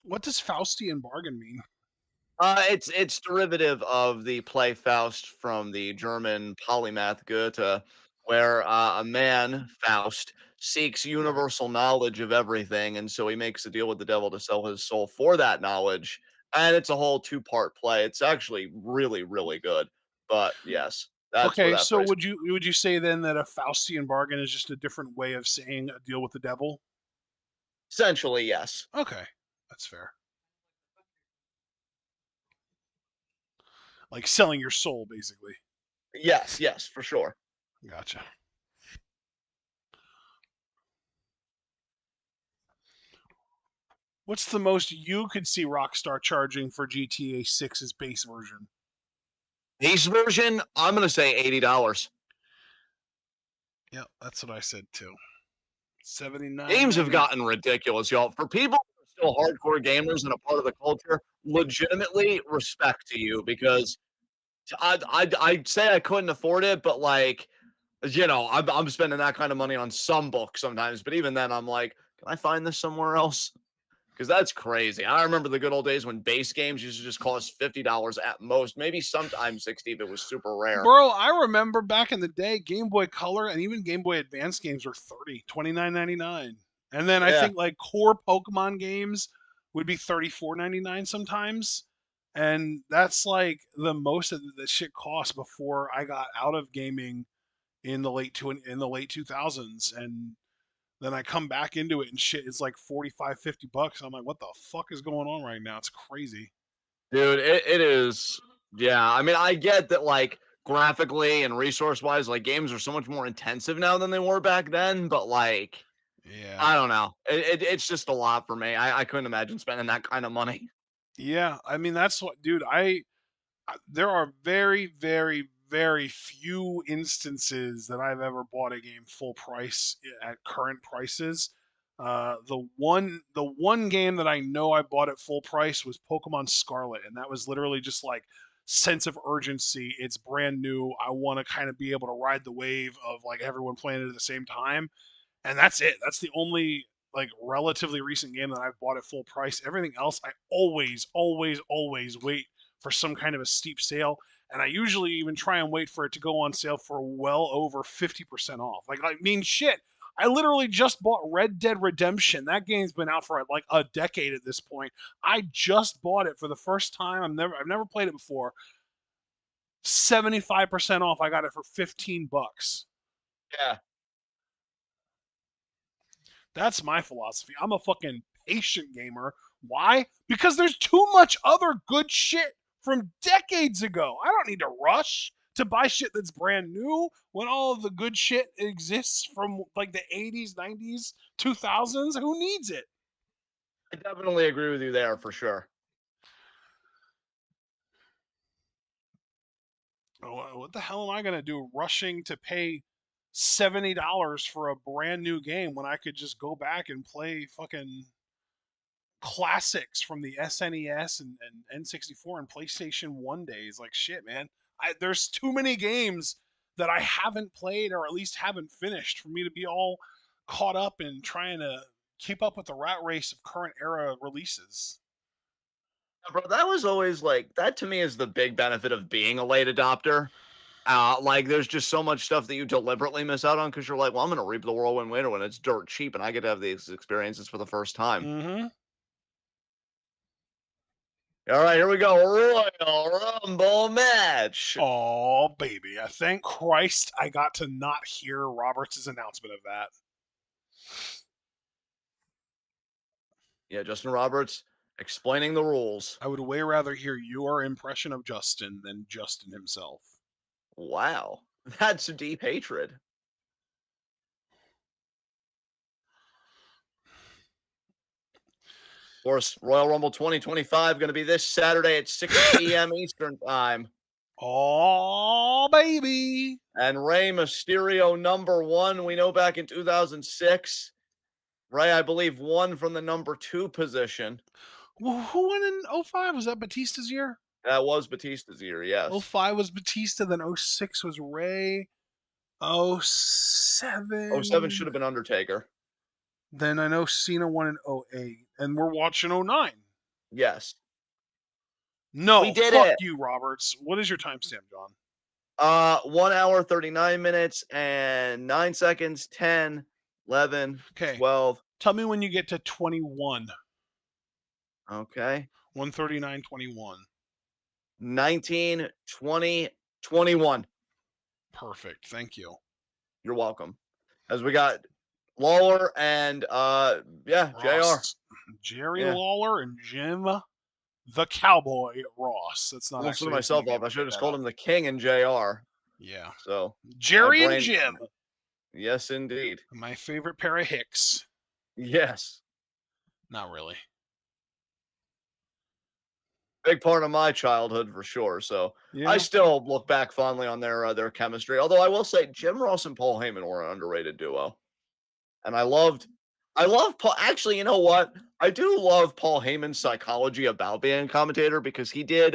What does Faustian bargain mean? It's derivative of the play Faust from the German polymath Goethe, where a man, Faust, seeks universal knowledge of everything, and so he makes a deal with the devil to sell his soul for that knowledge. And it's a whole two-part play. It's actually really, really good. But yes, that's where Okay, that so phrase. would you say then that a Faustian bargain is just a different way of saying a deal with the devil? Essentially, yes. Okay, that's fair. Like selling your soul, basically. Yes, yes, for sure. Gotcha. What's the most you could see Rockstar charging for GTA 6's base version? Base version, I'm gonna say $80. Yep, that's what I said too. 79 Games have 99. gotten ridiculous, y'all. For people who are still hardcore gamers and a part of the culture, legitimately respect to you because I'd say I couldn't afford it, but like, I'm spending that kind of money on some books sometimes. But even then, I'm like, can I find this somewhere else? Because that's crazy. I remember the good old days when base games used to just cost $50 at most, maybe sometimes 60 if it was super rare. Bro, I remember back in the day, Game Boy Color and even Game Boy Advance games were 30, 29.99. And then I Yeah. think like core Pokemon games would be 34.99 sometimes. And that's like the most of the shit cost before I got out of gaming in the late 2000s, and then I come back into it and shit is like 45, $50. I'm like, what the fuck is going on right now? It's crazy. Dude, it is. Yeah, I mean, I get that, like, graphically and resource wise, like, games are so much more intensive now than they were back then. But, like, Yeah. I don't know. It's just a lot for me. I couldn't imagine spending that kind of money. Yeah, I mean that's what, dude. There are very, very, very few instances that I've ever bought a game full price at current prices. The one game that I know I bought at full price was Pokemon Scarlet, and that was literally just like sense of urgency. It's brand new. I want to kind of be able to ride the wave of like everyone playing it at the same time. And that's it. That's the only like relatively recent game that I've bought at full price. Everything else, I always wait for some kind of a steep sale, and I usually even try and wait for it to go on sale for well over 50% off. Like I mean, shit. I literally just bought Red Dead Redemption. That game's been out for like a decade at this point. I just bought it for the first time. I've never played it before. 75% off. I got it for 15 bucks. Yeah. That's my philosophy. I'm a fucking patient gamer. Why? Because there's too much other good shit from decades ago. I don't need to rush to buy shit that's brand new when all of the good shit exists from like the 80s, 90s, 2000s. Who needs it? I definitely agree with you there for sure. What the hell am I going to do rushing to pay $70 for a brand new game when I could just go back and play fucking classics from the SNES and N64 and PlayStation 1 days? Like shit, man. There's too many games that I haven't played or at least haven't finished for me to be all caught up in trying to keep up with the rat race of current era releases. Bro, that was always like that to me is the big benefit of being a late adopter. Like there's just so much stuff that you deliberately miss out on because you're like, well, I'm gonna reap the whirlwind winter when it's dirt cheap and I get to have these experiences for the first time. Mm-hmm. All right, here we go. Royal Rumble match. Oh, baby. Thank Christ I got to not hear Roberts' announcement of that. Yeah, Justin Roberts explaining the rules. I would way rather hear your impression of Justin than Justin himself. Wow, that's deep hatred. Of course, Royal Rumble 2025 going to be this Saturday at 6 p.m. Eastern Time. Oh, baby. And Rey Mysterio #1. We know back in 2006, Rey, I believe, won from the #2 position. Well, who won in 05? Was that Batista's year? That was Batista's year, yes. 05 was Batista, then 06 was Ray. 07. 07 should have been Undertaker. Then I know Cena won in 08. And we're watching 09. Yes. No, We did fuck it. you, Roberts. What is your timestamp, John? 1 hour, 39 minutes, and 9 seconds, 10, 11, Okay. 12. Tell me when you get to 21. Okay. 139.21. 19, 20, 21. Perfect. Thank you. You're welcome. As we got Lawler and JR. Jerry Yeah. Lawler and Jim the Cowboy Ross. That's not I actually his myself name. off. I should have just called him the King and JR. Yeah. So Jerry brain- and Jim. Yes, indeed. My favorite pair of Hicks. Yes. Not really. Big part of my childhood for sure. So Yeah. I still look back fondly on their chemistry. Although I will say Jim Ross and Paul Heyman were an underrated duo. And I love Paul. Actually, you know what? I do love Paul Heyman's psychology about being a commentator because he did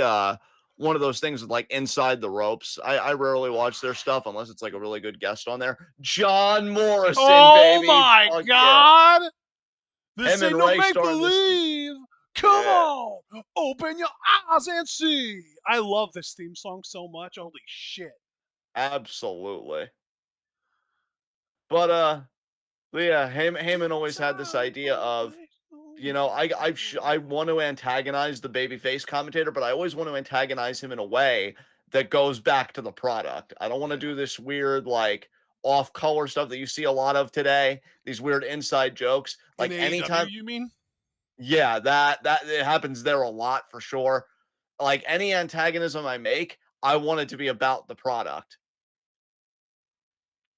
one of those things with like Inside the Ropes. I rarely watch their stuff unless it's like a really good guest on there. John Morrison, Oh baby. my Fuck God. Yeah. This Him ain't and no Ray make started this- believe. Come Yeah. on. Open your eyes and see. I love this theme song so much. Holy shit. Absolutely. But yeah, Heyman always had this idea of, you know, I want to antagonize the babyface commentator, but I always want to antagonize him in a way that goes back to the product. I don't want to do this weird like off-color stuff that you see a lot of today. These weird inside jokes. Like In anytime, AEW, you mean? yeah, that it happens there a lot for sure. Like any antagonism I make, I want it to be about the product.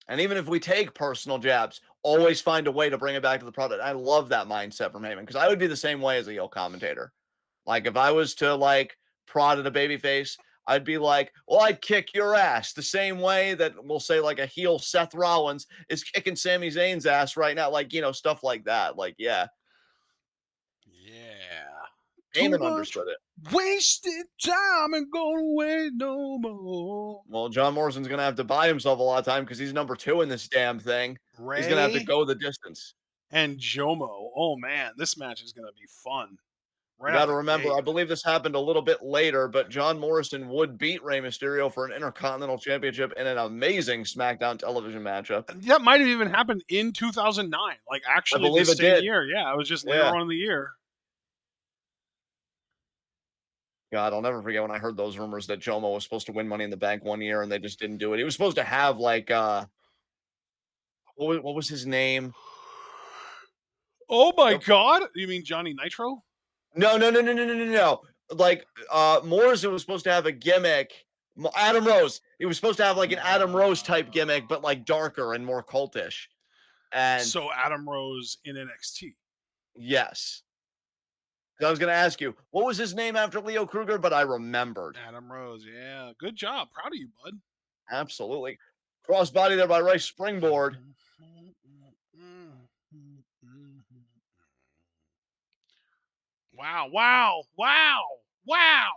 And even if we take personal jabs, always find a way to bring it back to the product. I love that mindset from Heyman because I would be the same way as a heel commentator. Like if I was to like prod at a babyface, I'd be like, well, I'd kick your ass the same way that we'll say like a heel Seth Rollins is kicking Sami Zayn's ass right now. Like, you know, stuff like that. Like, yeah. Yeah. Heyman understood it. Wasted time and going away no more. Well, John Morrison's gonna have to buy himself a lot of time because he's number 2 in this damn thing. He's gonna have to Ray go the distance. and Jomo. Oh man, this match is gonna be fun. You Right out gotta the remember, gate. I believe this happened a little bit later, but John Morrison would beat Rey Mysterio for an Intercontinental Championship in an amazing SmackDown television matchup. That might have even happened in 2009. Like I actually believe this it same did. year. Yeah, it was just later Yeah. on in the year. God, I'll never forget when I heard those rumors that Jomo was supposed to win Money in the Bank one year and they just didn't do it. He was supposed to have like what was his name? Oh my Nope. god! You mean Johnny Nitro? No. Like Morrison was supposed to have a gimmick. Adam Rose. He was supposed to have like an Adam Rose type gimmick, but like darker and more cultish. And So Adam Rose in NXT. yes. I was gonna ask you, what was his name after Leo Kruger? But I remembered. Adam Rose, yeah. Good job. Proud of you, bud. Absolutely. Crossbody there by Rice Springboard. Wow, wow, wow, wow.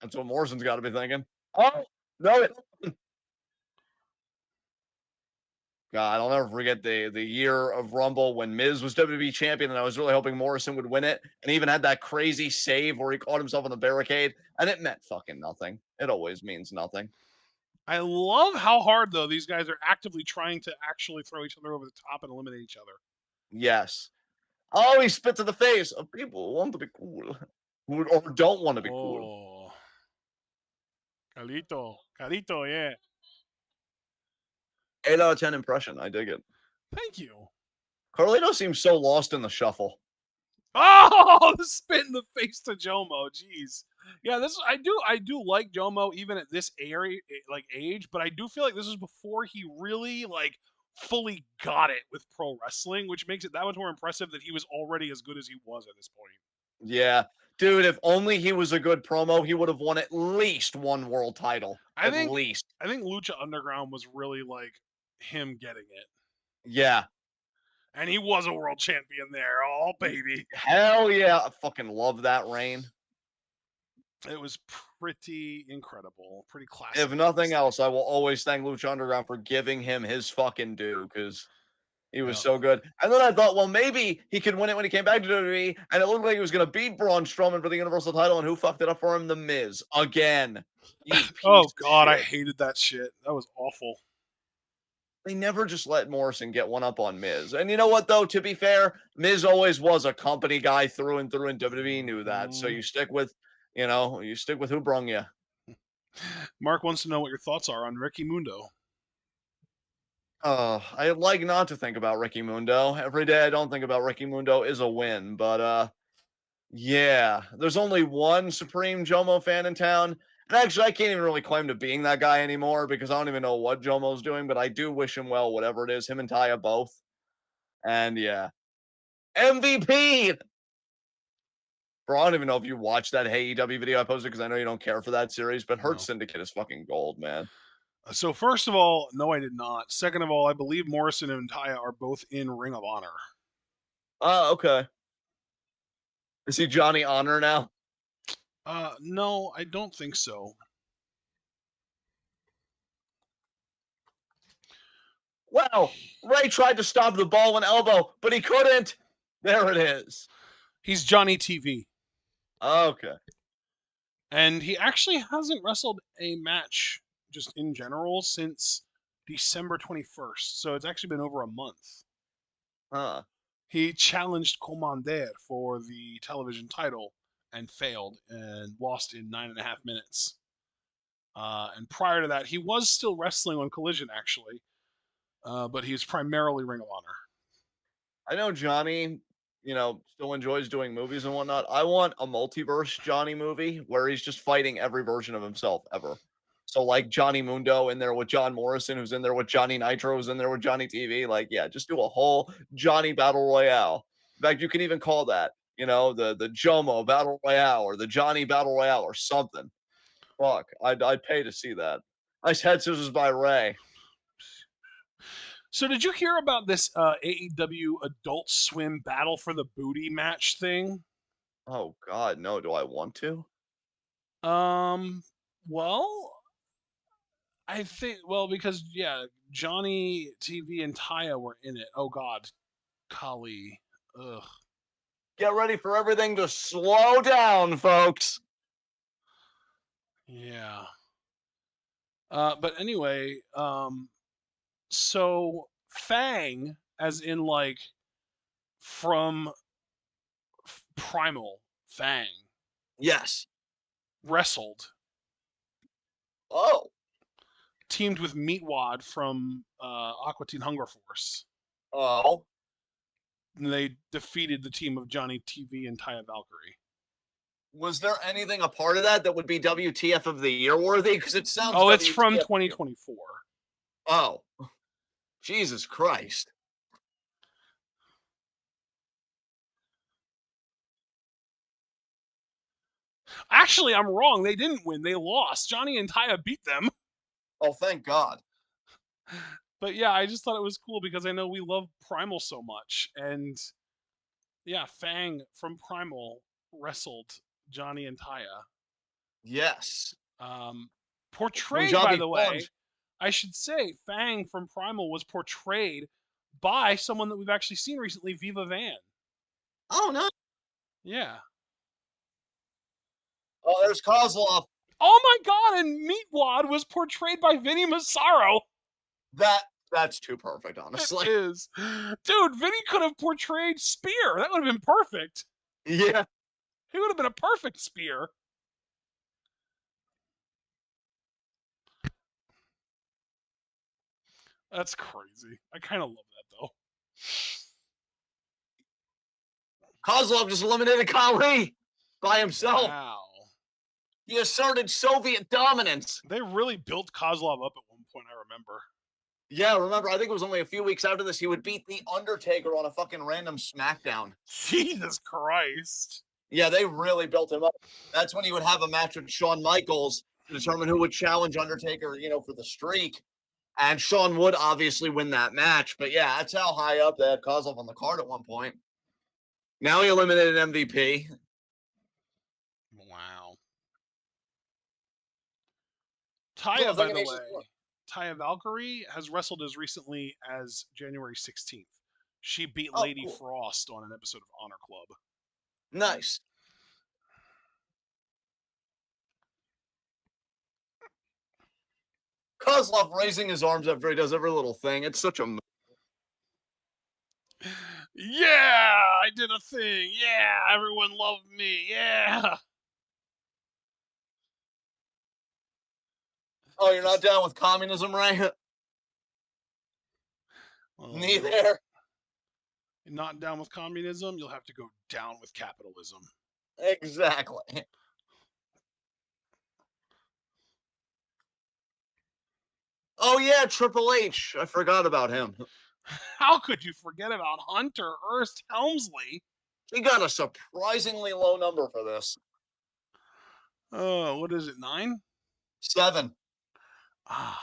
That's what Morrison's got to be thinking. Oh, no. God, I'll never forget the year of Rumble when Miz was WWE champion, and I was really hoping Morrison would win it. And he even had that crazy save where he caught himself on the barricade, and it meant fucking nothing. It always means nothing. I love how hard though these guys are actively trying to actually throw each other over the top and eliminate each other. Yes. Oh, he spit to the face of people who want to be cool, or don't want to be cool. Oh, Carito, yeah. 8 out of 10 impression. I dig it. Thank you. Carlito seems so lost in the shuffle. Oh, the spit in the face to Jomo. Jeez. Yeah, this I do like Jomo even at this area like age, but I do feel like this is before he really like fully got it with pro wrestling, which makes it that much more impressive that he was already as good as he was at this point. Yeah. Dude, if only he was a good promo, he would have won at least one world title. I At think least. I think Lucha Underground was really like him getting it. Yeah. And he was a world champion there. Oh baby. Hell yeah. I fucking love that reign. It was pretty incredible. Pretty classic. If nothing else, I will always thank Lucha Underground for giving him his fucking due because he was so good. And then I thought, well, maybe he could win it when he came back to WWE, and it looked like he was going to beat Braun Strowman for the Universal title, and who fucked it up for him? The Miz. Again. You piece Oh of god, I shit. hated that shit. That was awful. They never just let Morrison get one up on Miz. And you know what, though? To be fair, Miz always was a company guy through and through, and WWE knew that. So you stick with, you stick with who brung you. Mark wants to know what your thoughts are on Ricky Mundo. I like not to think about Ricky Mundo. Every day I don't think about Ricky Mundo is a win, but yeah, there's only one Supreme Jomo fan in town. And actually, I can't even really claim to being that guy anymore because I don't even know what Jomo's doing, but I do wish him well, whatever it is. Him and Taya both. And yeah, MVP. Bro, I don't even know if you watched that Hey EW video I posted because I know you don't care for that series, but Hurt No. Syndicate is fucking gold, man. So first of all, no, I did not. Second of all, I believe Morrison and Taya are both in Ring of Honor. Oh, okay. Is he Johnny Honor now? No, I don't think so. Wow, Ray tried to stop the ball and elbow, but he couldn't. There it is. He's Johnny TV. Okay. And he actually hasn't wrestled a match just in general since December 21st. So it's actually been over a month. Huh. He challenged Commander for the television title and failed and lost in 9.5 minutes. And prior to that, he was still wrestling on Collision, actually, but he was primarily Ring of Honor. I know Johnny, still enjoys doing movies and whatnot. I want a multiverse Johnny movie where he's just fighting every version of himself ever. So like Johnny Mundo in there with John Morrison, who's in there with Johnny Nitro, who's in there with Johnny TV. Like, yeah, just do a whole Johnny Battle Royale. In fact, you can even call that, the Jomo Battle Royale or the Johnny Battle Royale or something. Fuck, I'd pay to see that. Nice head scissors by Ray. So did you hear about this AEW Adult Swim Battle for the Booty match thing? Oh God, no. Do I want to? Well, I think because Johnny TV and Taya were in it. Oh God, Kali. Ugh. Get ready for everything to slow down, folks. Yeah. But anyway, so Fang, as in like from Primal Fang, Yes. wrestled, Oh. teamed with Meatwad from Aqua Teen Hunger Force. Oh. And they defeated the team of Johnny TV and Taya Valkyrie. Was there anything a part of that would be WTF of the year worthy? Because it sounds Oh, it's WTF. from 2024. Oh. Jesus Christ. Actually, I'm wrong. They didn't win. They lost. Johnny and Taya beat them. Oh, thank God. But yeah, I just thought it was cool because I know we love Primal so much. And yeah, Fang from Primal wrestled Johnny and Taya. Yes. Portrayed, by Punjabi the way, Punch. I should say, Fang from Primal was portrayed by someone that we've actually seen recently, Viva Van. Oh, no. Yeah. Oh, there's Kozlov. Oh my God! And Meatwad was portrayed by Vinny Massaro. That's too perfect, honestly. It is, dude. Vinny could have portrayed Spear. That would have been perfect. Yeah. He would have been a perfect Spear. That's crazy. I kind of love that though. Kozlov just eliminated Kali by himself. Wow. He asserted Soviet dominance. They really built Kozlov up at one point, I remember. Yeah, remember, I think it was only a few weeks after this, he would beat The Undertaker on a fucking random SmackDown. Jesus Christ. Yeah, they really built him up. That's when he would have a match with Shawn Michaels to determine who would challenge Undertaker, for the streak. And Shawn would obviously win that match. But yeah, that's how high up they had Kozlov on the card at one point. Now he eliminated MVP. Wow. Taya, by the way, Taya Valkyrie has wrestled as recently as January 16th. She beat Lady cool. Frost on an episode of Honor Club. Nice. Kozlov raising his arms after he does every little thing. It's such a... Yeah, I did a thing. Yeah, everyone loved me. Yeah. Oh, you're not down with communism, right? Well, Neither. You're not down with communism, you'll have to go down with capitalism. Exactly. Oh, yeah, Triple H. I forgot about him. How could you forget about Hunter Hearst Helmsley? He got a surprisingly low number for this. What is it, 9? 7. Ah.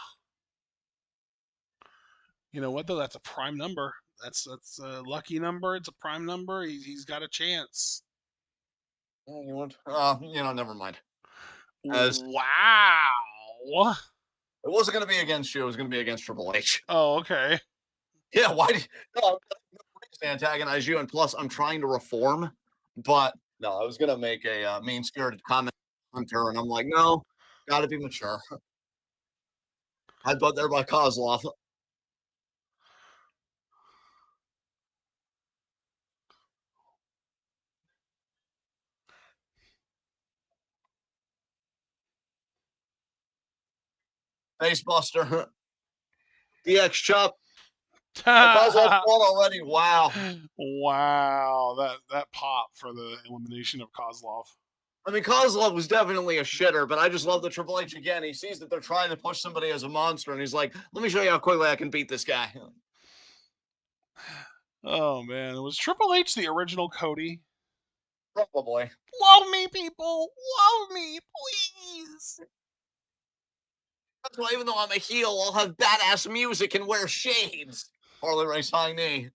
You know what, though? That's a prime number. That's a lucky number. It's a prime number. He's got a chance. You want? Never mind. Wow. It wasn't going to be against you. It was going to be against Triple H. Oh, okay. Yeah, why did... No, I'm to antagonize you, and plus, I'm trying to reform. But, no, I was going to make a mean-spirited comment on Hunter, and I'm like, no, got to be mature. Headbutt there by Kozlov. Facebuster. DX chop. Kozlov's gone already. Wow. Wow. That pop for the elimination of Kozlov. I mean, Kozlov was definitely a shitter, but I just love the Triple H again. He sees that they're trying to push somebody as a monster, and he's like, let me show you how quickly I can beat this guy. Oh, man. Was Triple H the original Cody? Probably. Love me, people. Love me, please. That's why even though I'm a heel, I'll have badass music and wear shades. Harley Race High Knee.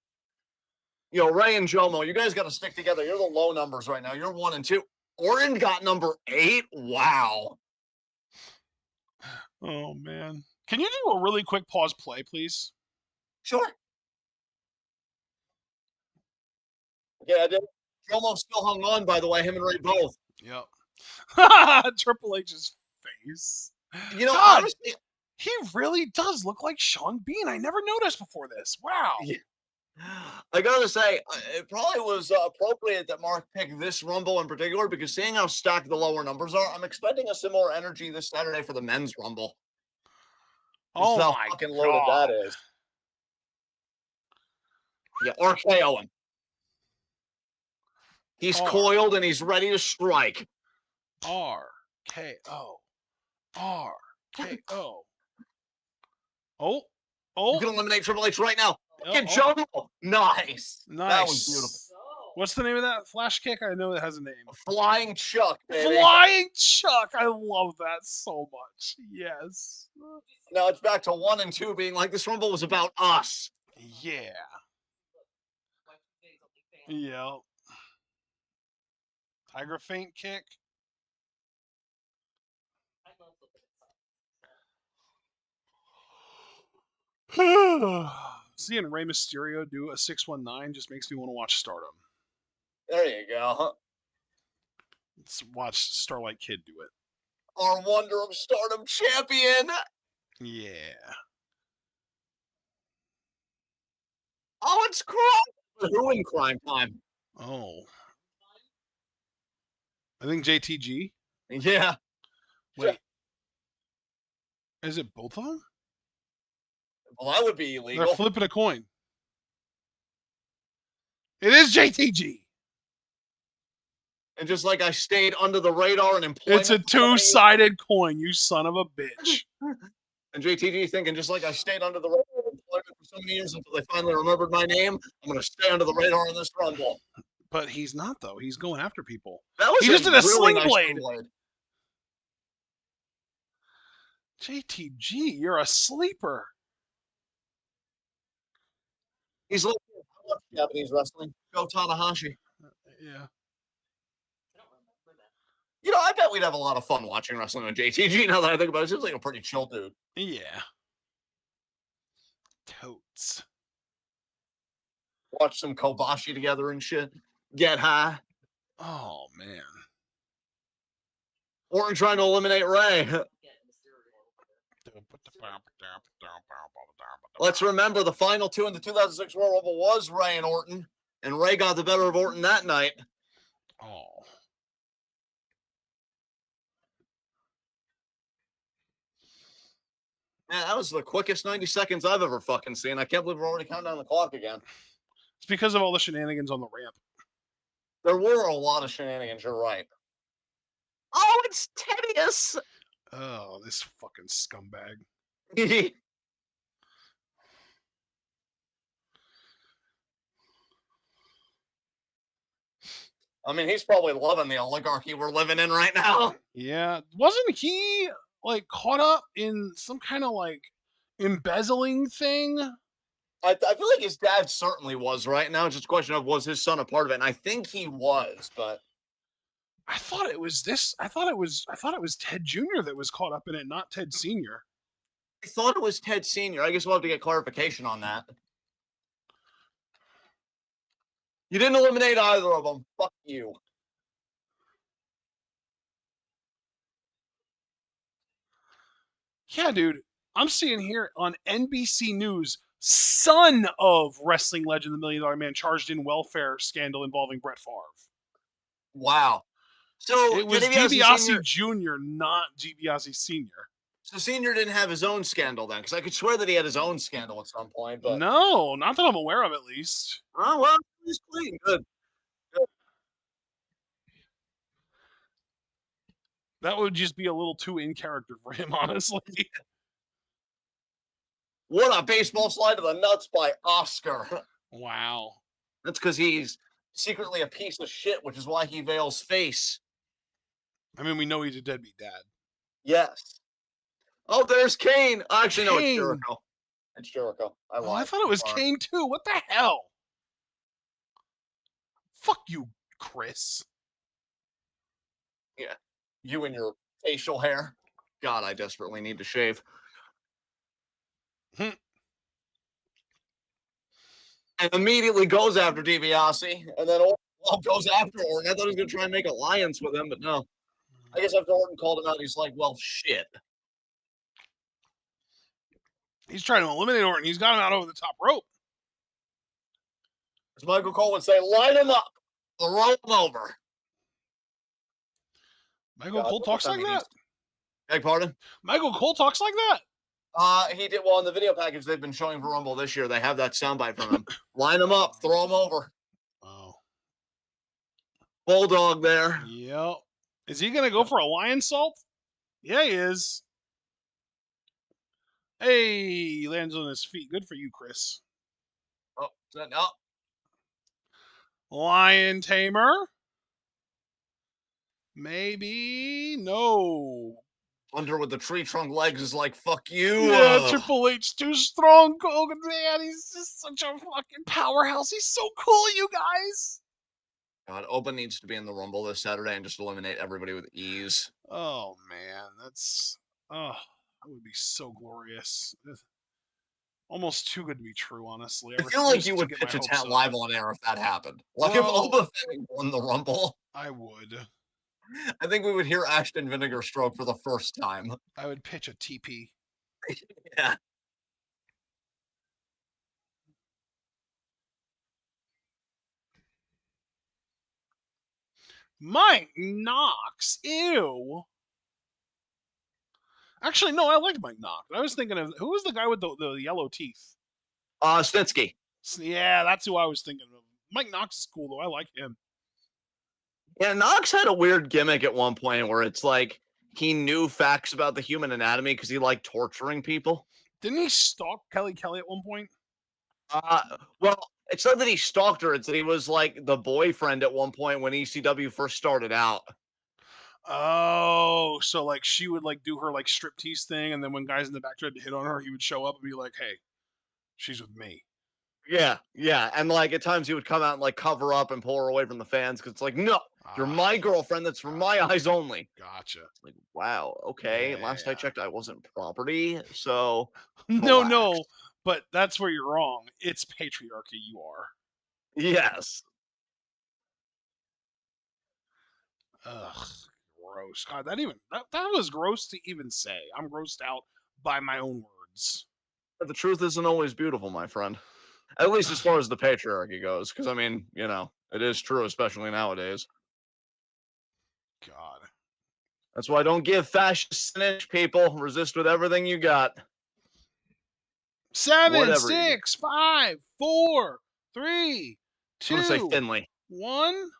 Yo, Ray and Jomo, you guys got to stick together. You're the low numbers right now. You're 1 and 2. Orton got number 8. Wow. Oh man. Can you do a really quick pause play, please? Sure. Yeah, I did. Jomo still hung on, by the way. Him and Ray both. Yep. Triple H's face. You know, God, honestly, he really does look like Sean Bean. I never noticed before this. Wow. Yeah. I gotta say, it probably was appropriate that Mark picked this Rumble in particular because seeing how stacked the lower numbers are, I'm expecting a similar energy this Saturday for the men's Rumble. Just Oh how my fucking loaded that God. is. Yeah, RKO him. He's coiled and he's ready to strike. RKO. RKO. Oh. You can eliminate Triple H right now. Look at Oh. Jomo. Nice. That was beautiful. Nice. What's the name of that flash kick? I know it has a name. Flying Chuck, baby. Flying Chuck. I love that so much. Yes. Now it's back to 1 and 2 being like this Rumble was about us. Yeah. Yeah. Tiger feint kick. Seeing Rey Mysterio do a 619 just makes me want to watch Stardom. There you go. Let's watch Starlight Kid do it. Our Wonder of Stardom champion. Yeah. Oh, it's crime. Who in crime time? Oh. I think JTG. Yeah. Wait. Is it both of them? Well, that would be illegal. They're flipping a coin. It is JTG. And just like I stayed under the radar and employment. It's a two-sided coin, you son of a bitch. And JTG thinking, just like I stayed under the radar and employment for so many years until they finally remembered my name, I'm going to stay under the radar in this Rumble. But he's not, though. He's going after people. That was He just did a really sling nice blade. blade. JTG, you're a sleeper. He's like Japanese wrestling. Go Tanahashi. Yeah. You know, I bet we'd have a lot of fun watching wrestling with JTG now that I think about it. He seems like a pretty chill dude. Yeah. Totes. Watch some Kobashi together and shit. Get high. Oh, man. Orton trying to eliminate Ray. Let's remember the final 2 in the 2006 Royal Rumble was Ray and Orton, and Ray got the better of Orton that night. Oh. Man, that was the quickest 90 seconds I've ever fucking seen. I can't believe we're already counting down the clock again. It's because of all the shenanigans on the ramp. There were a lot of shenanigans, you're right. Oh, it's tedious! Oh, this fucking scumbag. I mean, he's probably loving the oligarchy we're living in right now. Yeah. Wasn't he, like, caught up in some kind of, like, embezzling thing? I feel like his dad certainly was right now. It's just a question of was his son a part of it, and I think he was, but I thought it was this. I thought it was Ted Jr. that was caught up in it, not Ted Sr. I thought it was Ted Sr. I guess we'll have to get clarification on that. You didn't eliminate either of them. Fuck you. Yeah, dude. I'm seeing here on NBC News, son of wrestling legend, the $1 Million Man, charged in welfare scandal involving Brett Favre. Wow. So It was DiBiase Jr., not DiBiase Sr. So Senior didn't have his own scandal then, because I could swear that he had his own scandal at some point. But No, not that I'm aware of, at least. Oh well, he's clean. Good. That would just be a little too in character for him, honestly. What a baseball slide to the nuts by Oscar. Wow. That's because he's secretly a piece of shit, which is why he veils face. I mean, we know he's a deadbeat dad. Yes. Oh, there's Kane. Actually, no, it's Kane. Jericho. It's Jericho. I lied. I thought it was Sorry. Kane too. What the hell? Fuck you, Chris. Yeah. You and your facial hair. God, I desperately need to shave. Hmm. And immediately goes after DiBiase, and then Orton goes after Orton. I thought he was going to try and make alliance with him, but no. I guess after Orton called him out, he's like, well, shit. He's trying to eliminate Orton. He's got him out over the top rope. As Michael Cole would say, line him up, throw him over. Michael Cole talks like that? Beg pardon? Michael Cole talks like that? He did well in the video package they've been showing for Rumble this year. They have that soundbite from him. Line him up, throw him over. Oh. Bulldog there. Yep. Is he going to go for a lion salt? Yeah, he is. Hey, he lands on his feet. Good for you, Chris. Oh, no. Lion tamer? Maybe. No. Under with the tree trunk legs is like, fuck you. Yeah, Triple H too strong. Hogan, man, he's just such a fucking powerhouse. He's so cool, you guys. God, Oba needs to be in the Rumble this Saturday and just eliminate everybody with ease. Oh man, that would be so glorious. Almost too good to be true, honestly. I feel like you would pitch a tent live on air if that happened. Like if Oba won the Rumble. I would. I think we would hear Ashton Vinegar stroke for the first time. I would pitch a TP. Yeah. Mike Knox. Ew. Actually, no, I liked Mike Knox. I was thinking of who was the guy with the yellow teeth? Snitsky. Yeah, that's who I was thinking of. Mike Knox is cool though. I like him. Yeah, Knox had a weird gimmick at one point where it's like he knew facts about the human anatomy because he liked torturing people. Didn't he stalk Kelly at one point? Well, it's not that he stalked her; it's that he was like the boyfriend at one point when ECW first started out. Oh, so like she would like do her like striptease thing, and then when guys in the back tried to hit on her, he would show up and be like, "Hey, she's with me." Yeah, and like at times he would come out and like cover up and pull her away from the fans because it's like, no, you're my girlfriend. That's for my eyes only. Gotcha. It's like, wow, okay. Yeah, Last I checked, I wasn't property, so no, but that's where you're wrong. It's patriarchy. You are. Yes. Ugh, gross. God, that was gross to even say. I'm grossed out by my own words. But the truth isn't always beautiful, my friend. At least as far as the patriarchy goes, because I mean, you know, it is true, especially nowadays. God. That's why I don't give fascists an inch, people. Resist with everything you got. 7, 6, 5, 4, 3, 2. I'm gonna say Finley. 1.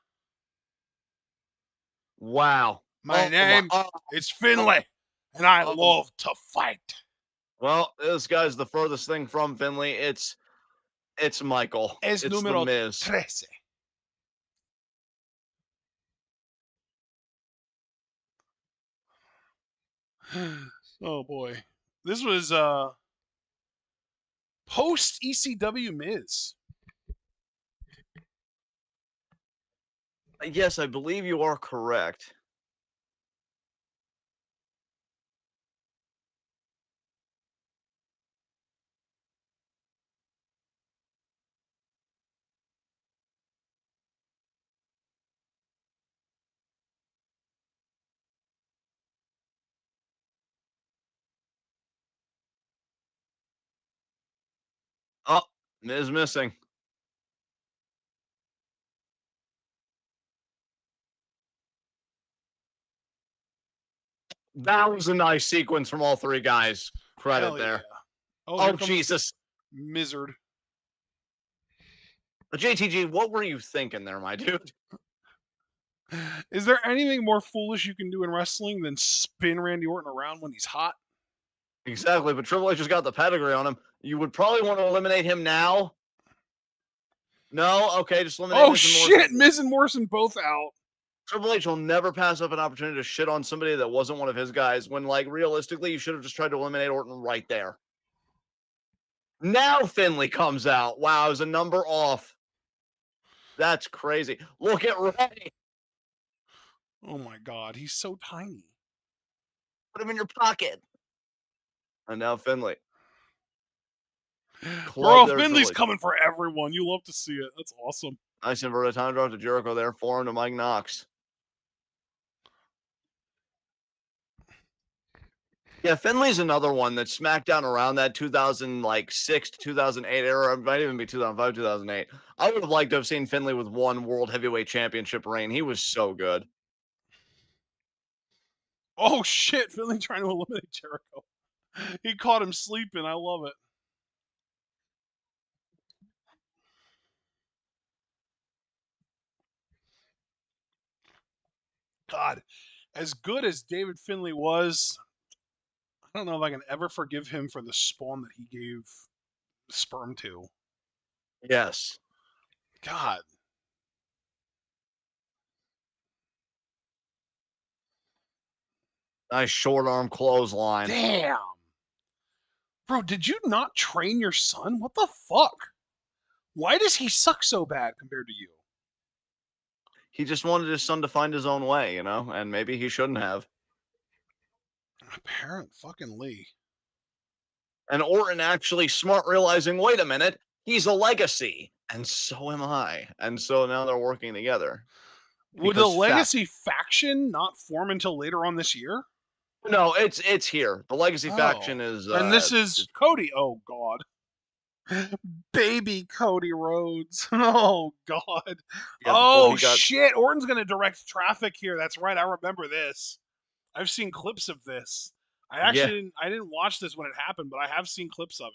Wow. My name is Finley, and I love to fight. Well, this guy's the furthest thing from Finley. It's Michael. It's número the Miz. 13. Oh boy. This was post ECW Miz. Yes, I believe you are correct. Oh, Miz missing. That was a nice sequence from all three guys. Credit Hell there. Yeah. Oh Jesus. Mizzard. JTG, what were you thinking there, my dude? Is there anything more foolish you can do in wrestling than spin Randy Orton around when he's hot? Exactly, but Triple H just got the pedigree on him. You would probably want to eliminate him now. No? Okay, just eliminate Oh, Miz and shit! Morrison. Miz and Morrison both out. Triple H will never pass up an opportunity to shit on somebody that wasn't one of his guys when, like, realistically, you should have just tried to eliminate Orton right there. Now Finley comes out. Wow, it was a number off. That's crazy. Look at Ray. Oh my God, he's so tiny. Put him in your pocket. And now Finley. Club Bro, there, Finley's Finley. coming for everyone. You love to see it. That's awesome. Nice inverted time drop to Jericho there. Forearm to Mike Knox. Yeah, Finley's another one that SmackDown around that 2006 to 2008 era. It might even be 2005, 2008. I would have liked to have seen Finley with one World Heavyweight Championship reign. He was so good. Oh shit, Finley trying to eliminate Jericho. He caught him sleeping. I love it. God, as good as David Finley was, I don't know if I can ever forgive him for the spawn that he gave sperm to. Yes. God. Nice short arm clothesline. Damn. Bro, did you not train your son? What the fuck? Why does he suck so bad compared to you? He just wanted his son to find his own way, you know, and maybe he shouldn't have. Apparent fucking Lee. And Orton actually smart, realizing, wait a minute, he's a legacy, and so am I. And so now they're working together. Would the Because Legacy faction not form until later on this year? no, it's here. The legacy faction Oh. is And this is Cody. Oh, God. Baby Cody Rhodes. Oh, God. yeah, before Oh, he got shit. Orton's going to direct traffic here. That's right. I remember this. I've seen clips of this. I didn't watch this when it happened, but I have seen clips of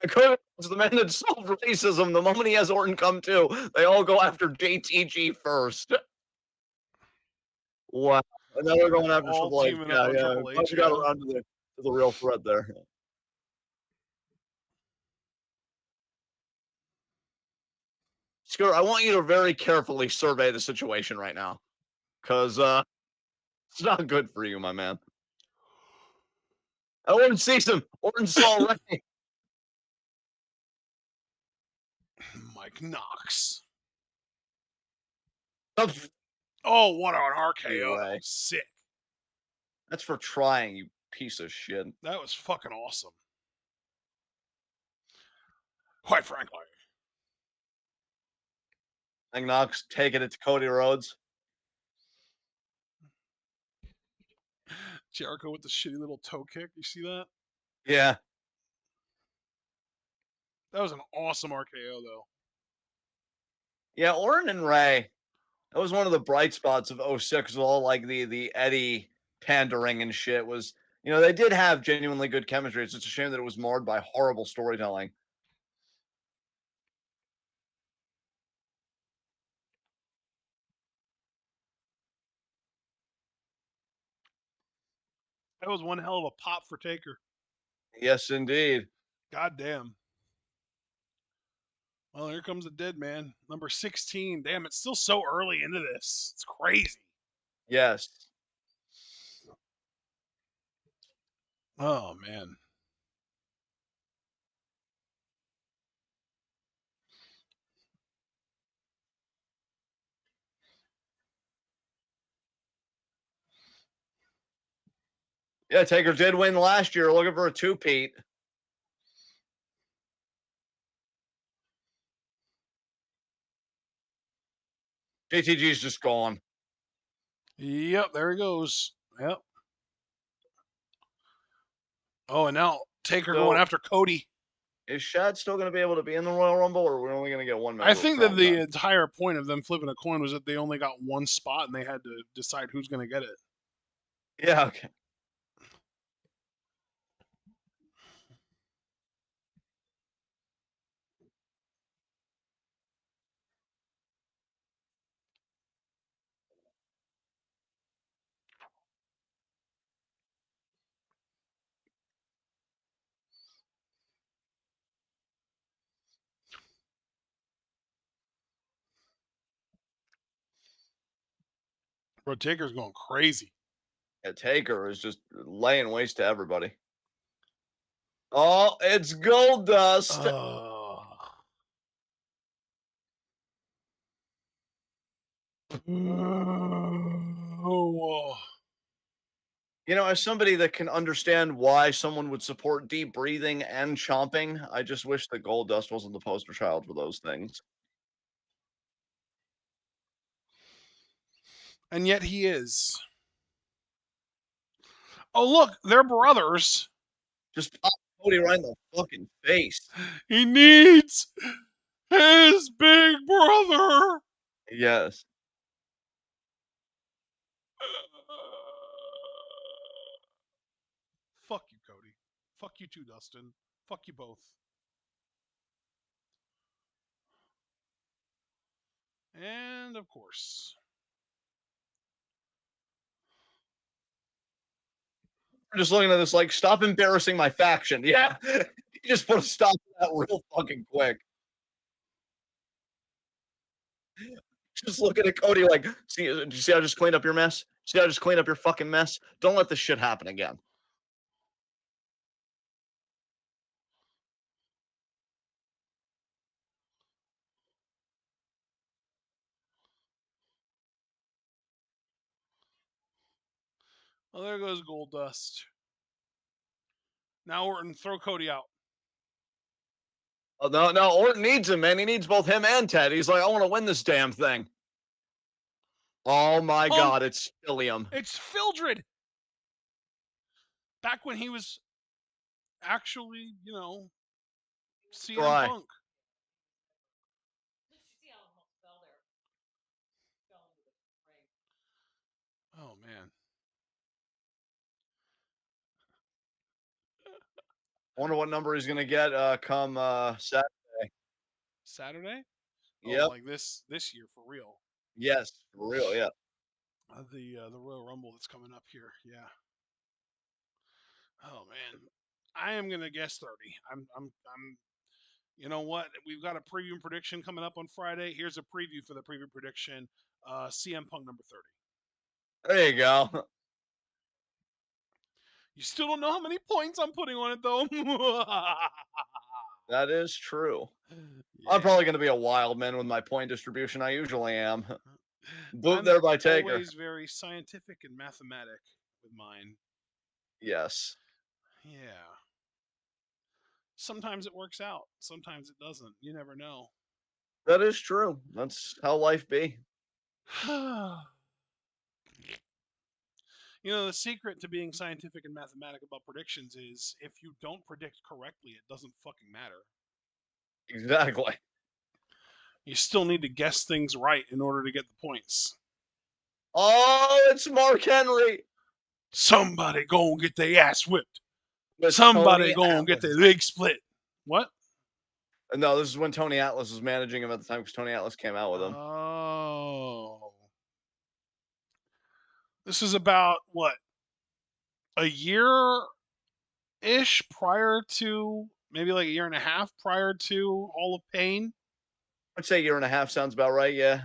it. Cody was the man that solved racism. The moment he has Orton come to, they all go after JTG first. Wow. And now they're going after All Triple H. teaming up Yeah, on yeah. Triple Glad H, you got yeah. around to the real threat there. Scooter, I want you to very carefully survey the situation right now. Because it's not good for you, my man. Orton sees him. Orton saw Ray. Mike Knox. Oh, Oh, what an you, RKO. That Ray. was sick. That's for trying, you piece of shit. That was fucking awesome. Quite frankly. Mike Knox taking it to Cody Rhodes. Jericho with the shitty little toe kick. You see that? Yeah. That was an awesome RKO, though. Yeah, Orton and Ray. That was one of the bright spots of '06 with all like the Eddie pandering and shit was, you know, they did have genuinely good chemistry. It's just a shame that it was marred by horrible storytelling. That was one hell of a pop for Taker. Yes, indeed. God damn. Well, here comes the dead man. Number 16. Damn, it's still so early into this. It's crazy. Yes. Oh, man. Yeah, Taker did win last year, looking for a two-peat. JTG's just gone. Yep, there he goes. Yep. Oh, and now Taker going So, after Cody. is Shad still going to be able to be in the Royal Rumble, or are we only going to get one member I of think that Chrome the Time? entire point of them flipping a coin was that they only got one spot and they had to decide who's going to get it. Yeah, okay. Bro, Taker's going crazy. Yeah, Taker is just laying waste to everybody. Oh, it's Gold Dust. Oh, You know, as somebody that can understand why someone would support deep breathing and chomping, I just wish that Goldust wasn't the poster child for those things. and yet he is. Oh, look, they're brothers. Just pop Cody right in the fucking face. He needs his big brother. Yes. Fuck you, Cody. Fuck you too, Dustin. Fuck you both. And of course. I'm just looking at this like, stop embarrassing my faction. Yeah. You just put a stop to that real fucking quick. Just looking at Cody like, see, do you see how I just cleaned up your mess? See how I just cleaned up your fucking mess? Don't let this shit happen again. Well, there goes Goldust. Now Orton, throw Cody out. Oh, no, no, Orton needs him, man. He needs both him and Ted. He's like, I want to win this damn thing. Oh my god, it's Philium. It's Fildred. Back when he was actually, CM Try. Punk. Did you see how almost fell there? Fell into the ring. Oh man. Wonder what number he's gonna get come Saturday. Saturday? Oh, Yep. like this year for real. Yes, for real, yeah. The Royal Rumble that's coming up here. Yeah. Oh man. I am gonna guess 30. I'm you know what? We've got a preview and prediction coming up on Friday. Here's a preview for the preview prediction. CM Punk number 30. There you go. You still don't know how many points I'm putting on it though. That is true. Yeah. I'm probably gonna be a wild man with my point distribution. I usually am. Boot I'm there by Taker. always very scientific and mathematic with mine. Yes. Yeah. Sometimes it works out. Sometimes it doesn't. You never know. That is true. That's how life be. The secret to being scientific and mathematic about predictions is if you don't predict correctly, it doesn't fucking matter. Exactly. You still need to guess things right in order to get the points. Oh, it's Mark Henry. Somebody go and get their ass whipped. With Somebody Tony go and get Atlas. their leg split. What? No, this is when Tony Atlas was managing him at the time because Tony Atlas came out with him. Oh. This is about what? A year ish prior to, maybe like a year and a half prior to Hall of Pain. I'd say a year and a half sounds about right, yeah.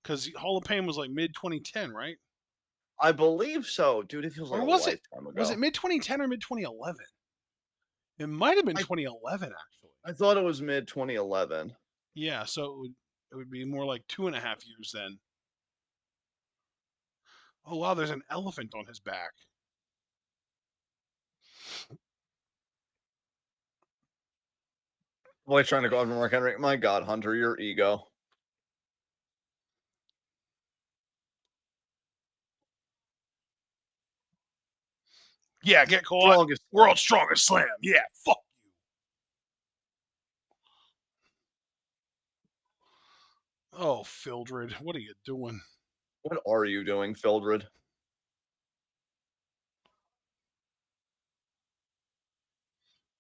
Because Hall of Pain was like mid 2010, right? I believe so. Dude, it feels like Or a was it? lifetime ago. Was it mid 2010 or mid 2011? It might have been I- 2011 actually. I thought it was mid 2011. Yeah, so it would be more like 2.5 years then. Oh wow, there's an elephant on his back. Boy, trying to go after Mark Henry. My God, Hunter, your ego. Yeah, get caught. Strongest. World's strongest slam. Yeah, fuck you. Oh, Fildred, what are you doing? What are you doing, Fildred?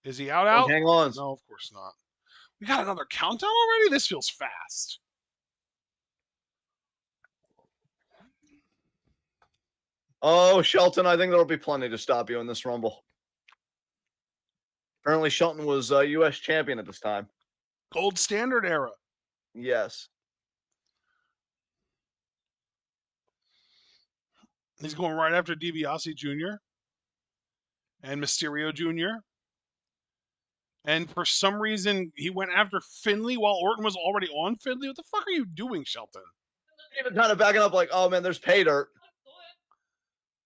Is he out? Oh, hang on. No, of course not. We got another countdown already? This feels fast. Oh, Shelton, I think there'll be plenty to stop you in this Rumble. Apparently, Shelton was U.S. champion at this time. Gold standard era. Yes. He's going right after DiBiase Jr. and Mysterio Jr. And for some reason, he went after Finley while Orton was already on Finley. What the fuck are you doing, Shelton? Even kind of backing up like, oh man, there's pay dirt.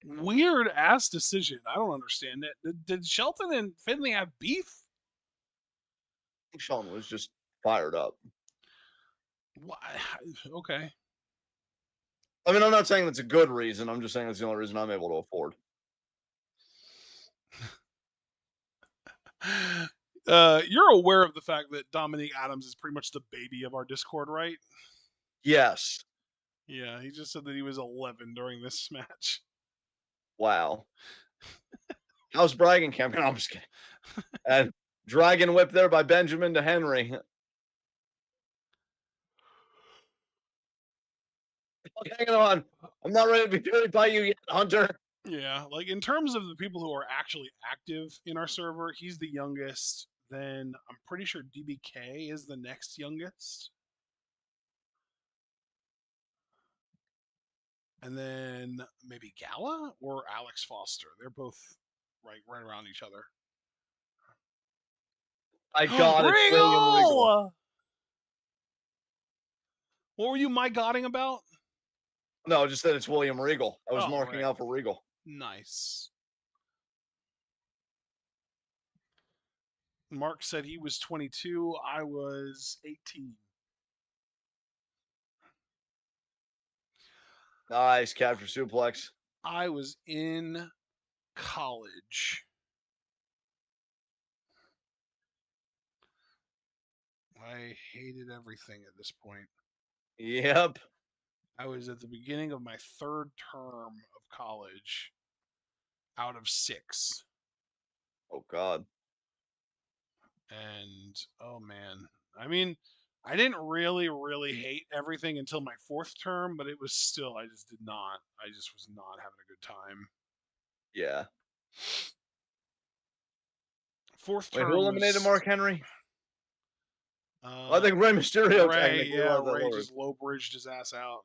Weird ass decision. I don't understand it. Did Shelton and Finley have beef? Sean was just fired up. Why? Okay. I mean, I'm not saying that's a good reason. I'm just saying that's the only reason I'm able to afford. You're aware of the fact that Dominique Adams is pretty much the baby of our Discord, right? Yes. Yeah, he just said that he was 11 during this match. Wow. How's bragging campaign? No, I'm just kidding. And Dragon Whip there by Benjamin to Henry. Hang on. I'm not ready to be buried by you yet, Hunter. Yeah, like in terms of the people who are actually active in our server, he's the youngest. Then I'm pretty sure DBK is the next youngest. And then maybe Gala or Alex Foster. They're both right around each other. My God, it's William Regal. Regal! What were you my godding about? No, just that it's William Regal. I was Oh, marking right. out for Regal. Nice. Mark said he was 22. I was 18. Nice capture suplex. I was in college. I hated everything at this point. Yep. I was at the beginning of my third term of college out of 6. Oh God. And oh man, I mean, I didn't really hate everything until my 4th term, but it was still, I just was not having a good time. Yeah. 4th Wait, who term eliminated was Mark Henry? I think Rey Mysterio technically Yeah, led that Ray Lord. just low bridged his ass out.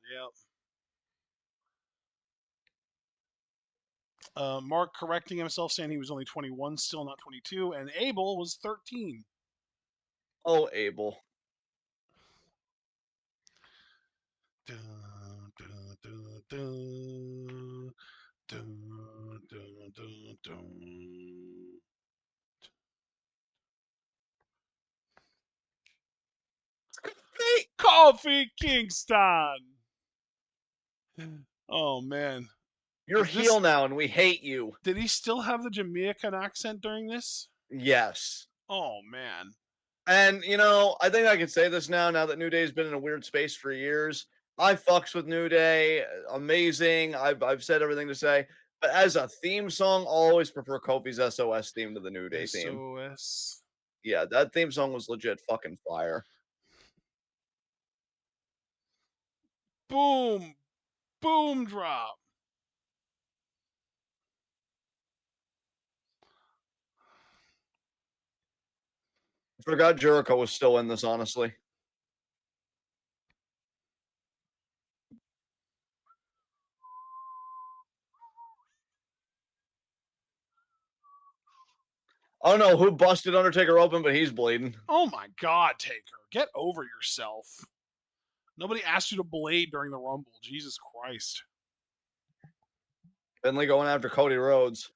Yep. Mark correcting himself, saying he was only 21, still not 22, and Abel was 13. Oh, Abel. Dun, dun, dun, dun, dun, dun, dun, dun. Coffee Kingston. Oh man, You're is this? heel now, and we hate you. Did he still have the Jamaican accent during this? Yes. Oh man. And you know, I think I can say this now that New Day's been in a weird space for years. I fucks with New Day, amazing. I've said everything to say, but as a theme song, I'll always prefer Kofi's SOS theme to the New Day theme. SOS. Yeah, that theme song was legit fucking fire. Boom. Boom drop. I forgot Jericho was still in this, honestly. Oh no, who busted Undertaker open, but he's bleeding. Oh my God, Taker. Get over yourself. Nobody asked you to blade during the Rumble. Jesus Christ. Finley going after Cody Rhodes.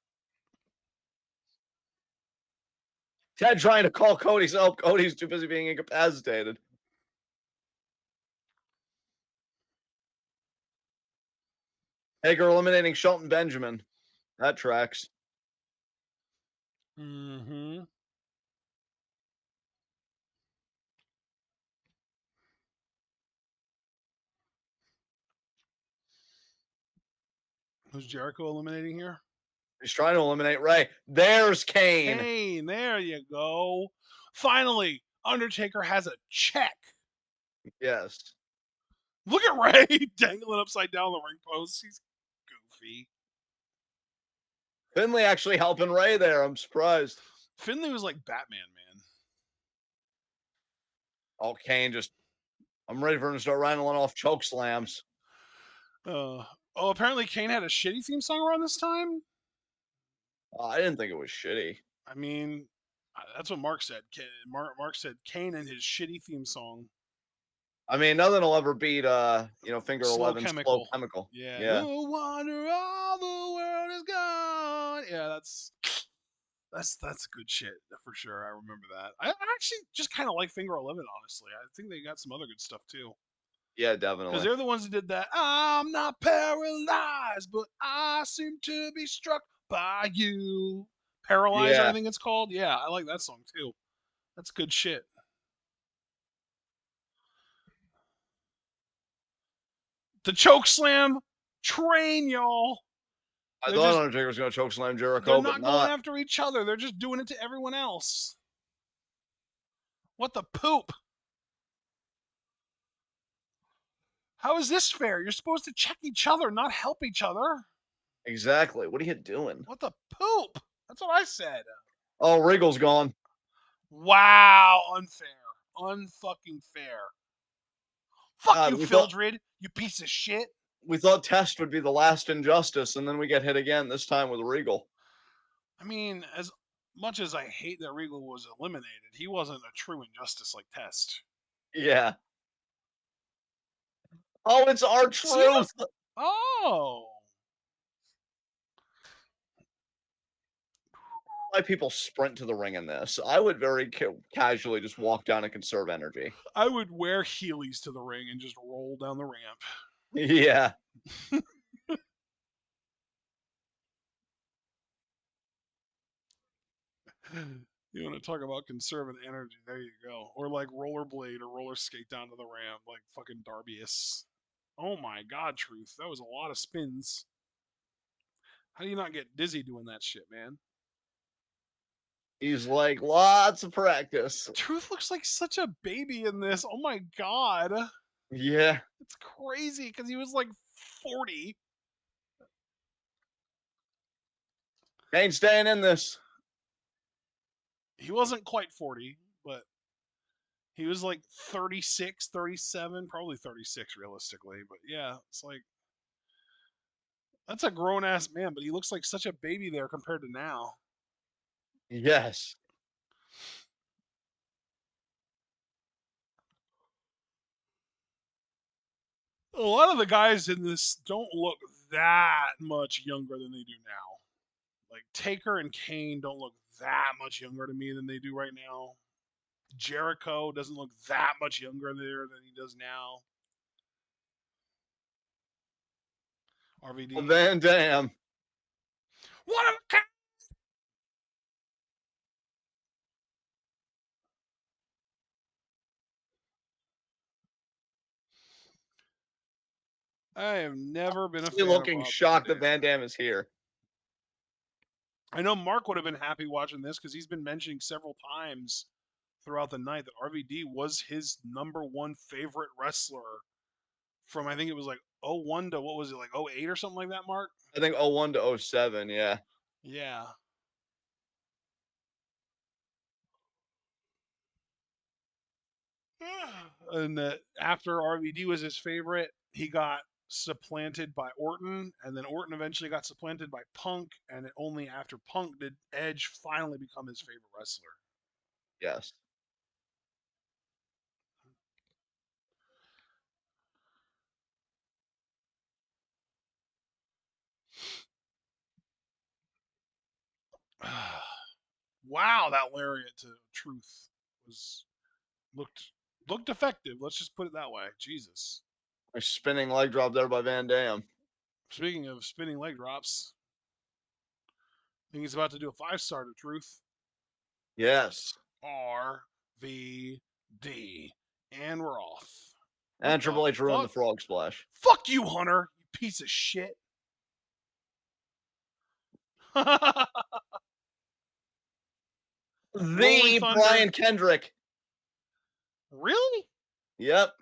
Ted trying to call Cody's help. Cody's too busy being incapacitated. Taker eliminating Shelton Benjamin. That tracks. Mm-hmm. Who's Jericho eliminating here? He's trying to eliminate Ray. There's Kane. Kane, there you go. Finally, Undertaker has a check. Yes. Look at Ray dangling upside down the ring post. He's goofy. Finley actually helping Ray there. I'm surprised. Finley was like Batman, man. Oh, Kane just. I'm ready for him to start rattling off choke slams. Oh, apparently Kane had a shitty theme song around this time. I didn't think it was shitty. I mean, that's what Mark said. Mark said Kane and his shitty theme song. I mean, nothing will ever beat, Finger Slow 11's Slow Chemical. Chemical. Yeah. Yeah. No wonder all the world is gone. Yeah, that's good shit for sure. I remember that. I actually just kind of like Finger 11, honestly. I think they got some other good stuff too. Yeah, Because definitely. they're the ones that did that. I'm not paralyzed, but I seem to be struck by you. Paralyzer, I Yeah. think it's called. Yeah, I like that song too. That's good shit. The choke slam train, y'all. I They're thought just Undertaker was going to chokeslam they're Jericho, but not going not. after each other. They're just doing it to everyone else. What the poop? How is this fair? You're supposed to check each other, not help each other. Exactly. What are you doing? What the poop? That's what I said. Oh, Regal's gone. Wow, unfair. Unfucking fair. Fuck God, you, Phildred, you piece of shit. we thought Test would be the last injustice, and then we get hit again, this time with Regal. I mean, as much as I hate that Regal was eliminated, he wasn't a true injustice like Test. Yeah. Oh, it's our See that? truth. Oh. Why people sprint to the ring in this? I would very casually just walk down and conserve energy. I would wear Heelys to the ring and just roll down the ramp. Yeah. You want to talk about conserving energy? There you go. Or like rollerblade or roller skate down to the ramp, like fucking Darbius. Oh my god, Truth. That was a lot of spins. How do you not get dizzy doing that shit, man? He's like, lots of practice. Truth looks like such a baby in this. Oh my god. Yeah. It's crazy because he was like 40. Ain't staying in this. He wasn't quite 40, but he was like 36, 37, probably 36 realistically. But yeah, it's like that's a grown ass man, but he looks like such a baby there compared to now. Yes. A lot of the guys in this don't look that much younger than they do now. Like Taker and Kane don't look that much younger to me than they do right now. Jericho doesn't look that much younger there than he does now. RVD. Van Dam. What a I have never been a Still fan of looking Rob Van shocked that Dam. Van Dam is here. I know Mark would have been happy watching this because he's been mentioning several times throughout the night that RVD was his number one favorite wrestler from I think it was like '01 to what was it like '08 or something like that, Mark? I think 01 to 07, yeah. Yeah. And after RVD was his favorite, he got supplanted by Orton, and then Orton eventually got supplanted by Punk, and only after Punk did Edge finally become his favorite wrestler. Yes. Wow, that lariat to Truth was looked looked effective. Let's just put it that way. Jesus. A spinning leg drop there by Van Dam. Speaking of spinning leg drops, I think he's about to do a 5-star to Truth. Yes. RVD. And we're off. What And the Triple H ruined the fuck? frog splash. Fuck you, Hunter, you piece of shit. Rolling The Thunder. Brian Kendrick. Really? Yep.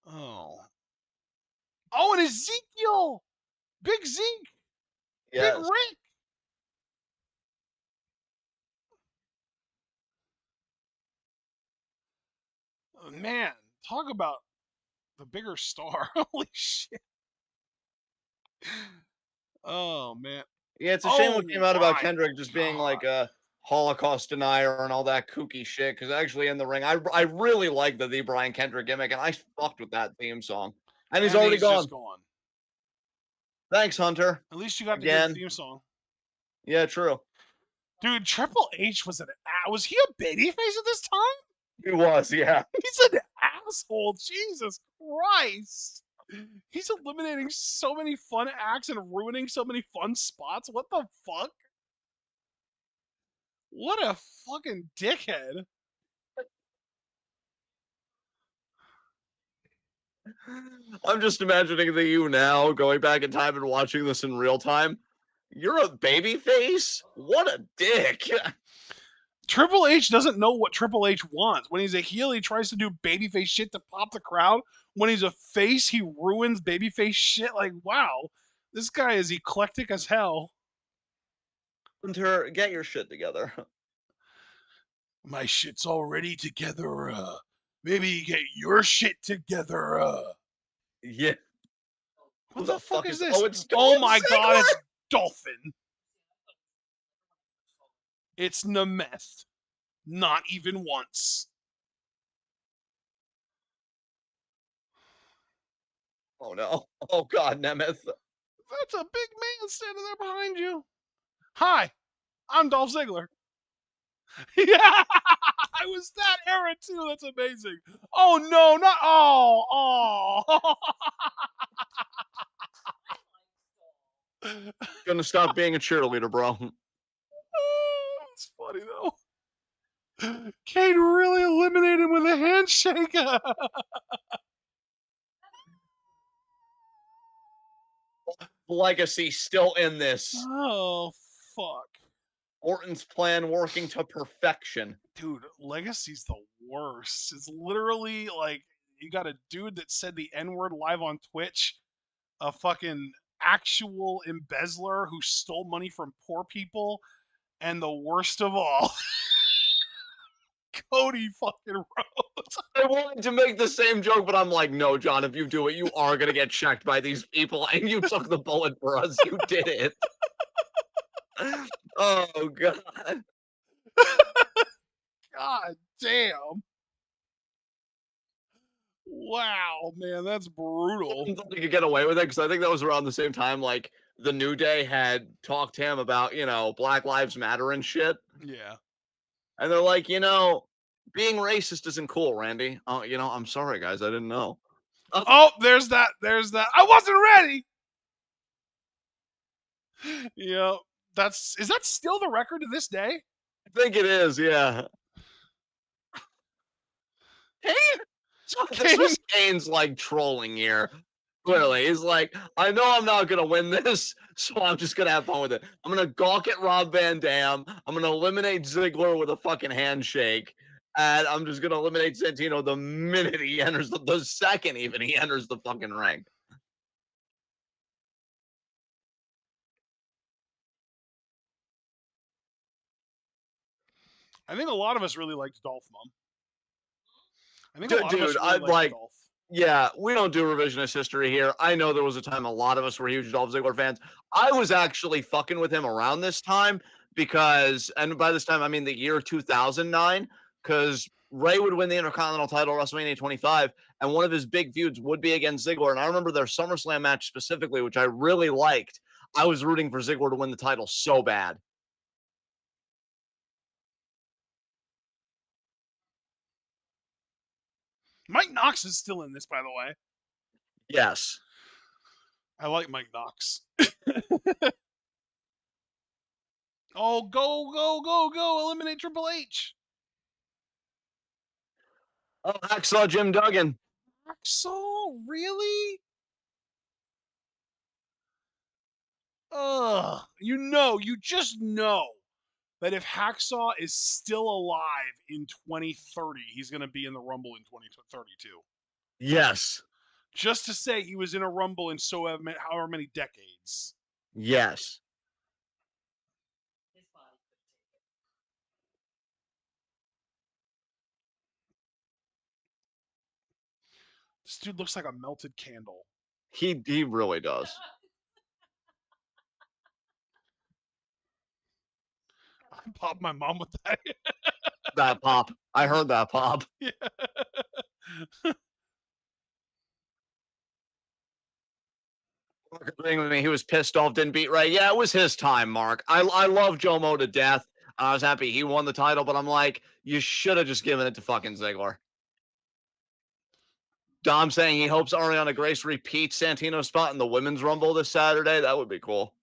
Oh. Oh, and Ezekiel. Big Zeke. Big Yes. Rick. Oh, man, talk about the bigger star. Holy shit. Oh, man. Yeah, it's a shame Oh, what came out about my Kendrick just being like God. Holocaust denier and all that kooky shit. Because actually, in the ring, I really like the Brian Kendrick gimmick, and I fucked with that theme song. And he's already gone. Just gone. Thanks, Hunter. At least you got the Again. good theme song. Yeah, true. Dude, Triple H was he a babyface at this time? He was, yeah. He's an asshole. Jesus Christ. He's eliminating so many fun acts and ruining so many fun spots. What the fuck? What a fucking dickhead. I'm just imagining you now going back in time and watching this in real time. You're a babyface? What a dick. Triple H doesn't know what Triple H wants. When he's a heel, he tries to do babyface shit to pop the crowd. When he's a face, he ruins babyface shit. Like, wow, this guy is eclectic as hell. Hunter, get your shit together. My shit's already together. Maybe get your shit together. Yeah. What the fuck is this? Oh, it's oh my Ziggler! god, it's Dolphin. It's Nemeth. Not even once. Oh no. Oh god, Nemeth. That's a big man standing there behind you. Hi, I'm Dolph Ziggler. Yeah, I was that era too. That's amazing. Oh no, not oh. Gonna stop being a cheerleader, bro. It's funny though. Kane really eliminated him with a handshake. Legacy still in this. Oh fuck. Orton's plan working to perfection. Dude, Legacy's the worst. It's literally like you got a dude that said the N-word live on Twitch, a fucking actual embezzler who stole money from poor people, and the worst of all, Cody fucking Rhodes. I wanted to make the same joke, but I'm like, no, John, if you do it, you are gonna get checked by these people, and you took the bullet for us. You did it. Oh god. God damn. Wow, man, that's brutal. I thought he could get away with it because I think that was around the same time like the New Day had talked to him about, Black Lives Matter and shit. Yeah. And they're like, being racist isn't cool, Randy. Oh, I'm sorry, guys. I didn't know. Oh, there's that. I wasn't ready. Yeah. Is that still the record to this day? I think it is, yeah. Kane? This was Kane's like trolling here. Clearly, he's like, I know I'm not gonna win this, so I'm just gonna have fun with it. I'm gonna gawk at Rob Van Dam. I'm gonna eliminate Ziggler with a fucking handshake, and I'm just gonna eliminate Santino the minute he enters the second even he enters the fucking ring. I think a lot of us really liked Dolph, Mom. I think Dude, a lot of us really I'd liked Dolph. Yeah, we don't do revisionist history here. I know there was a time a lot of us were huge Dolph Ziggler fans. I was actually fucking with him around this time because, and by this time I mean the year 2009, because Ray would win the Intercontinental title at WrestleMania 25, and one of his big feuds would be against Ziggler. And I remember their SummerSlam match specifically, which I really liked. I was rooting for Ziggler to win the title so bad. Mike Knox is still in this, by the way. Yes. I like Mike Knox. Oh, go. Eliminate Triple H. Oh, Hacksaw Jim Duggan. Hacksaw? Really? Ugh. You just know that if Hacksaw is still alive in 2030, he's going to be in the Rumble in 2032. Yes. Just to say he was in a Rumble in however many decades. Yes. This dude looks like a melted candle. He really does. Pop my mom with that. That pop. I heard that pop. Yeah. Mark agreeing with me. He was pissed off, didn't beat Ray. Yeah, it was his time, Mark. I love Jomo to death. I was happy he won the title, but I'm like, you should have just given it to fucking Ziggler. Dom saying he hopes Ariana Grace repeats Santino's spot in the Women's Rumble this Saturday. That would be cool.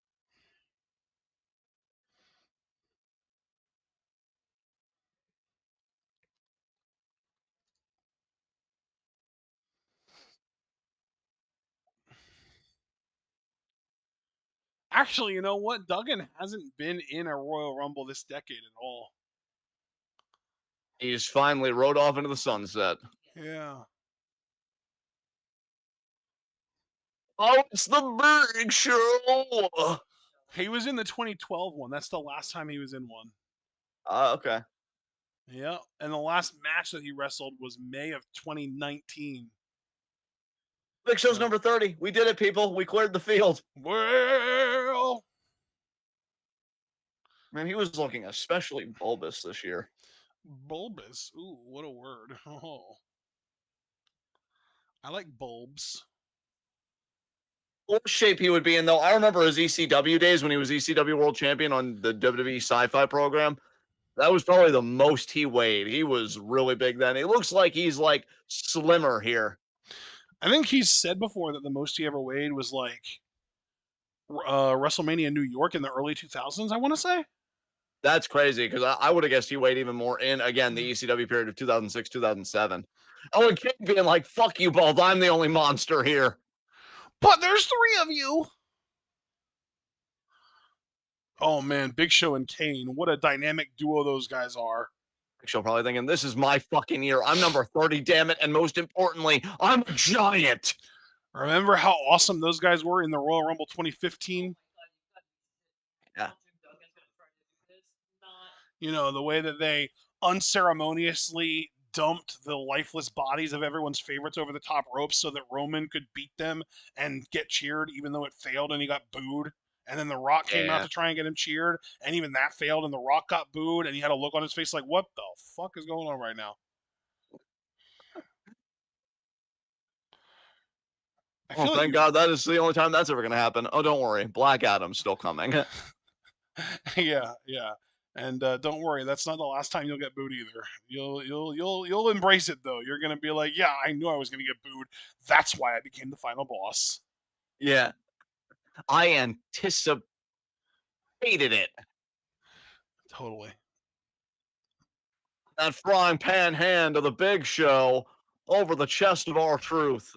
Actually, you know what? Duggan hasn't been in a Royal Rumble this decade at all. He's finally rode off into the sunset. Yeah. Oh, it's the Big Show. He was in the 2012 one. That's the last time he was in one. Okay. Yeah. And the last match that he wrestled was May of 2019. Big Show's So, number 30. We did it, people. We cleared the field. well, Man, he was looking especially bulbous this year. bulbous. Ooh, what a word. Oh. I like bulbs. What shape he would be in, though. I remember his ECW days when he was ECW World Champion on the WWE Sci-Fi program. That was probably the most he weighed. He was really big then. It looks like he's like slimmer here. I think he's said before that the most he ever weighed was like WrestleMania New York in the early 2000s, I want to say. That's crazy because I would have guessed he weighed even more in, again, the ECW period of 2006, 2007. Oh, and King being like, fuck you both. I'm the only monster here. But there's three of you. Oh man, Big Show and Kane. What a dynamic duo those guys are. She'll probably thinking, this is my fucking year. I'm number 30, damn it. And most importantly, I'm a giant. Remember how awesome those guys were in the Royal Rumble 2015? Yeah. You know, the way that they unceremoniously dumped the lifeless bodies of everyone's favorites over the top ropes so that Roman could beat them and get cheered, even though it failed and he got booed. And then The Rock came out Yeah. to try and get him cheered, and even that failed, and The Rock got booed, and he had a look on his face like, what the fuck is going on right now? I Oh, feel like thank God that is the only time that's ever going to happen. Oh, don't worry. Black Adam's still coming. yeah, yeah. And don't worry, that's not the last time you'll get booed either. You'll embrace it though. You're gonna be like, yeah, I knew I was gonna get booed. That's why I became the final boss. Yeah. I anticipated it. Totally. That frying pan hand of the Big Show over the chest of R-Truth.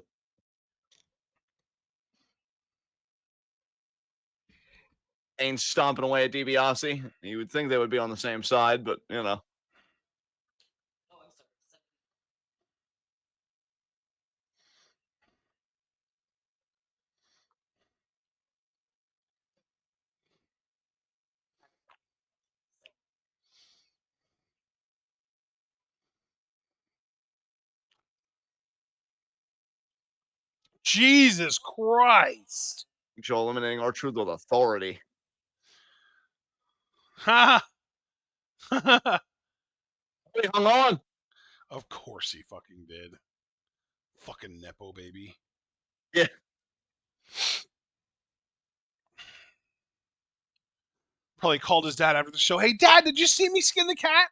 Ain't stomping away at DiBiase. You would think they would be on the same side, but you know. Jesus Christ. Big Show eliminating R-Truth with authority. Ha! He hung on. Of course he fucking did. Fucking Nepo baby. Yeah. Probably called his dad after the show. Hey, Dad, did you see me skin the cat?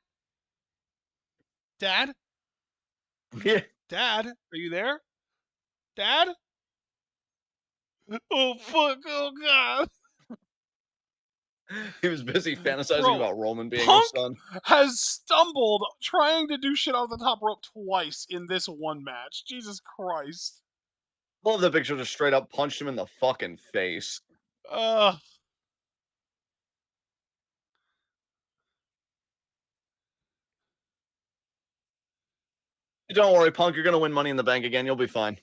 Dad? Yeah. Dad? Are you there? Dad? Oh, fuck. Oh, God. He was busy fantasizing Bro, about Roman being Punk his son. has stumbled trying to do shit off the top rope twice in this one match. Jesus Christ. Love that Big Show just straight up punched him in the fucking face. Uh, Don't worry, Punk, you're gonna win Money in the Bank again. You'll be fine.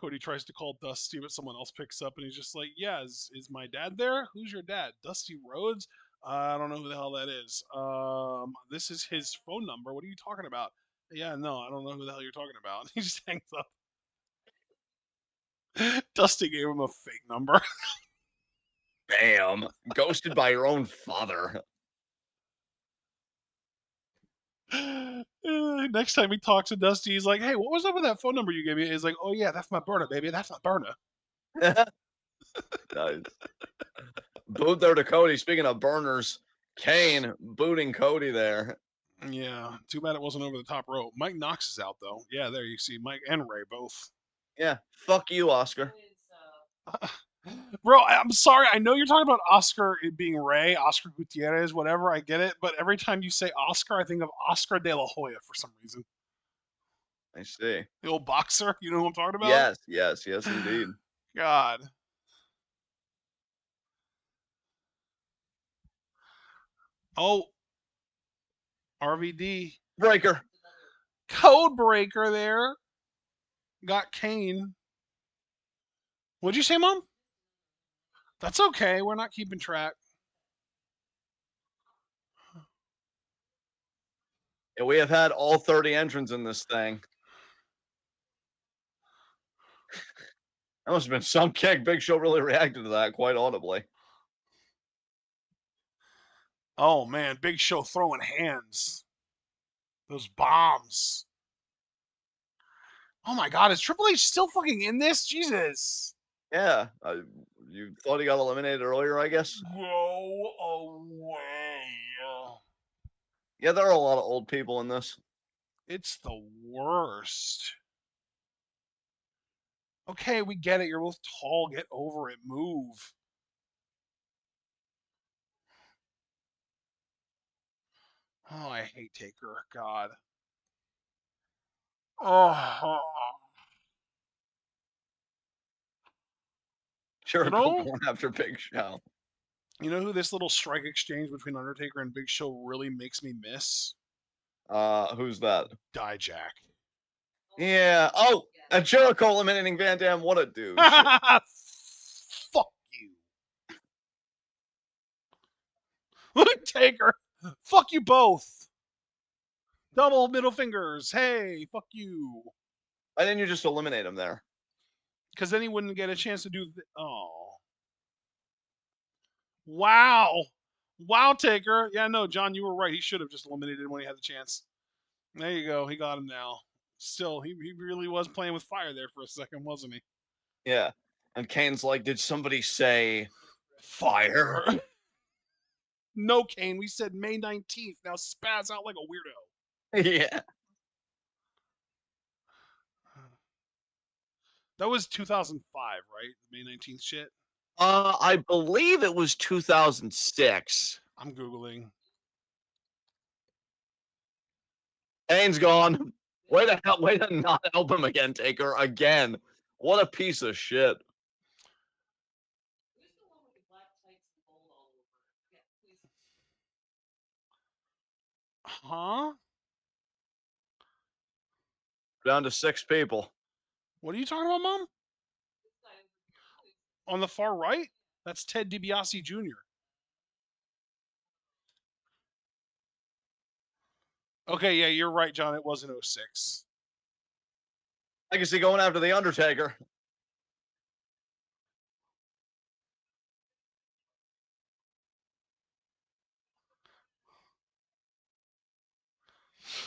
Cody tries to call Dusty, but someone else picks up, and he's just like, "Yeah, is my dad there? Who's your dad? Dusty Rhodes? I don't know who the hell that is. This is his phone number. What are you talking about? Yeah, no, I don't know who the hell you're talking about." He just hangs up. Dusty gave him a fake number. Bam. Ghosted by your own father. Next time he talks to Dusty, he's like, "Hey, what was up with that phone number you gave me?" He's like, "Oh yeah, that's my burner, baby. That's my burner." Nice. Boot there to Cody. Speaking of burners, Kane booting Cody there. Yeah, too bad it wasn't over the top rope. Mike Knox is out though. Yeah, there you see Mike and Ray both. Yeah. Fuck you, Oscar. Bro, I'm sorry. I know you're talking about Oscar being Ray, Oscar Gutierrez, whatever. I get it, but every time you say Oscar, I think of Oscar De La Hoya for some reason. I see. The old boxer. You know who I'm talking about? Yes, indeed. God. Oh, RVD. Breaker. Code breaker there. Got Kane. What'd you say, Mom? That's okay. We're not keeping track. Yeah, we have had all 30 entrants in this thing. That must have been some kick. Big Show really reacted to that quite audibly. Oh man, Big Show throwing hands. Those bombs. Oh my God, is Triple H still fucking in this? Jesus. Yeah. You thought he got eliminated earlier, I guess? Go away. Yeah, there are a lot of old people in this. It's the worst. Okay, we get it. You're both tall. Get over it. Move. Oh, I hate Taker. God. Oh, Jericho going after Big Show. you know who this little strike exchange between Undertaker and Big Show really makes me miss? Who's that? Dijak. Yeah. Oh, and Jericho eliminating Van Dam. What a douche. Fuck you. Taker. Fuck you both. Double middle fingers. Hey, fuck you. Why didn't you just eliminate him there? Because then he wouldn't get a chance to do. Oh. Wow. Wow, Taker. Yeah, no, John, you were right. He should have just eliminated him when he had the chance. There you go. He got him now. Still, he really was playing with fire there for a second, wasn't he? Yeah. And Kane's like, did somebody say fire? No, Kane. We said May 19th. Now spaz out like a weirdo. Yeah. That was 2005, right? May 19th shit. I believe it was 2006. I'm Googling. Kane's gone. Way to not help him again, Taker. Again. What a piece of shit. Who's the one with the black tights and gold all over? Yeah, please. Huh? Down to 6 people. What are you talking about, Mom? This guy over here, please. On the far right? That's Ted DiBiase Jr. Okay, yeah, you're right, John. It was in 06. Legacy going after The Undertaker.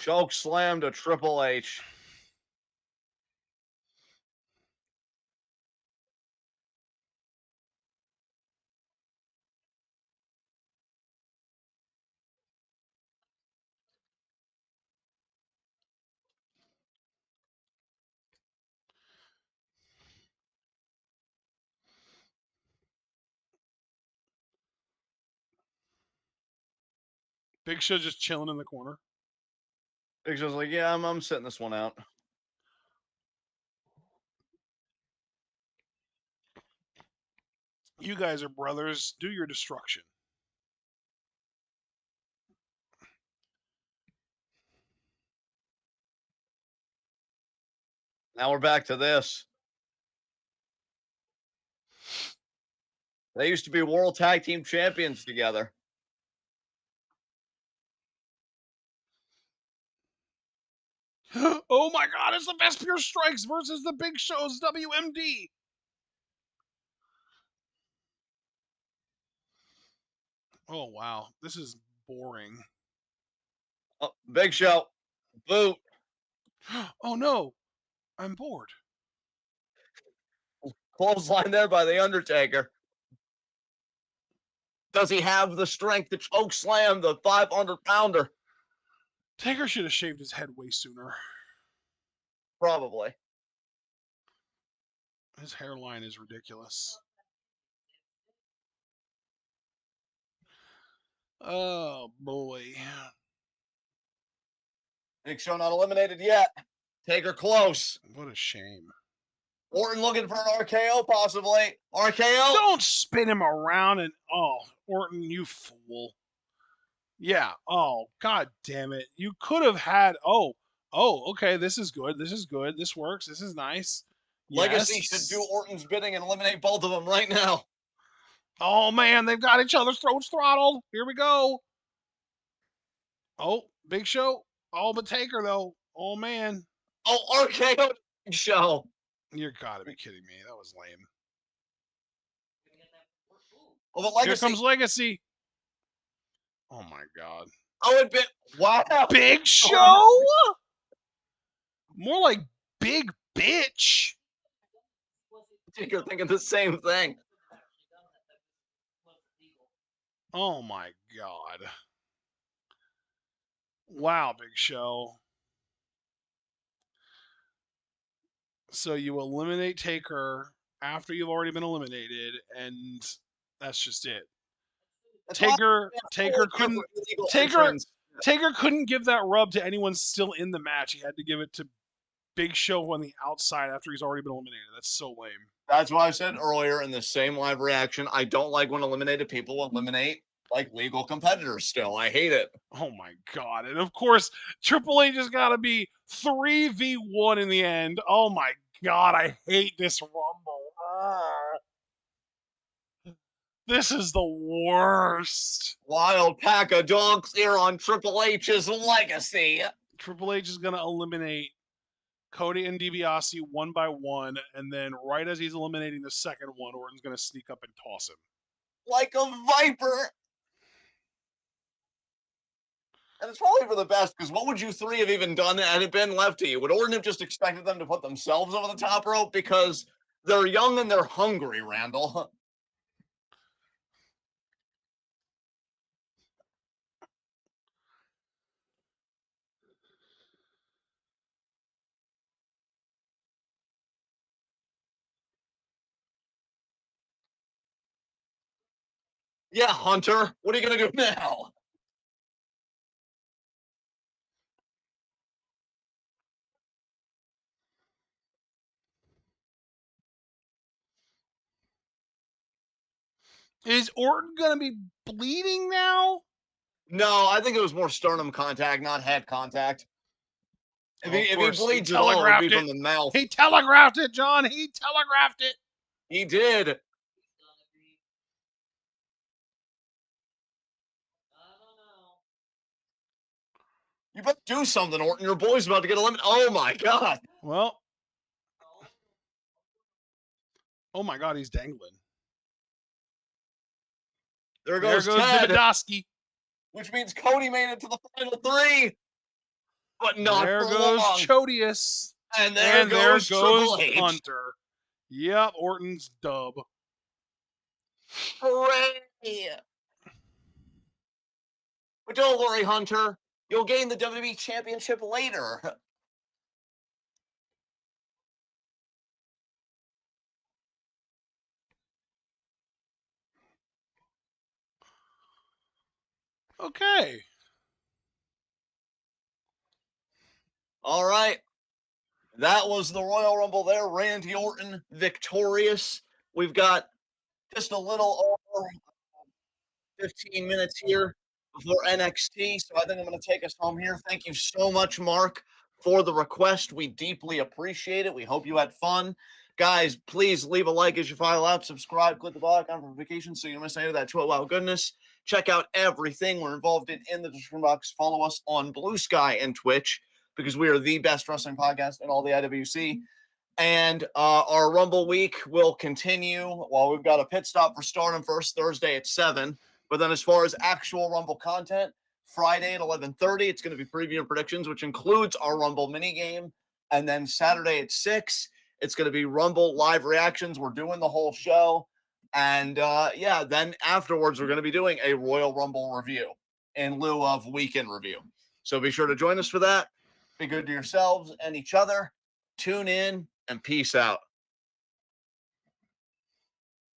Choke slam to Triple H. Big Show just chilling in the corner. Big Show's like, yeah, I'm sitting this one out. You guys are brothers. Do your destruction. Now we're back to this. They used to be World Tag Team Champions together. Oh my God! It's the best pure strikes versus the Big Show's WMD. Oh, wow. This is boring. Oh, Big Show. Boot. Oh, no. I'm bored. Clothesline there by The Undertaker. Does he have the strength to choke slam the 500-pounder? Taker should have shaved his head way sooner. Probably. His hairline is ridiculous. Oh, boy. Big Show not eliminated yet. Taker close. What a shame. Orton looking for an RKO, possibly. RKO. Don't spin him around and... Oh, Orton, you fool. Yeah. Oh, god damn it. You could have had... Oh, okay. This is good. This is good. This works. This is nice. Legacy Yes. should do Orton's bidding and eliminate both of them right now. Oh, man. They've got each other's throats throttled. Here we go. Oh, Big Show. All but Taker, though. Oh, man. Oh, RKO Big Show. You gotta be kidding me. That was lame. Oh, but Legacy. Here comes Legacy. Oh, my God. Oh, it bit. Wow. Big Show? More like big bitch. You're thinking the same thing. Oh my god. Wow, Big Show. So you eliminate Taker after you've already been eliminated, and that's just it. Taker couldn't Taker couldn't give that rub to anyone still in the match. He had to give it to Big Show on the outside after he's already been eliminated. That's so lame. That's why I said earlier in the same live reaction, I don't like when eliminated people eliminate like legal competitors still. I hate it. Oh my god. And of course, Triple H has got to be 3v1 in the end. Oh my god, I hate this Rumble. This is the worst. Wild pack of dogs here on Triple H's Legacy. Triple H is going to eliminate Cody and DiBiase one by one, and then right as he's eliminating the second one, Orton's going to sneak up and toss him. Like a viper. And it's probably for the best, because what would you three have even done had it been left to you? Would Orton have just expected them to put themselves over the top rope? Because they're young and they're hungry, Randall. Yeah, Hunter. What are you going to do now? Is Orton going to be bleeding now? No, I think it was more sternum contact, not head contact. If he bleeds at all, it'd be from the mouth. He telegraphed it, John. He telegraphed it. He did. I don't know. You better do something, Orton. Your boy's about to get eliminated. Oh, my God. Well. Oh, my God. He's dangling. There goes Ted. DiBiase. Which means Cody made it to the final three. But not there for goes long. Chodius. And there goes Triple H. Hunter. Yep, Orton's dub. Hooray! But don't worry, Hunter. You'll gain the WWE Championship later. Okay. All right. That was the Royal Rumble there. Randy Orton victorious. We've got just a little over 15 minutes here before NXT, so I think I'm going to take us home here. Thank you so much, Mark, for the request. We deeply appreciate it. We hope you had fun. Guys, please leave a like as you file out, subscribe, click the bell icon for notifications so you don't miss any of that TWitWoW goodness. Check out everything we're involved in the description box. Follow us on Blue Sky and Twitch because we are the best wrestling podcast in all the IWC. And our Rumble week will continue while we've got a pit stop for Stardom first Thursday at 7. But then as far as actual Rumble content, Friday at 11:30, it's going to be preview and predictions, which includes our Rumble minigame. And then Saturday at 6, it's going to be Rumble live reactions. We're doing the whole show. And yeah, then afterwards, we're going to be doing a Royal Rumble review in lieu of weekend review. So be sure to join us for that. Be good to yourselves and each other. Tune in and peace out.